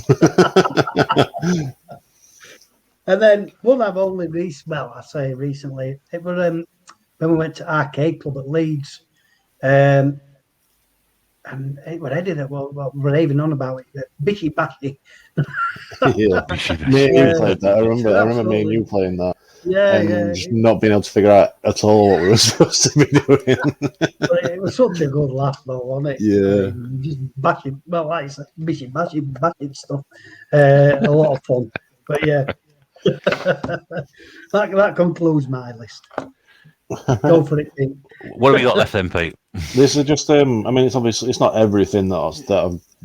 Speaker 3: And then one I've only recently, it was when we went to Arcade Club at Leeds. And it was Eddie that we're raving on about it. Bishy Bashy.
Speaker 2: Yeah, me and you played that. I remember me and you playing that.
Speaker 3: Yeah,
Speaker 2: just not being able to figure out at all what we were supposed to be doing.
Speaker 3: But it was such a good laugh, though, wasn't it?
Speaker 2: Yeah.
Speaker 3: Just bashing, well, like I said, bishy bashing stuff. A lot of fun. But yeah, that concludes my list. Go for it, Pete.
Speaker 1: What have we got left then, Pete?
Speaker 2: This is just it's obviously it's not everything that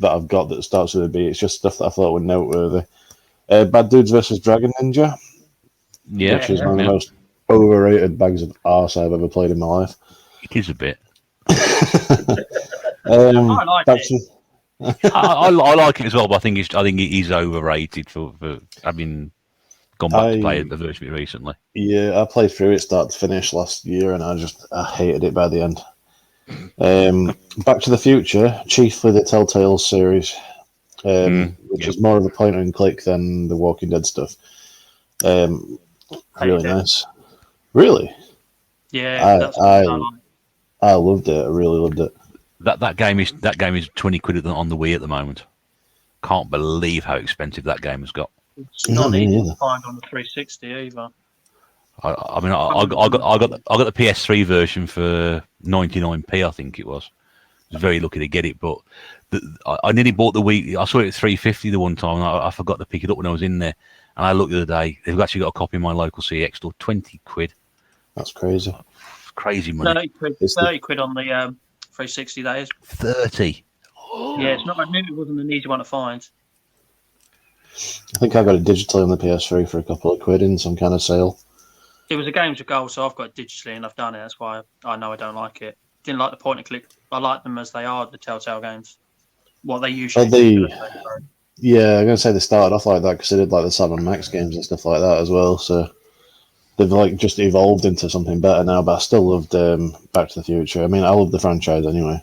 Speaker 2: I've got that starts with a B. It's just stuff that I thought was noteworthy. Bad Dudes versus Dragon Ninja.
Speaker 1: Yeah,
Speaker 2: which is one of the most overrated bags of arse I've ever played in my life.
Speaker 1: It is a bit.
Speaker 4: I like it.
Speaker 1: I like it as well, but I think it is overrated for having gone back to play the version of it recently.
Speaker 2: Yeah, I played through it start to finish last year, and I hated it by the end. Back to the Future, chiefly the Telltale series, which is more of a point and click than the Walking Dead stuff. Really nice. Really?
Speaker 4: Yeah,
Speaker 2: I loved it. I really loved it.
Speaker 1: That game is £20 on the Wii at the moment. Can't believe how expensive that game has got.
Speaker 4: It's not easy to find on the 360 either.
Speaker 1: I got the PS3 version for 99p, I think it was. I was very lucky to get it, but I nearly bought the Wii. I saw it at 350 the one time, and I forgot to pick it up when I was in there. And I looked the other day. They've actually got a copy in my local CX store. £20.
Speaker 2: That's crazy.
Speaker 1: Crazy money.
Speaker 4: 30 quid on the 360. That is
Speaker 1: 30.
Speaker 4: Yeah, it's not. I knew it wasn't an easy one to find.
Speaker 2: I think I got it digitally on the PS3 for a couple of quid in some kind of sale.
Speaker 4: It was a games with gold, so I've got it digitally and I've done it. That's why I know I don't like it. Didn't like the point and click. I like them as they are, the Telltale games. What they usually do. Yeah,
Speaker 2: I'm going to say they started off like that because they did like the Sam & Max games and stuff like that as well. So they've like just evolved into something better now. But I still loved Back to the Future. I mean, I love the franchise anyway.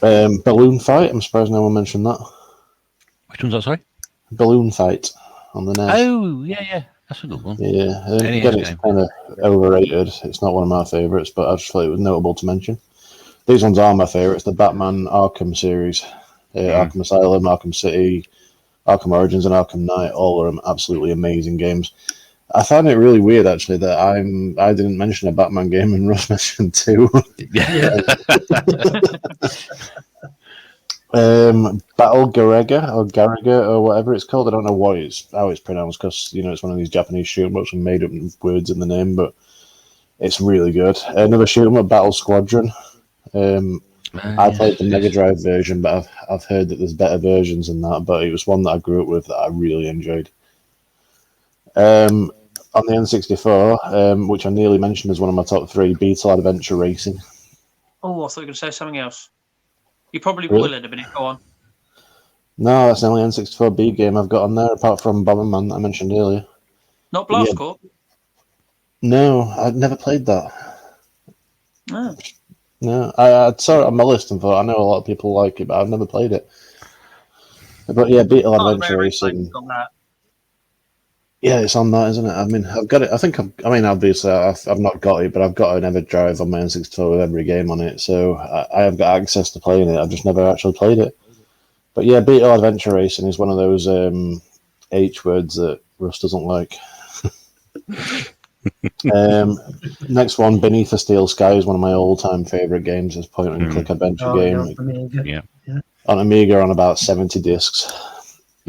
Speaker 2: Balloon Fight. I'm surprised no one mentioned that.
Speaker 1: Which one's that? Sorry.
Speaker 2: Balloon Fight on the NES.
Speaker 1: Oh, yeah, that's a good one.
Speaker 2: Yeah,
Speaker 1: NES
Speaker 2: again, it's
Speaker 1: game.
Speaker 2: kind of overrated. It's not one of my favourites, but I just thought it was notable to mention. These ones are my favourites. The Batman Arkham series, Arkham Asylum, Arkham City, Arkham Origins, and Arkham Knight. All are absolutely amazing games. I find it really weird, actually, that I didn't mention a Batman game and Russ mentioned two.
Speaker 1: Yeah.
Speaker 2: Battle Garega or whatever it's called. I don't know how it's pronounced because it's one of these Japanese shoot 'em ups and made up words in the name, but it's really good. Another shoot 'em up, Battle Squadron. I played the Mega Drive version, but I've heard that there's better versions than that. But it was one that I grew up with that I really enjoyed. On the N64, which I nearly mentioned as one of my top 3, Beetle Adventure Racing.
Speaker 4: Oh, I thought you were going to say something else. You probably
Speaker 2: Really?
Speaker 4: will in a minute. Go on.
Speaker 2: No, that's the only N64B game I've got on there, apart from Bomberman that I mentioned earlier.
Speaker 4: Not Blast Corps?
Speaker 2: No, I'd never played that.
Speaker 4: No.
Speaker 2: No, I saw it on my list and thought I know a lot of people like it, but I've never played it. But yeah, Beetle Adventure Racing. Yeah, it's on that, isn't it? I mean, I've got it. Obviously, I've not got it, but I've got an EverDrive on my N64 with every game on it, so I have got access to playing it. I've just never actually played it. But yeah, Beetle Adventure Racing is one of those H words that Russ doesn't like. Next one, Beneath the Steel Sky, is one of my all-time favourite games. It's a point-and-click adventure game.
Speaker 3: Yeah.
Speaker 2: On Amiga on about 70 discs.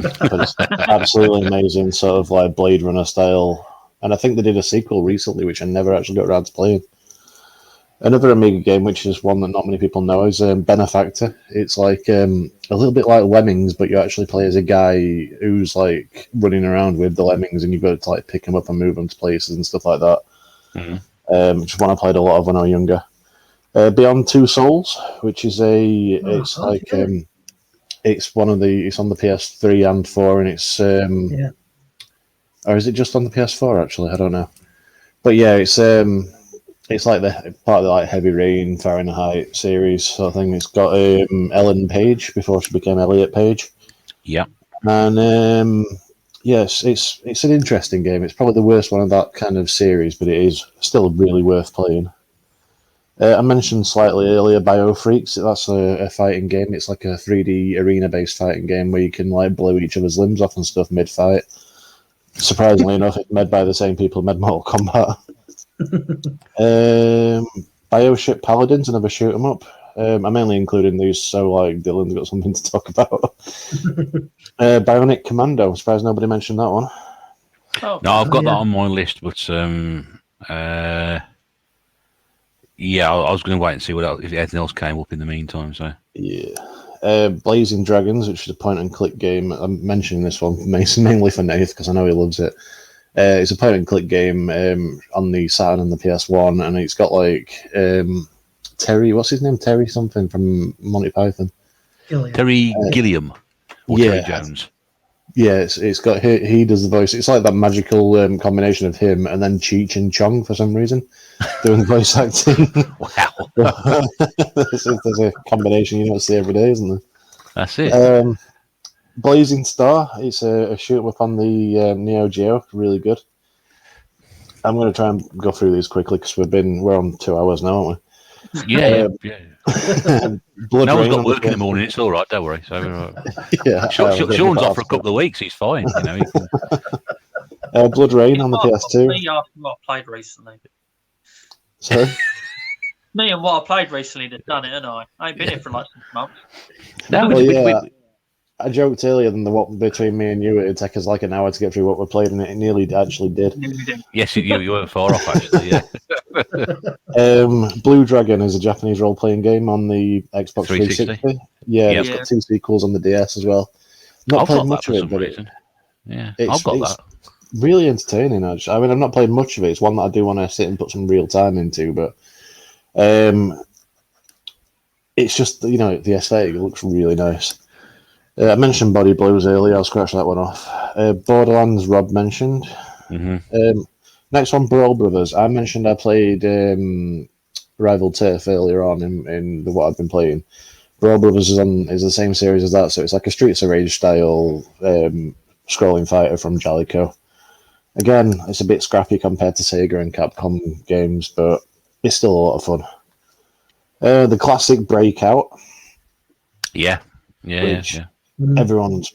Speaker 2: But it's absolutely amazing, sort of like Blade Runner style. And I think they did a sequel recently, which I never actually got around to playing. Another Amiga game, which is one that not many people know, is Benefactor. It's like a little bit like Lemmings, but you actually play as a guy who's like running around with the lemmings, and you've got to like pick them up and move them to places and stuff like that. Which is one I played a lot of when I was younger. Beyond Two Souls, which is it's on the PS3 and 4, and it's or is it just on the PS4 actually? I don't know. But yeah, it's like the part of the like Heavy Rain, Fahrenheit series sort of thing. It's got Ellen Page before she became Elliot Page.
Speaker 1: Yeah.
Speaker 2: And yes, it's an interesting game. It's probably the worst one of that kind of series, but it is still really worth playing. I mentioned slightly earlier BioFreaks. That's a fighting game. It's like a 3D arena-based fighting game where you can like blow each other's limbs off and stuff mid-fight. Surprisingly enough, it's made by the same people who made Mortal Kombat. Bioship Paladins, another shoot 'em up. I'm mainly including these so like Dylan's got something to talk about. Bionic Commando. I'm surprised nobody mentioned that one.
Speaker 4: Oh,
Speaker 1: No, I've got that on my list, but yeah, I was going to wait and see what else, if anything else came up in the meantime. So
Speaker 2: yeah, Blazing Dragons, which is a point-and-click game. I'm mentioning this one mainly for Nath because I know he loves it. It's a point-and-click game on the Saturn and the PS1, and it's got like Terry. What's his name? Terry something from Monty Python.
Speaker 1: Terry Gilliam or Terry Jones.
Speaker 2: Yeah, it's got he does the voice. It's like that magical combination of him and then Cheech and Chong for some reason doing the voice acting.
Speaker 1: Wow,
Speaker 2: there's a combination you don't see every day, isn't there?
Speaker 1: That's it.
Speaker 2: Blazing Star. It's a shoot 'em up on the Neo Geo. Really good. I'm going to try and go through these quickly because we're on 2 hours now, aren't we?
Speaker 1: Yeah.
Speaker 2: Blood
Speaker 1: No one's
Speaker 2: Rain
Speaker 1: got work in the morning. It's all right. Don't worry. So,
Speaker 2: yeah,
Speaker 1: Sean's off for a couple of weeks. He's fine. You know.
Speaker 2: Blood Rain on the PS2.
Speaker 4: Me after what I played recently.
Speaker 2: Sorry?
Speaker 4: Me and what I played recently that's done it, and I ain't been here for like 6 months.
Speaker 1: No,
Speaker 2: well, I joked earlier than what between me and you it'd take us like an hour to get through what we played, and it nearly actually did.
Speaker 1: Yes, you weren't far off actually. Yeah.
Speaker 2: Blue Dragon is a Japanese role-playing game on the Xbox 360. Yeah,
Speaker 1: Yep.
Speaker 2: It's got 2 sequels on the DS as well. Not
Speaker 1: I've
Speaker 2: played
Speaker 1: got
Speaker 2: much
Speaker 1: that
Speaker 2: of
Speaker 1: for
Speaker 2: it,
Speaker 1: some
Speaker 2: but
Speaker 1: reason. Yeah,
Speaker 2: it's
Speaker 1: I've got that.
Speaker 2: really entertaining. Actually, I mean, I've not played much of it. It's one that I do want to sit and put some real time into, but it's just the aesthetic looks really nice. I mentioned Body Blues earlier. I'll scratch that one off. Borderlands, Rob mentioned.
Speaker 1: Mm-hmm.
Speaker 2: Next one, Brawl Brothers. I mentioned I played Rival Turf earlier on in what I've been playing. Brawl Brothers is the same series as that, so it's like a Streets of Rage style scrolling fighter from Jalico. Again, it's a bit scrappy compared to Sega and Capcom games, but it's still a lot of fun. The classic Breakout.
Speaker 1: Yeah.
Speaker 2: Everyone's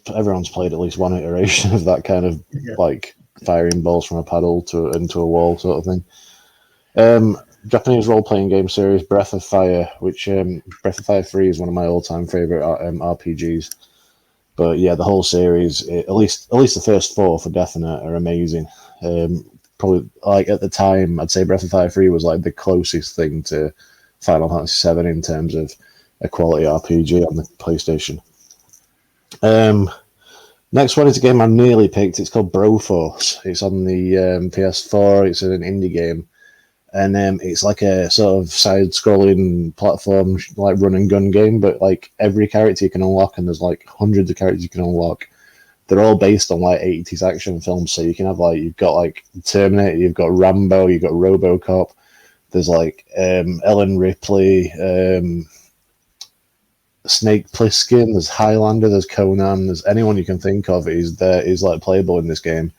Speaker 2: played at least one iteration of that kind of like firing balls from a paddle into a wall sort of thing. Japanese role-playing game series Breath of Fire, which Breath of Fire 3 is one of my all-time favorite RPGs. But yeah, the whole series, at least the first 4 for definite, are amazing. Probably like at the time, I'd say Breath of Fire 3 was like the closest thing to Final Fantasy 7 in terms of a quality RPG on the PlayStation. Next one is a game I nearly picked. It's called Broforce. It's on the PS4. It's an indie game. And it's like a sort of side-scrolling platform, like run-and-gun game, but like every character you can unlock, and there's like hundreds of characters you can unlock. They're all based on like 80s action films, so you can have like, you've got like Terminator, you've got Rambo, you've got RoboCop, there's like Ellen Ripley, Snake Plissken, there's Highlander, there's Conan, there's anyone you can think of is like playable in this game.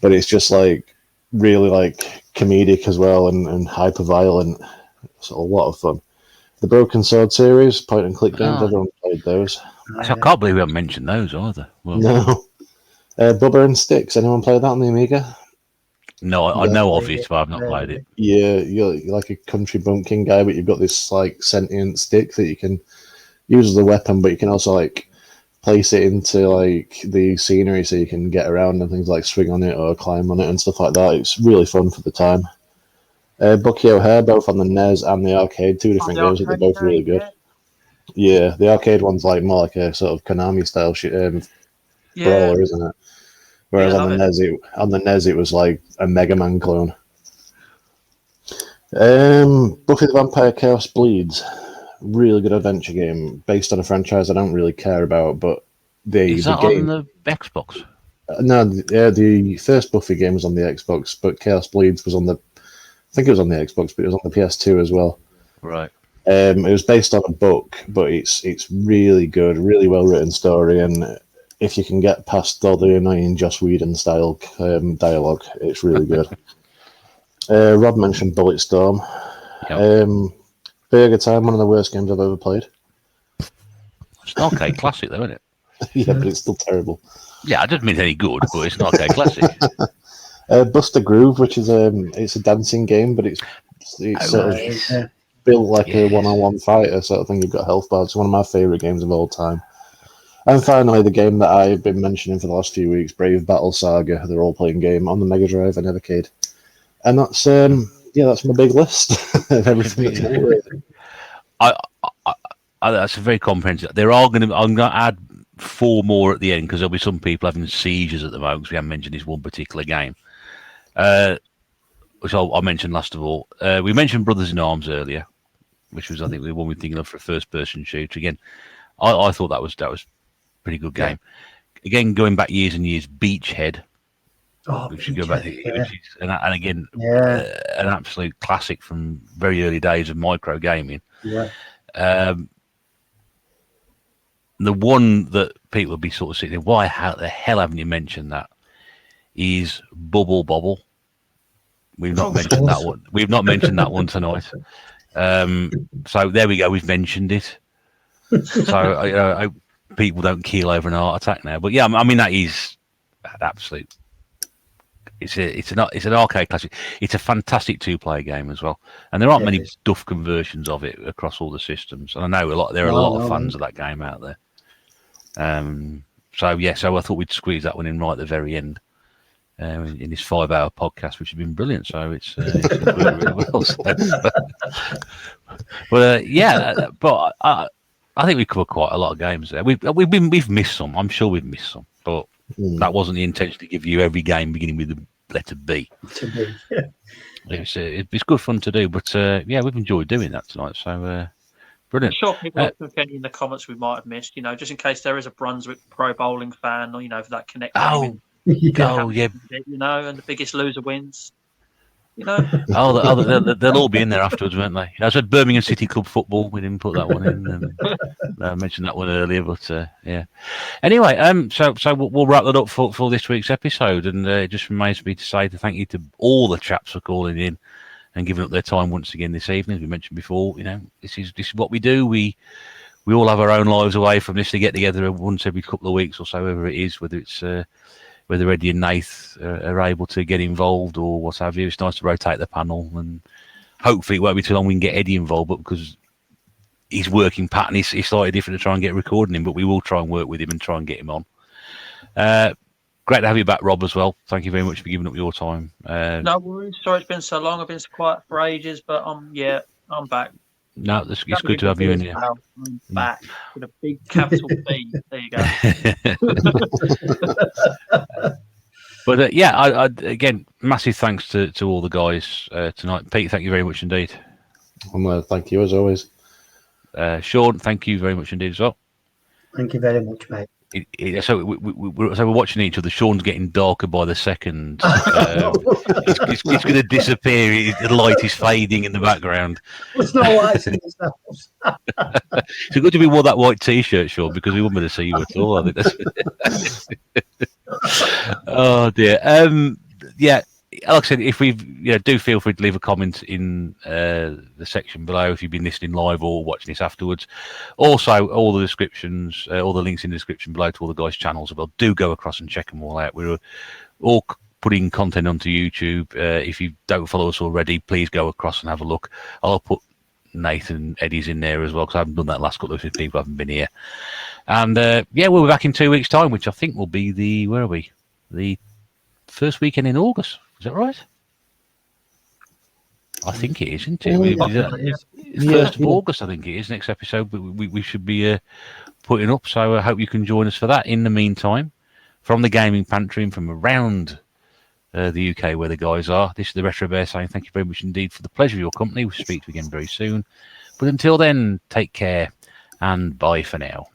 Speaker 2: But it's just like really like comedic as well and hyper violent. It's a lot of fun. The Broken Sword series, point and click games, everyone played those.
Speaker 1: I can't believe we haven't mentioned those either. Well,
Speaker 2: No. Bubba and Sticks, anyone play that on the Amiga?
Speaker 1: no, I know of it, but I've not played it.
Speaker 2: Yeah, you're like a country bumpkin guy, but you've got this like sentient stick that you can use as a weapon, but you can also like place it into like the scenery so you can get around and things like swing on it or climb on it and stuff like that. It's really fun for the time. Bucky O'Hare, both on the NES and the arcade, 2 different games, but they're both really good. Yeah, the arcade one's like more like a sort of Konami style brawler, isn't it? Whereas on the NES it was like a Mega Man clone. Buffy the Vampire Chaos Bleeds. Really good adventure game based on a franchise I don't really care about, but
Speaker 1: Is that
Speaker 2: game
Speaker 1: on the Xbox?
Speaker 2: No, the first Buffy game was on the Xbox, but Chaos Bleeds was on I think it was on the Xbox, but it was on the PS2 as well.
Speaker 1: Right.
Speaker 2: It was based on a book, but it's really good, really well written story, and if you can get past all the annoying Joss Whedon style dialogue, it's really good. Rob mentioned Bulletstorm.
Speaker 1: Yep.
Speaker 2: Burger Time, one of the worst games I've ever played.
Speaker 1: It's an arcade classic, though, isn't it?
Speaker 2: Yeah, but it's still terrible.
Speaker 1: Yeah, I didn't mean any good, but it's an arcade classic.
Speaker 2: Buster Groove, which is it's a dancing game, but it's sort of built like a one-on-one fighter sort of thing. You've got health bars. It's one of my favourite games of all time. And finally, the game that I've been mentioning for the last few weeks, Brave Battle Saga, the role-playing game on the Mega Drive and Evercade. And that's that's my big list of everything.
Speaker 1: That's a very comprehensive. I'm going to add 4 more at the end because there'll be some people having seizures at the moment because we haven't mentioned this one particular game, which I'll mention last of all. We mentioned Brothers in Arms earlier, which was I think the one we're thinking of for a first-person shooter. Again, I thought that was a pretty good game. Yeah. Again, going back years and years, Beachhead. Which should go back, and again, an absolute classic from very early days of micro gaming.
Speaker 3: Yeah.
Speaker 1: The one that people would be sort of sitting there, how the hell haven't you mentioned that? Is Bubble Bobble. We've not mentioned that one. We've not mentioned that one tonight. So there we go. We've mentioned it. So I hope people don't keel over an heart attack now. But yeah, I mean that is an absolute. It's an arcade classic. It's a fantastic 2-player game as well, and there aren't many duff conversions of it across all the systems. And I know there are a lot of fans of that game out there. So I thought we'd squeeze that one in right at the very end in this 5-hour podcast, which has been brilliant. So it's worked really well. So. But I think we covered quite a lot of games there. We've missed some. I'm sure we've missed some, but. That wasn't the intention to give you every game beginning with the letter B. It's good fun to do, but we've enjoyed doing that tonight. So brilliant.
Speaker 4: I'm sure people will put any in the comments we might have missed. Just in case there is a Brunswick Pro Bowling fan, or for that connect.
Speaker 1: Yeah.
Speaker 4: And the Biggest Loser wins. You know.
Speaker 1: They'll all be in there afterwards, won't they? I said Birmingham City Club football. We didn't put that one in. And I mentioned that one earlier, but yeah. Anyway, so we'll wrap that up for this week's episode, and it just remains me to say thank you to all the chaps for calling in and giving up their time once again this evening. As we mentioned before, you know, this is what we do. We all have our own lives away from this to get together once every couple of weeks or so, whatever it is, whether it's whether Eddie and Nath are able to get involved or what have you. It's nice to rotate the panel, and hopefully it won't be too long we can get Eddie involved, but because his working pattern is slightly different to try and get recording him, but we will try and work with him and try and get him on. Great to have you back, Rob, as well. Thank you very much for giving up your time.
Speaker 4: No worries. Sorry it's been so long. I've been quiet for ages, but I'm back.
Speaker 1: No, it's good to have you in here.
Speaker 4: I'm back with a big capital B. There you go.
Speaker 1: But yeah, again, massive thanks to all the guys tonight. Pete, thank you very much indeed.
Speaker 2: Thank you as always.
Speaker 1: Sean, thank you very much indeed as well.
Speaker 3: Thank you very much, mate.
Speaker 1: So we're watching each other. Sean's getting darker by the second. It's going to disappear. The light is fading in the background.
Speaker 3: There's no lights in this house.
Speaker 1: It's good to be wore that white T-shirt, Sean, because we wouldn't be able to see you at all. I think that's... Oh dear. Yeah. Like I said, if do feel free to leave a comment in the section below if you've been listening live or watching this afterwards. Also, all the descriptions, all the links in the description below to all the guys' channels as well. Do go across and check them all out. We're all putting content onto YouTube. If you don't follow us already, please go across and have a look. I'll put Nathan and Eddie's in there as well, because I haven't done that last couple of weeks. People haven't been here. And we'll be back in 2 weeks' time, which I think will be the first weekend in August. Is that right? I think it is, isn't it? It's 1st of August, I think it is. Next episode we should be putting up. So I hope you can join us for that. In the meantime, from the Gaming Pantry and from around the UK where the guys are, this is the Retro Bear saying thank you very much indeed for the pleasure of your company. We'll speak to you again very soon. But until then, take care and bye for now.